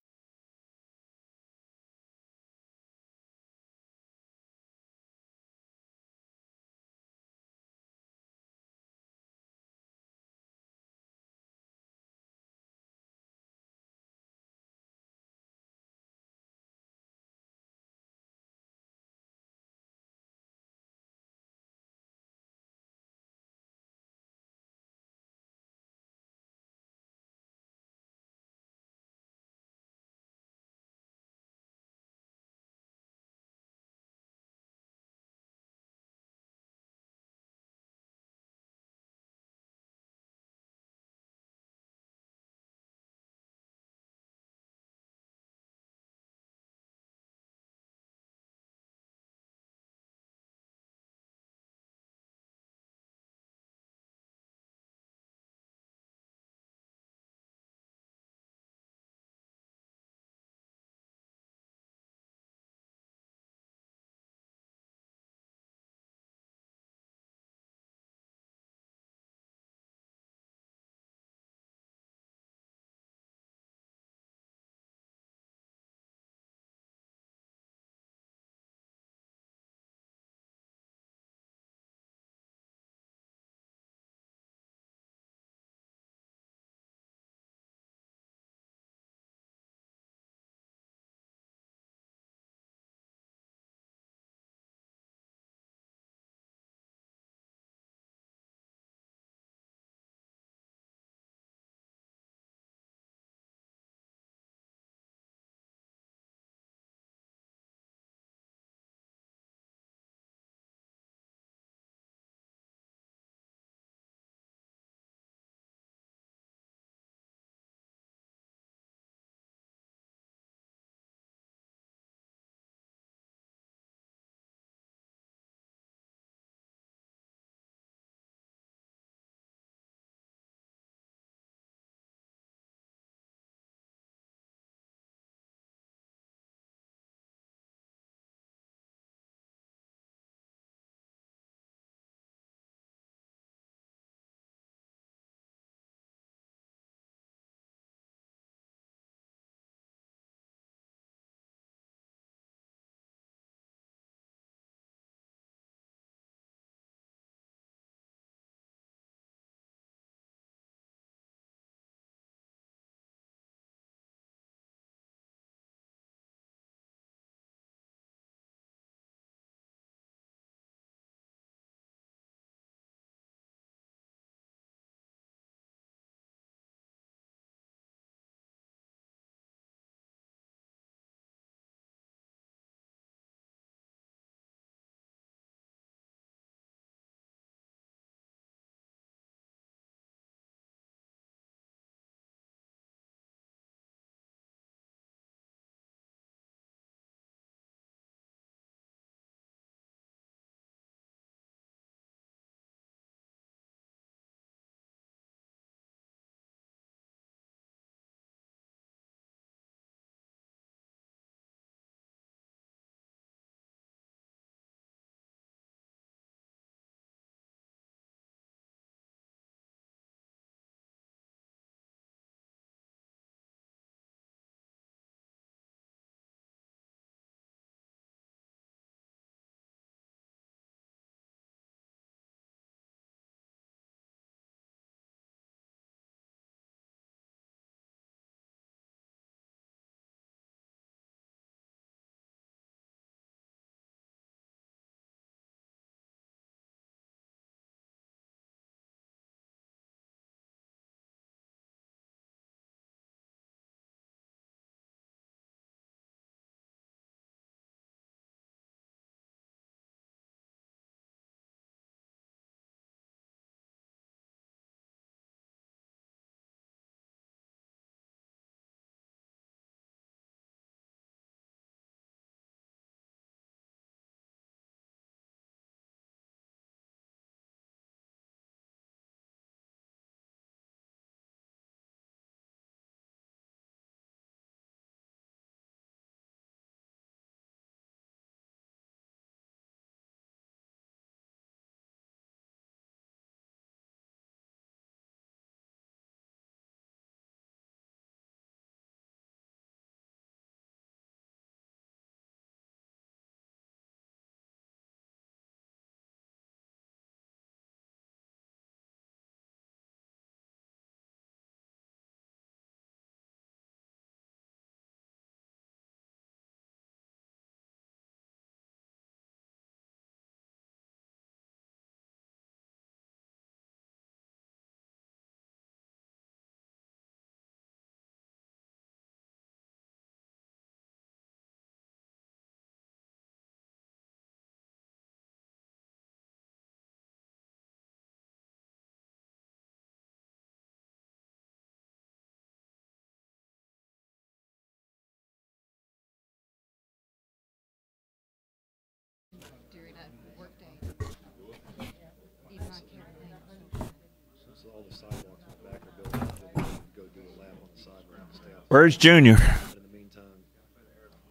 Where's Junior?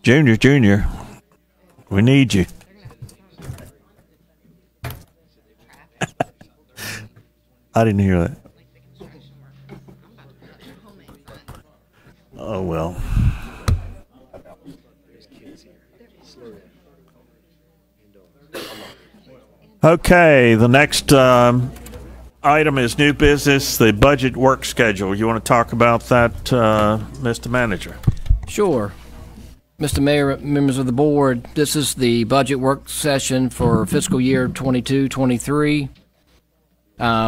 Junior. We need you. I didn't hear that. Oh, well. Okay, the next item is new business, the budget work schedule. You want to talk about that, Mr. Manager? Sure. Mr. Mayor, members of the board, this is the budget work session for fiscal year 22-23.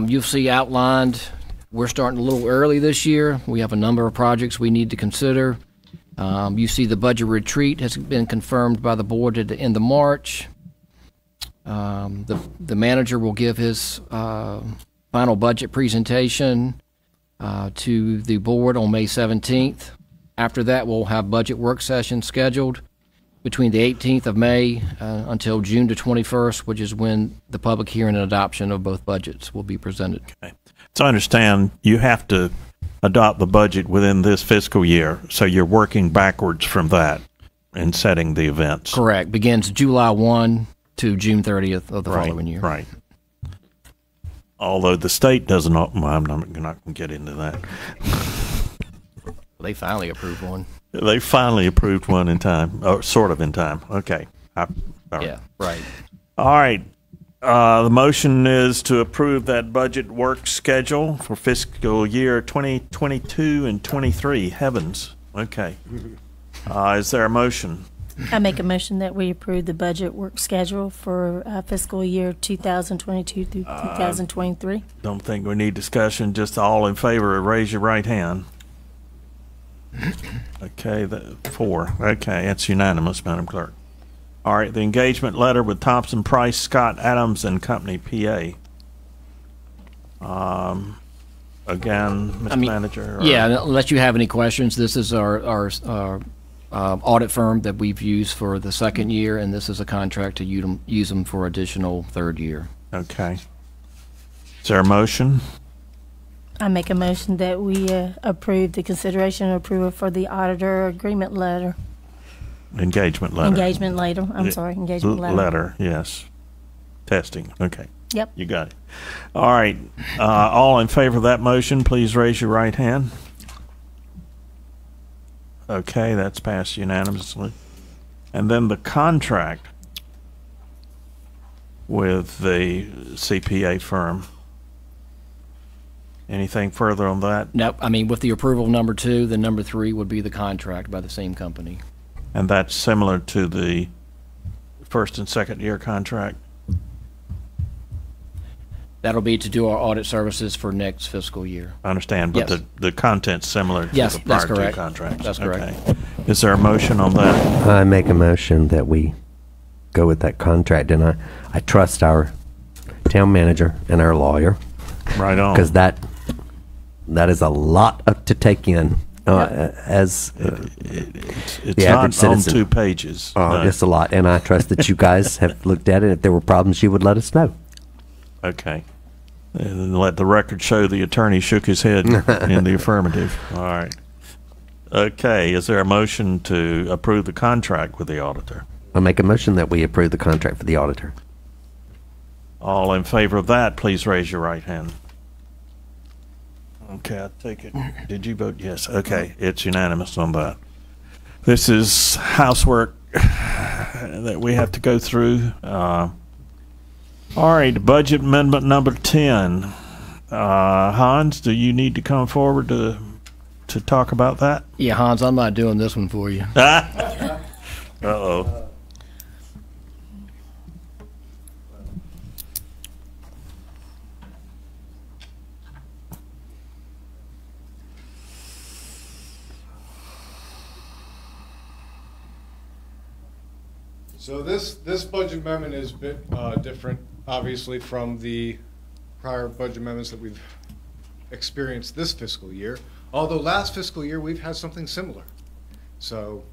You'll see outlined, we're starting a little early this year. We have a number of projects we need to consider. You see the budget retreat has been confirmed by the board at the end of March. The manager will give his final budget presentation to the board on May 17th. After that, we'll have budget work sessions scheduled between the 18th of May until June the 21st, which is when the public hearing and adoption of both budgets will be presented. Okay. So I understand you have to adopt the budget within this fiscal year, so you're working backwards from that and setting the events. Correct. Begins July 1 to June 30th of the following year. Right. Although the state doesn't, I'm not going to get into that. They finally approved one. They finally approved one in time, or sort of in time. Okay. Yeah, right. All right. The motion is to approve that budget work schedule for fiscal year 2022 and 23. Heavens. Okay. Is there a motion? I make a motion that we approve the budget work schedule for fiscal year 2022 through 2023. Don't think we need discussion. Just all in favor, raise your right hand. Okay, 4. Okay, it's unanimous, Madam Clerk. All right, the engagement letter with Thompson Price, Scott Adams and Company, PA. Again, Mr. Manager. Yeah, unless you have any questions, this is our audit firm that we've used for the second year, and this is a contract to use them for additional third year. Okay. Is there a motion? I make a motion that we approve the consideration and approval for the auditor agreement letter. Engagement letter. Engagement letter. I'm sorry, engagement letter. Letter, yes. Testing. Okay. Yep. You got it. All right. All in favor of that motion, please raise your right hand. Okay, that's passed unanimously. And then the contract with the CPA firm. Anything further on that? No, I mean, with the approval of number 2, then number 3 would be the contract by the same company. And that's similar to the first and second year contract? That'll be to do our audit services for next fiscal year. I understand, but yes. the content's similar to yes, the prior that's correct. two contracts? That's correct. Okay. Is there a motion on that? I make a motion that we go with that contract, and I trust our town manager and our lawyer. Right on. Because that is a lot to take in as it's the average not on citizen. 2 pages. No. Just a lot, and I trust that you guys have looked at it. If there were problems, you would let us know. Okay. And let the record show the attorney shook his head in the affirmative. All right. Okay. Is there a motion to approve the contract with the auditor? I make a motion that we approve the contract for the auditor. All in favor of that, please raise your right hand. Okay, I take it. Did you vote yes? Okay, it's unanimous on that. This is housework that we have to go through. All right, budget amendment number 10. Hans, do you need to come forward to talk about that? Yeah, Hans, I'm not doing this one for you. Uh-oh. So this budget amendment is a bit different, obviously, from the prior budget amendments that we've experienced this fiscal year. Although last fiscal year we've had something similar, so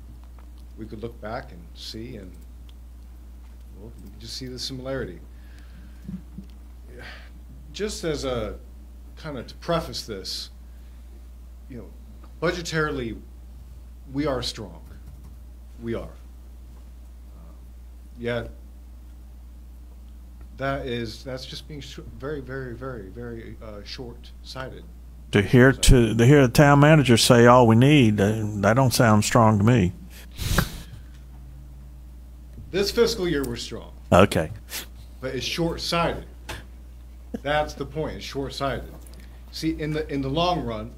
we could look back and see, and well, we can just see the similarity. Just as a kind of to preface this, you know, budgetarily we are strong. We are. Yet, that's just being very, very, very, very short-sighted. To hear the town manager say all we need, that don't sound strong to me. This fiscal year, we're strong. Okay. But it's short-sighted. That's the point. It's short-sighted. See, in the long run,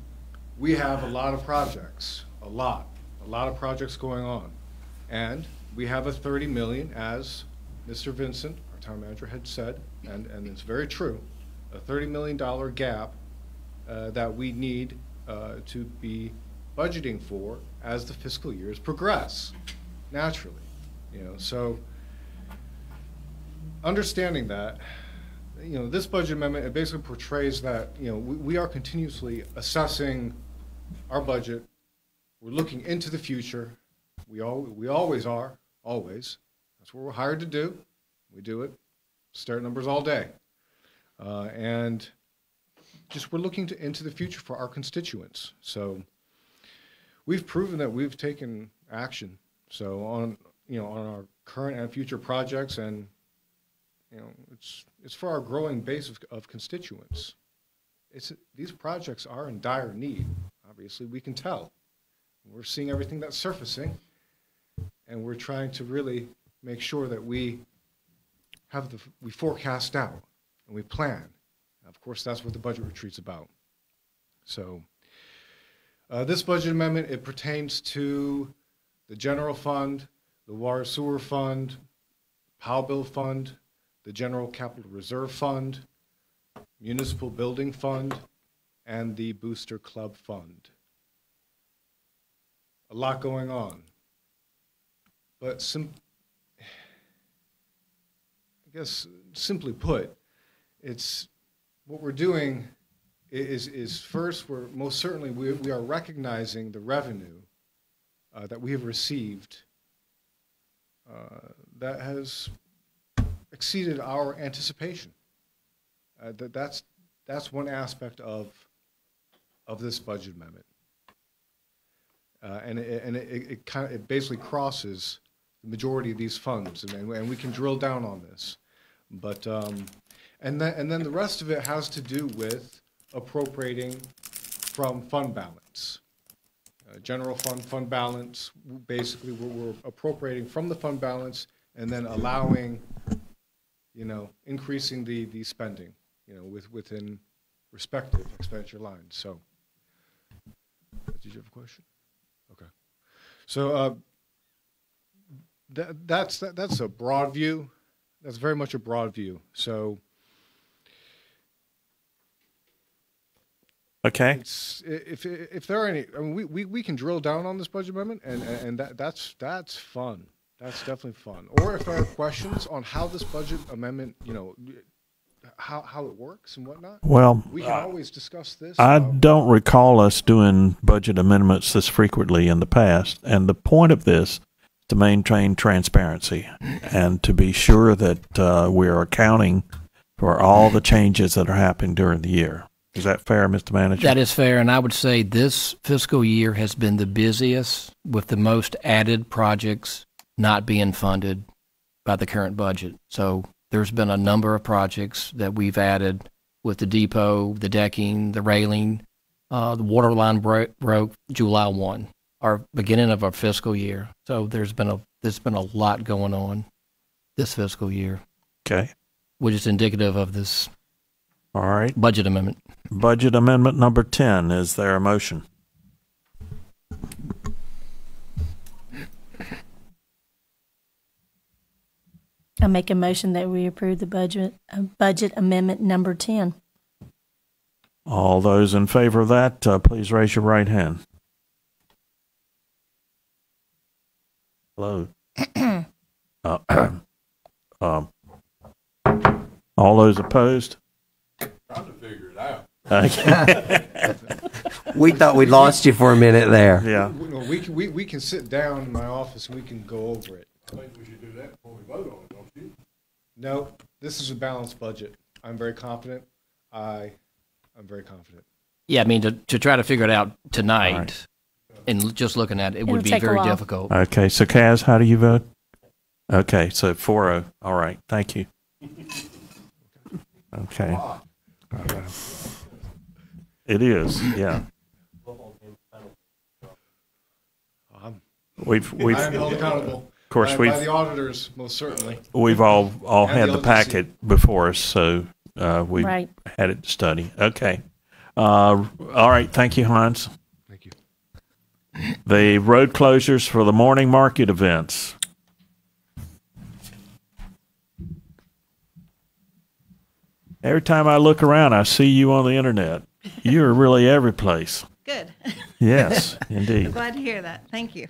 we have a lot of projects, a lot of projects going on, and we have a 30 million, as Mr. Vincent, our town manager, had said, and it's very true, a $30 million gap that we need to be budgeting for as the fiscal years progress, naturally. So understanding that, this budget amendment, it basically portrays that, we are continuously assessing our budget. We're looking into the future. We always are, always. That's what we're hired to do. We do it, stare at numbers all day. And just we're looking into the future for our constituents. So we've proven that we've taken action. So on our current and future projects, and it's for our growing base of constituents. These projects are in dire need. Obviously, we can tell. We're seeing everything that's surfacing, and we're trying to really make sure that we forecast out and we plan. Of course, that's what the budget retreat's about. So this budget amendment, it pertains to the general fund, the water sewer fund, Powell bill fund, the general capital reserve fund, municipal building fund, and the booster club fund. A lot going on. But I guess simply put, it's what we're doing is first, we are recognizing the revenue that we have received that has exceeded our anticipation. That's one aspect of this budget amendment, and it basically crosses the majority of these funds, and we can drill down on this, but and then the rest of it has to do with appropriating from fund balance. General fund balance, basically we're appropriating from the fund balance and then allowing, increasing the spending, within respective expenditure lines. So, did you have a question? Okay. So that's a broad view. That's very much a broad view. So. Okay. If there are any, we can drill down on this budget amendment, and that's fun. That's definitely fun. Or if there are questions on how this budget amendment, how it works and whatnot, well, we can always discuss this. I don't recall us doing budget amendments this frequently in the past, and the point of this is to maintain transparency and to be sure that we are accounting for all the changes that are happening during the year. Is that fair, Mr. Manager? That is fair, and I would say this fiscal year has been the busiest with the most added projects not being funded by the current budget. So there's been a number of projects that we've added with the depot, the decking, the railing. The water line broke July 1, our beginning of our fiscal year. So there's been a lot going on this fiscal year. Okay. Which is indicative of this. All right. Budget amendment. Budget amendment number 10. Is there a motion? I make a motion that we approve the budget amendment number 10. All those in favor of that, please raise your right hand. Hello. All those opposed? Trying to figure it out. Okay. We thought we lost you for a minute there. Yeah. We can sit down in my office and we can go over it. I think we should do that before we vote on it, don't you? No, this is a balanced budget. I'm very confident. I'm very confident. Yeah, I mean, to try to figure it out tonight And just looking at it, it would It'll be take a very while. difficult. Okay, so Kaz, how do you vote? Okay, so 4-0. All right, thank you. Okay. It is, yeah. We've I am held accountable. of course by the auditors, most certainly. We've all And had the the LGC. packet before us, so we Right. had it to study. Okay. All right, thank you, Hans. Thank you. The road closures for the morning market events. Every time I look around, I see you on the internet. You're really every place. Good. Yes, indeed. I'm glad to hear that. Thank you.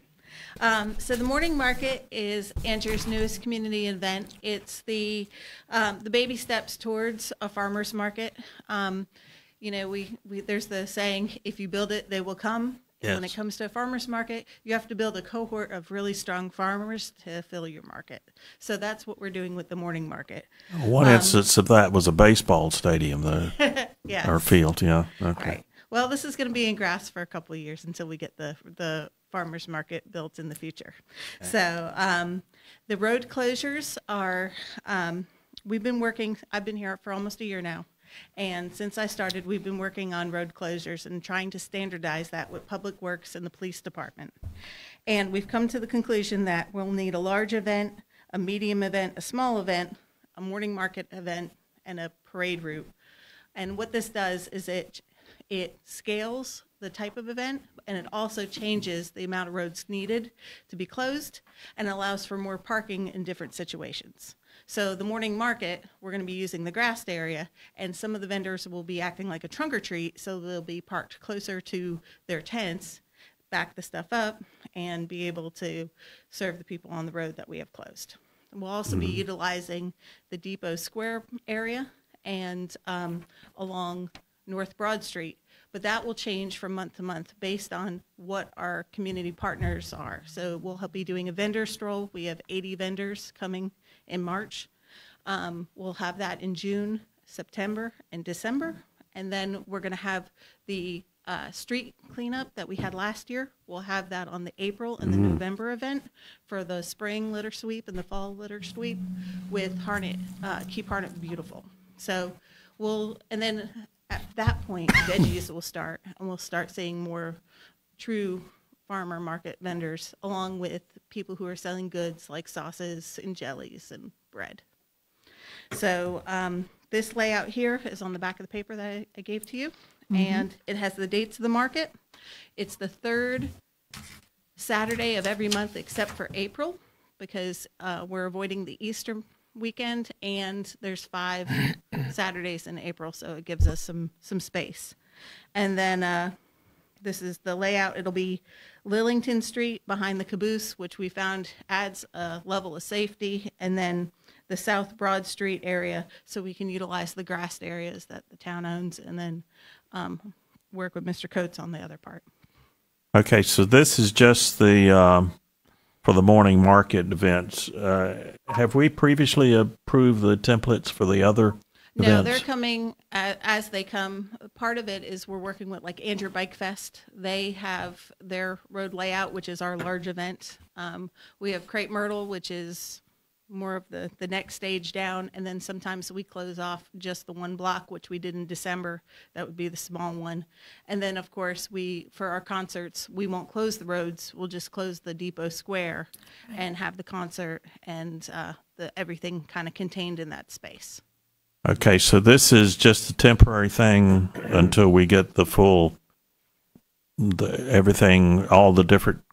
So the morning market is Andrew's newest community event. It's the baby steps towards a farmer's market. You know, we there's the saying, if you build it, they will come. And when Yes. it comes to a farmer's market, you have to build a cohort of really strong farmers to fill your market. So that's what we're doing with the morning market. One instance of that was a baseball stadium, though. Yes. Or field, yeah. Okay. Right. Well, this is going to be in grass for a couple of years until we get the farmers market built in the future. So the road closures are, I've been here for almost a year now. And since I started, we've been working on road closures and trying to standardize that with Public Works and the police department. And we've come to the conclusion that we'll need a large event, a medium event, a small event, a morning market event, and a parade route. And what this does is it scales the type of event, and it also changes the amount of roads needed to be closed and allows for more parking in different situations. So the morning market, we're going to be using the grassed area, and some of the vendors will be acting like a trunk or treat, so they'll be parked closer to their tents, back the stuff up, and be able to serve the people on the road that we have closed. We'll also be utilizing the Depot Square area and along North Broad Street, but that will change from month to month based on what our community partners are. So we'll be doing a vendor stroll. We have 80 vendors coming in March. We'll have that in June, September, and December. And then we're going to have the street cleanup that we had last year. We'll have that on the April and the November event for the spring litter sweep and the fall litter sweep with Harnett, Keep Harnett Beautiful. So and then at that point, veggies will start, and we'll start seeing more true farmer market vendors, along with people who are selling goods like sauces and jellies and bread. So this layout here is on the back of the paper that I gave to you, and it has the dates of the market. It's the third Saturday of every month except for April, because we're avoiding the Easter weekend, and there's 5 Saturdays in April, so it gives us some space. And then this is the layout. It'll be Lillington Street behind the caboose, which we found adds a level of safety, and then the South Broad Street area, so we can utilize the grassed areas that the town owns, and then work with Mr. Coates on the other part. Okay, so this is just the for the morning market events. Have we previously approved the templates for the other No, events? they're coming as they come. Part of it is we're working with like Andrew Bike Fest. They have their road layout, which is our large event. We have Crepe Myrtle, which is more of the next stage down, and then sometimes we close off just the one block, which we did in December. That would be the small one. And then of course for our concerts, we won't close the roads, we'll just close the Depot Square and have the concert and everything kind of contained in that space. Okay, so this is just a temporary thing until we get the full, everything, all the different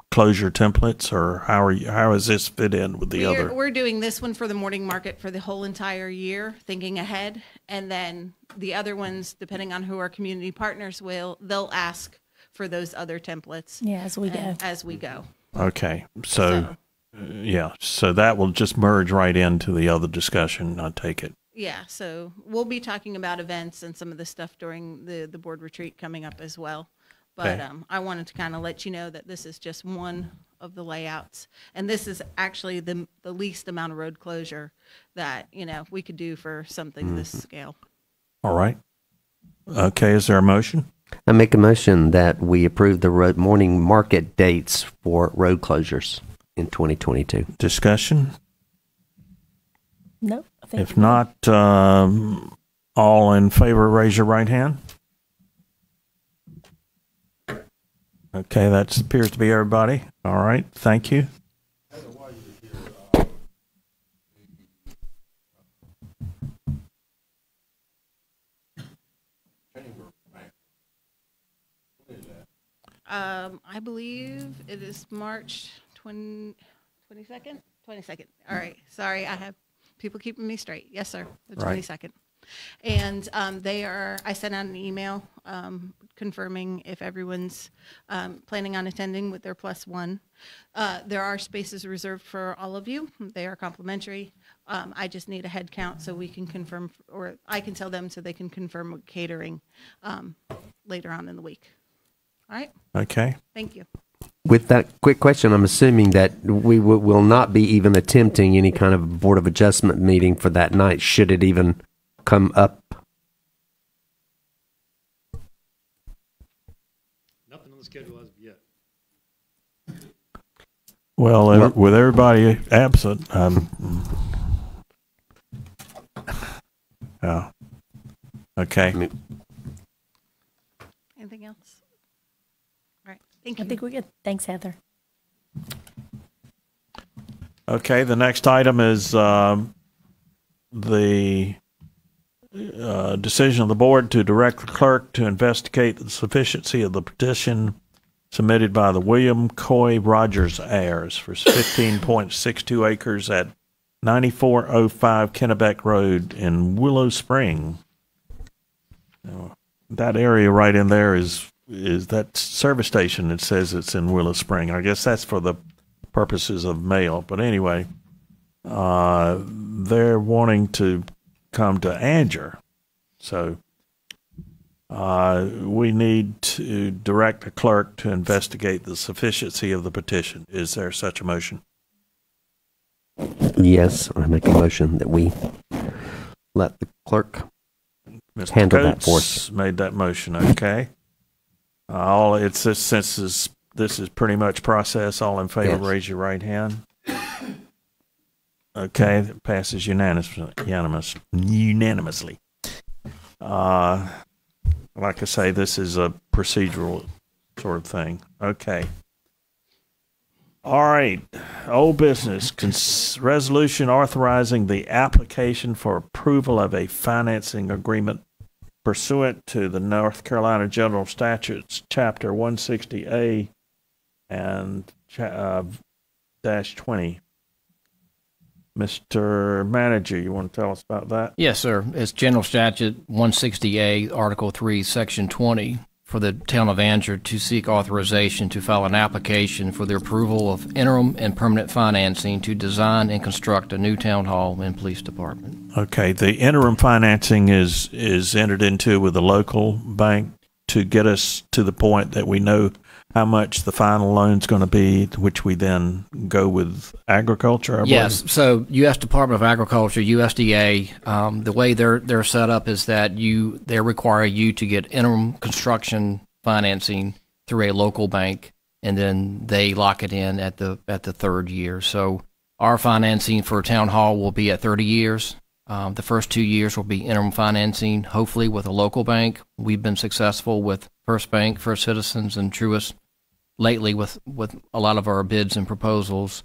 closure templates, or how does this fit in with the other? We're doing this one for the morning market for the whole entire year, thinking ahead, and then the other ones, depending on who our community partners they'll ask for those other templates. Yeah, as we go. As we go. Okay, so yeah, so that will just merge right into the other discussion, I take it. Yeah, so we'll be talking about events and some of the stuff during the board retreat coming up as well. But Okay. I wanted to kind of let you know that this is just one of the layouts. And this is actually the least amount of road closure that, we could do for something this scale. All right. Okay, is there a motion? I make a motion that we approve the morning market dates for road closures in 2022. Discussion? Nope. I think If not, all in favor, raise your right hand. Okay, that appears to be everybody. All right, thank you. I believe it is March 22nd? 22nd. All right. Sorry, I have people keeping me straight. Yes, sir. The Right. 22nd. And I sent out an email confirming if everyone's planning on attending with their +1. There are spaces reserved for all of you. They are complimentary. I just need a head count so we can confirm, or I can tell them so they can confirm with catering later on in the week. All right? Okay. Thank you. With that quick question, I'm assuming that we will not be even attempting any kind of Board of Adjustment meeting for that night, should it even come up. Nothing on the schedule as of yet. Well, with everybody absent, oh, okay. Anything else? All right. Thank you. I think we're good. Thanks, Heather. Okay, the next item is the decision of the board to direct the clerk to investigate the sufficiency of the petition submitted by the William Coy Rogers heirs for 15.62 acres at 9405 Kennebec Road in Willow Spring. That area right in there is that service station. It says it's in Willow Spring. I guess that's for the purposes of mail. But anyway, they're wanting to come to Anger. So we need to direct the clerk to investigate the sufficiency of the petition. Is there such a motion? Yes, I make a motion that we let the clerk Mr. handle that Coates for us. made that motion. Okay. Since this is pretty much process. All in favor, Yes. raise your right hand. Okay, that passes unanimously. Like I say, this is a procedural sort of thing. Okay. All right. Old business. Resolution authorizing the application for approval of a financing agreement pursuant to the North Carolina General Statutes, Chapter 160A and -20. Mr. Manager, you want to tell us about that? Yes, sir. It's General Statute 160A, Article 3, Section 20, for the town of Anger to seek authorization to file an application for the approval of interim and permanent financing to design and construct a new town hall and police department. Okay, the interim financing is entered into with a local bank to get us to the point that we know how much the final loan's going to be, which we then go with agriculture. I believe? Yes, so U.S. Department of Agriculture, USDA, the way they're set up is that they require you to get interim construction financing through a local bank, and then they lock it in at the third year. So our financing for town hall will be at 30 years. The first 2 years will be interim financing, hopefully with a local bank. We've been successful with First Bank, First Citizens, and Truist lately with a lot of our bids and proposals.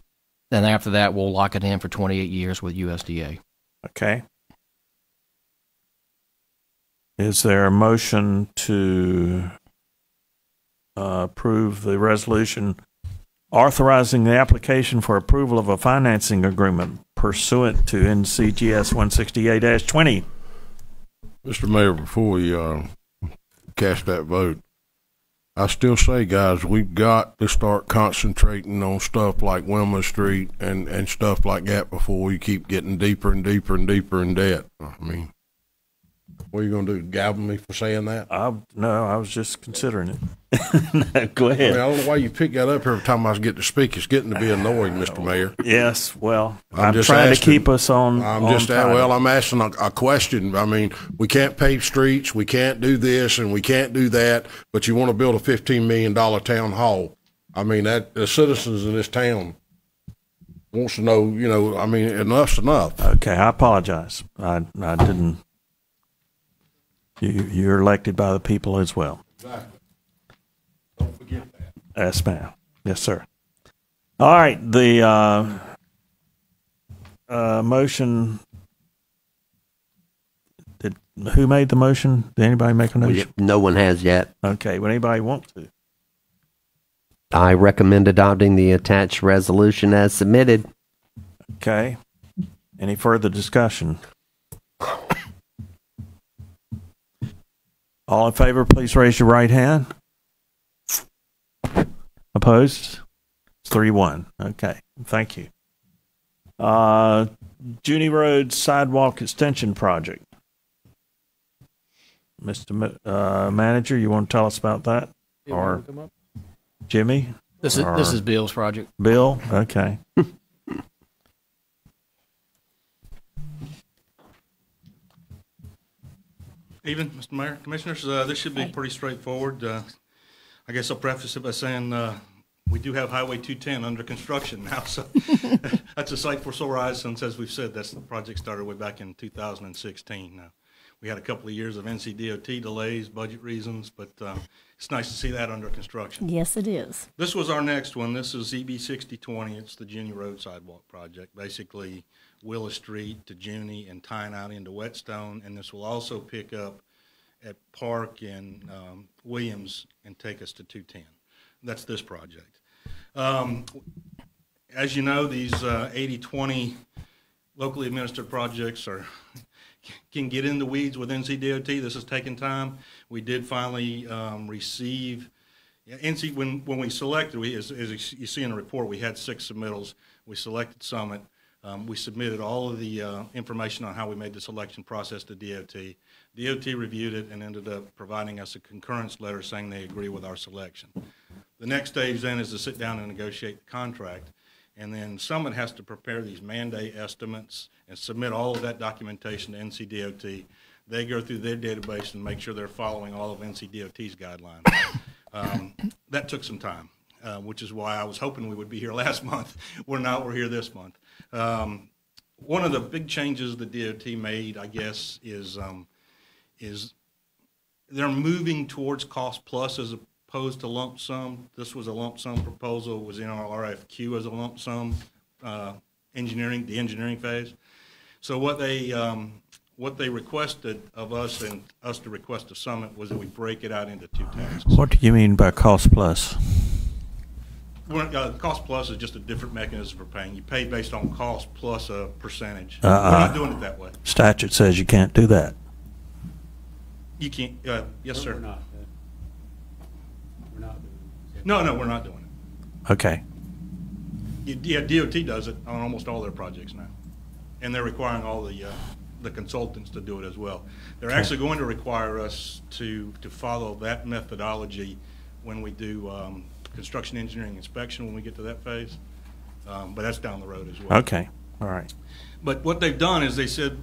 Then after that, we'll lock it in for 28 years with USDA. Okay. Is there a motion to approve the resolution authorizing the application for approval of a financing agreement pursuant to NCGS 168-20? Mr. Mayor, before we cast that vote, I still say, guys, we've got to start concentrating on stuff like Wilma Street and stuff like that before we keep getting deeper and deeper and deeper in debt. I mean, What are you gonna do, gavel me for saying that? No, I was just considering it. No, go ahead. I don't know why you pick that up every time I get to speak. It's getting to be annoying, Mr. Mayor. Yes, well, I'm just trying asking, to keep us on. I'm asking a question. I mean, we can't pave streets, we can't do this, and we can't do that, but you want to build a $15 million town hall. I mean, that the citizens in this town wants to know, I mean, enough's enough. Okay, I apologize. I didn't. You're elected by the people as well. Exactly. Don't forget that. Yes, ma'am. Yes, sir. All right, the motion. Who made the motion? Did anybody make a motion? No one has yet. Okay, would anybody want to? I recommend adopting the attached resolution as submitted. Okay. Any further discussion? All in favor, please raise your right hand. Opposed? It's 3-1. Okay. Thank you. Junie Road Sidewalk Extension Project. Mr. Manager, you want to tell us about that? Or Jimmy? This is Bill's project. Bill? Okay. Evening, Mr. Mayor, Commissioners. This should be pretty straightforward. I guess I'll preface it by saying we do have Highway 210 under construction now, so that's a sight for sore eyes since, as we've said, that's the project started way back in 2016. We had a couple of years of NCDOT delays, budget reasons, but it's nice to see that under construction. Yes, it is. This was our next one. This is EB 6020. It's the Junie Road Sidewalk Project, basically Willis Street to Junie and tying out into Whetstone, and this will also pick up at Park and Williams and take us to 210. That's this project. As you know, these 80-20 locally administered projects can get in the weeds with NCDOT. This has taken time. We did finally receive when we selected. As you see in the report, we had 6 submittals. We selected Summit. We submitted all of the information on how we made the selection process to DOT. DOT reviewed it and ended up providing us a concurrence letter saying they agree with our selection. The next stage then is to sit down and negotiate the contract. And then Summit has to prepare these mandate estimates and submit all of that documentation to NCDOT. They go through their database and make sure they're following all of NCDOT's guidelines. That took some time, which is why I was hoping we would be here last month. We're not. We're here this month. One of the big changes the DOT made, I guess, is they're moving towards cost plus as opposed to lump sum. This was a lump sum proposal, was in our RFQ as a lump sum the engineering phase. So what they requested of us and us to request of Summit was that we break it out into 2 tasks. What do you mean by cost plus? Cost plus is just a different mechanism for paying. You pay based on cost plus a percentage. We're not doing it that way. Statute says you can't do that. You can't. Yes, sir. We're not. We're not doing it. No, we're not doing it. Okay. Yeah, DOT does it on almost all their projects now, and they're requiring all the consultants to do it as well. They're actually going to require us to follow that methodology when we do construction engineering inspection when we get to that phase, but that's down the road as well. Okay, all right. But what they've done is they said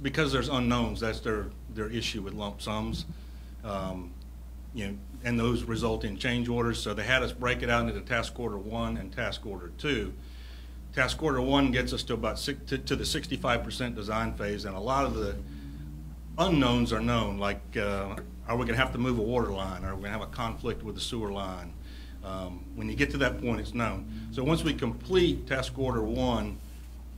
because there's unknowns, that's their issue with lump sums, and those result in change orders. So they had us break it out into task order 1 and task order 2. Task order 1 gets us to about to the 65% design phase, and a lot of the unknowns are known, like are we going to have to move a water line? Are we going to have a conflict with the sewer line? When you get to that point, it's known. So once we complete task order 1,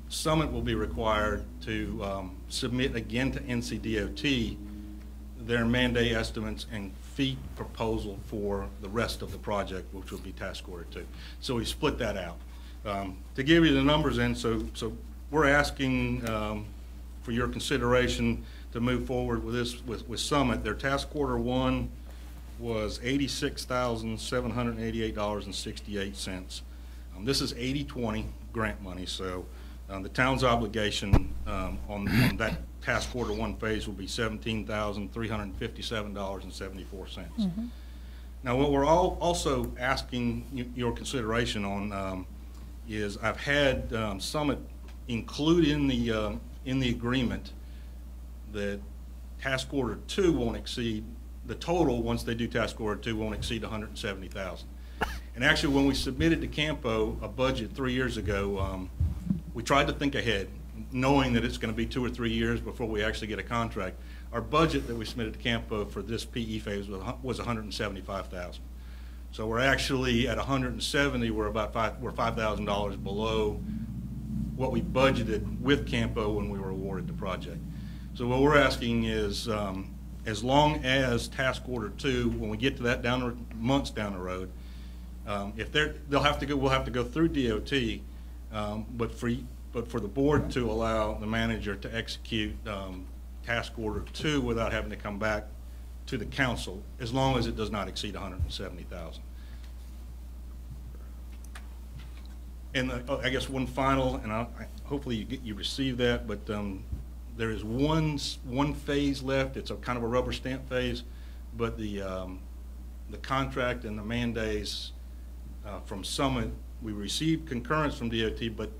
Summit will be required to submit again to NCDOT their mandate estimates and fee proposal for the rest of the project, which will be task order 2. So we split that out. To give you the numbers in, so we're asking for your consideration to move forward with this with Summit. Their task order 1 was $86,788.68. This is 80-20 grant money, so The town's obligation on that task order 1 phase will be $17,357.74. Now, what we're also asking your consideration on is I've had Summit include in the agreement that task order 2 won't exceed, the total once they do task order 2 won't exceed $170,000. And actually, when we submitted to Campo a budget 3 years ago, we tried to think ahead, knowing that it's going to be 2 or 3 years before we actually get a contract. Our budget that we submitted to Campo for this PE phase was $175,000. So we're actually at 170. We're about $5,000 below what we budgeted with Campo when we were awarded the project. So what we're asking is, as long as task order 2, when we get to that months down the road, if we'll have to go through DOT, but for the board to allow the manager to execute task order 2 without having to come back to the council, as long as it does not exceed $170,000. And I guess one final, and hopefully you receive that, but there is one phase left. It's a kind of a rubber stamp phase, but the contract and the mandates from Summit, we received concurrence from DOT, but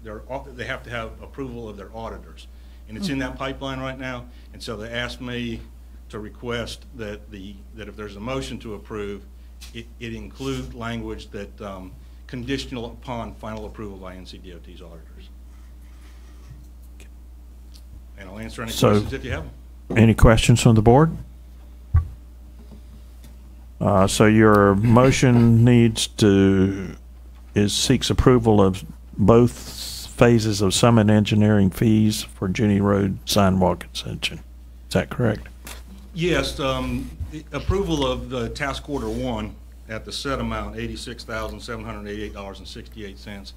they have to have approval of their auditors. And it's in that pipeline right now, and so they asked me to request that if there's a motion to approve, it include language that conditional upon final approval by NCDOT's auditors. And I'll answer any questions if you have them. Any questions from the board? So your motion seeks approval of both phases of Summit Engineering fees for Jenny Road sidewalk extension. Is that correct? Yes, the approval of the task order 1 at the set amount, $86,788.68,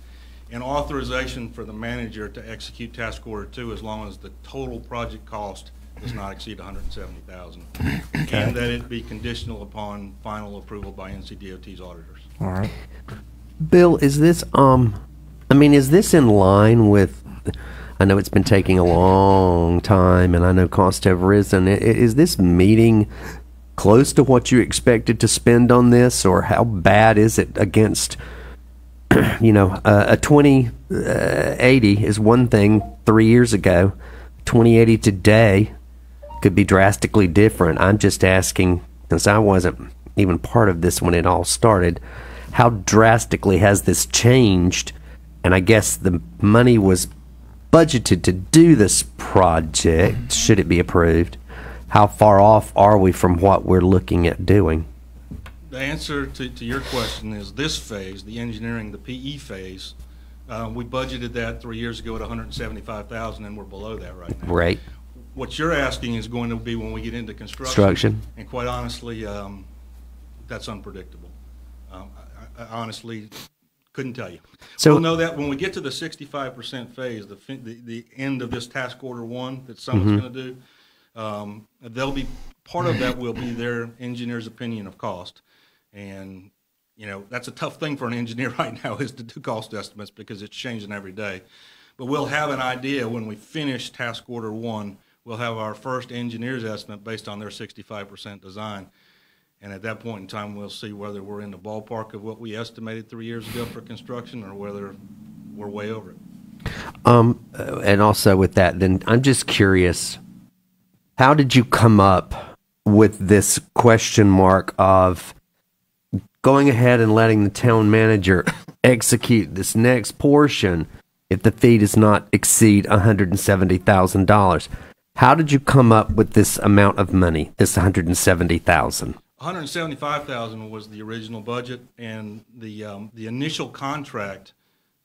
and authorization for the manager to execute task order 2 as long as the total project cost does not exceed $170,000, okay. And that it be conditional upon final approval by NCDOT's auditors. All right. Bill, is this is this in line with, I know it's been taking a long time and I know costs have risen. Is this meeting close to what you expected to spend on this, or how bad is it against, a 2080 is one thing 3 years ago. 2080 today could be drastically different. I'm just asking, since I wasn't even part of this when it all started, how drastically has this changed? And I guess the money was budgeted to do this project, should it be approved. How far off are we from what we're looking at doing? The answer to your question is this phase, the engineering, the PE phase, we budgeted that 3 years ago at $175,000, and we're below that right now. Right. What you're asking is going to be when we get into construction. And quite honestly, that's unpredictable. I honestly couldn't tell you. So we'll know that when we get to the 65% phase, the end of this task order 1 that Summit's going to do, they'll be, part of that will be their engineer's opinion of cost. And, that's a tough thing for an engineer right now, is to do cost estimates because it's changing every day. But we'll have an idea when we finish task order 1. We'll have our first engineer's estimate based on their 65% design. And at that point in time, we'll see whether we're in the ballpark of what we estimated 3 years ago for construction or whether we're way over it. And also with that, then I'm just curious, how did you come up with this question mark of going ahead and letting the town manager execute this next portion if the fee does not exceed $170,000? How did you come up with this amount of money, this $170,000? $175,000 was the original budget, and the initial contract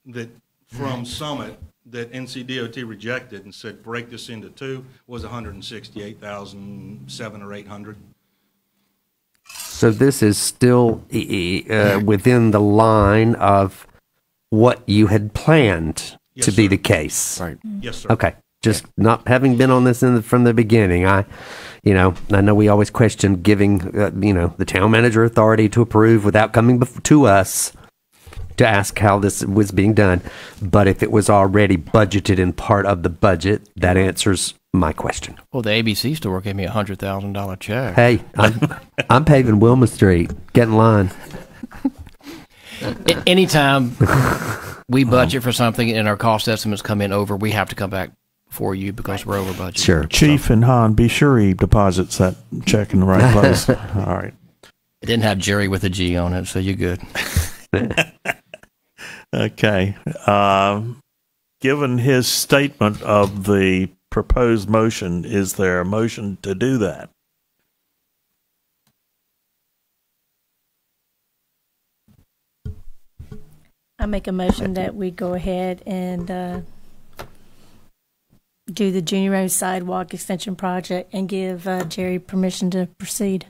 that from Summit that NCDOT rejected and said break this into 2 was $168,700 or $800. So this is still within the line of what you had planned to be the case. Right. Yes, sir. Okay. Just not having been on this from the beginning, I know we always question giving, the town manager authority to approve without coming to us. to ask how this was being done, but if it was already budgeted in part of the budget, that answers my question. Well, the ABC store gave me a $100,000 check. Hey, I'm paving Wilma Street. Get in line. Anytime we budget for something and our cost estimates come in over, we have to come back for you because we're over budget. Sure. Chief and Han, be sure he deposits that check in the right place. All right. It didn't have Jerry with a G on it, so you're good. Okay. Given his statement of the proposed motion, is there a motion to do that? I make a motion that we go ahead and do the Junior Road Sidewalk Extension Project and give Jerry permission to proceed.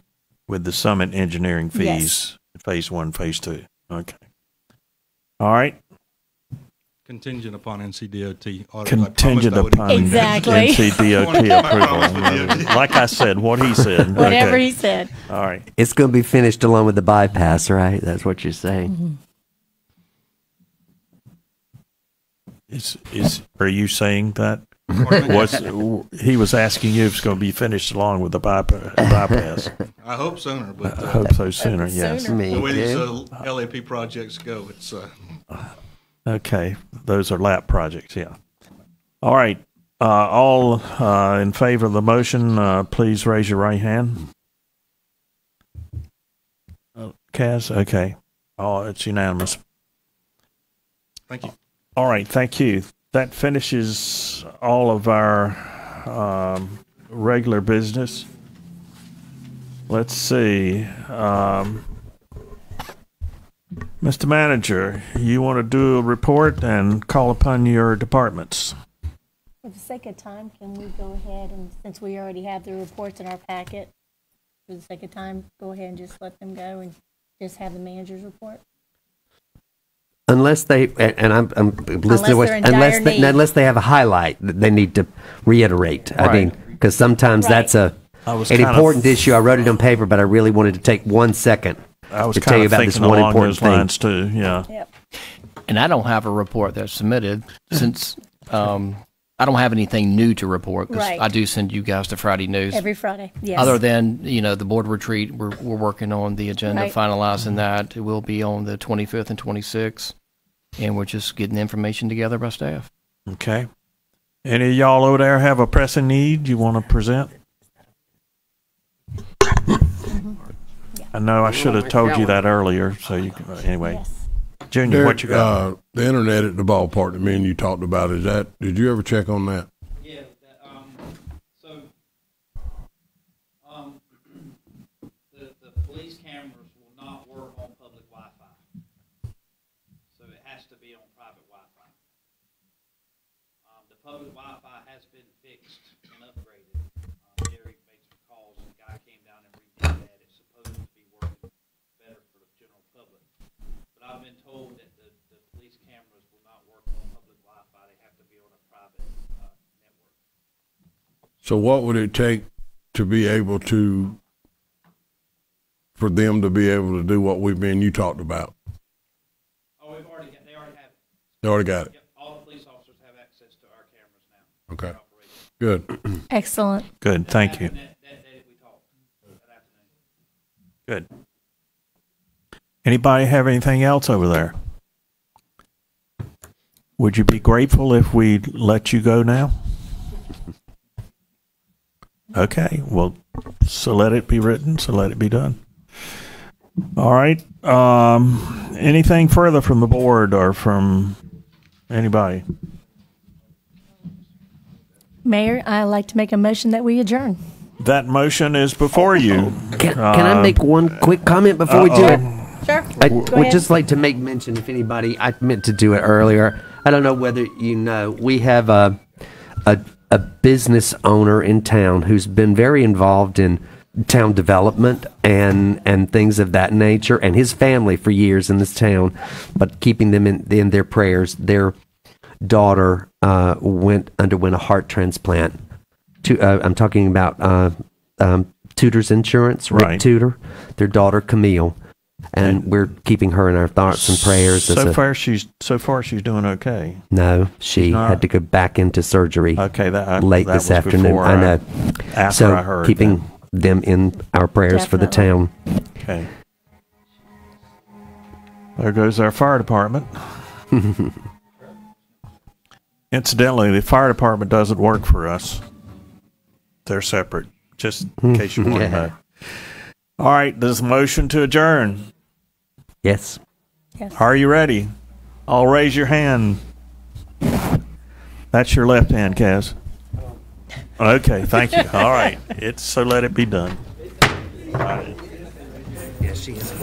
With the Summit Engineering fees, Yes. phase 1, phase 2. Okay. All right. Contingent upon NCDOT audit. Contingent upon Exactly. NCDOT approval. Like I said, what he said. Whatever Okay. he said. All right. It's going to be finished along with the bypass, right? That's what you're saying. Are you saying that? He was asking you if it's going to be finished along with the bypass. I hope sooner, but I hope so sooner. Yes. the way these LAP projects go, it's Okay, those are lap projects. Yeah. All right. All in favor of the motion, please raise your right hand. Kaz, okay. Oh, it's unanimous. Thank you. All right, thank you. That finishes all of our regular business. Let's see. Mr. Manager, you want to do a report and call upon your departments? For the sake of time, can we go ahead and, since we already have the reports in our packet, for the sake of time, go ahead and just let them go and just have the manager's report? Unless they, and I'm listening to what, they're in dire need. unless they have a highlight that they need to reiterate. I mean, because sometimes that's an important issue. I wrote it on paper, but I really wanted to take 1 second I was to tell you about this one important those thing. lines too. Yeah. Yep. And I don't have a report that's submitted since I don't have anything new to report because Right. I do send you guys the Friday news. Every Friday, yes. Other than, the board retreat, we're working on the agenda, Right. finalizing that. It will be on the 25th and 26th, and we're just getting the information together by staff. Okay. Any of y'all over there have a pressing need you want to present? I know I should have told you that earlier, so you anyway. Junior, what you got? The internet at the ballpark that me and you talked about, did you ever check on that? Yeah, the police cameras will not work on public Wi-Fi. So it has to be on private Wi-Fi. The public Wi-Fi has been fixed and upgraded. Gary made some calls and the guy came down and redid that. It's supposed to be working better for the general public. But I've been told that the police cameras will not work on public Wi-Fi. They have to be on a private network. So what would it take to be able to, for them to be able to do what you talked about? Oh, they already have. They already got it. Yep, all the police officers have access to our cameras now. Okay. Good. Excellent. Good, thank you. Good. Anybody have anything else over there? Would you be grateful if we let you go now? Okay, well, so let it be written, so let it be done. All right. Anything further from the board or from anybody? Mayor, I'd like to make a motion that we adjourn. That motion is before you. Can I make one quick comment before we do it? Sure. I Go would ahead. just like to make mention, if anybody, I meant to do it earlier. I don't know whether you know, we have a business owner in town who's been very involved in town development and things of that nature, and his family for years in this town, but keeping them in their prayers. Their daughter underwent a heart transplant. I'm talking about Tudor's Insurance, Rick Right. Tudor, their daughter Camille. And we're keeping her in our thoughts and prayers. So far, she's doing okay. No, she had to go back into surgery. Okay, late that this was afternoon. before I know. After So I heard keeping them in our prayers for the town. Okay. There goes our fire department. Incidentally, the fire department doesn't work for us. They're separate, just in case you want to know. All right, there's a motion to adjourn. Yes. Are you ready? I'll raise your hand. That's your left hand, Kaz. Okay, thank you. All right. So let it be done. Yes, she is.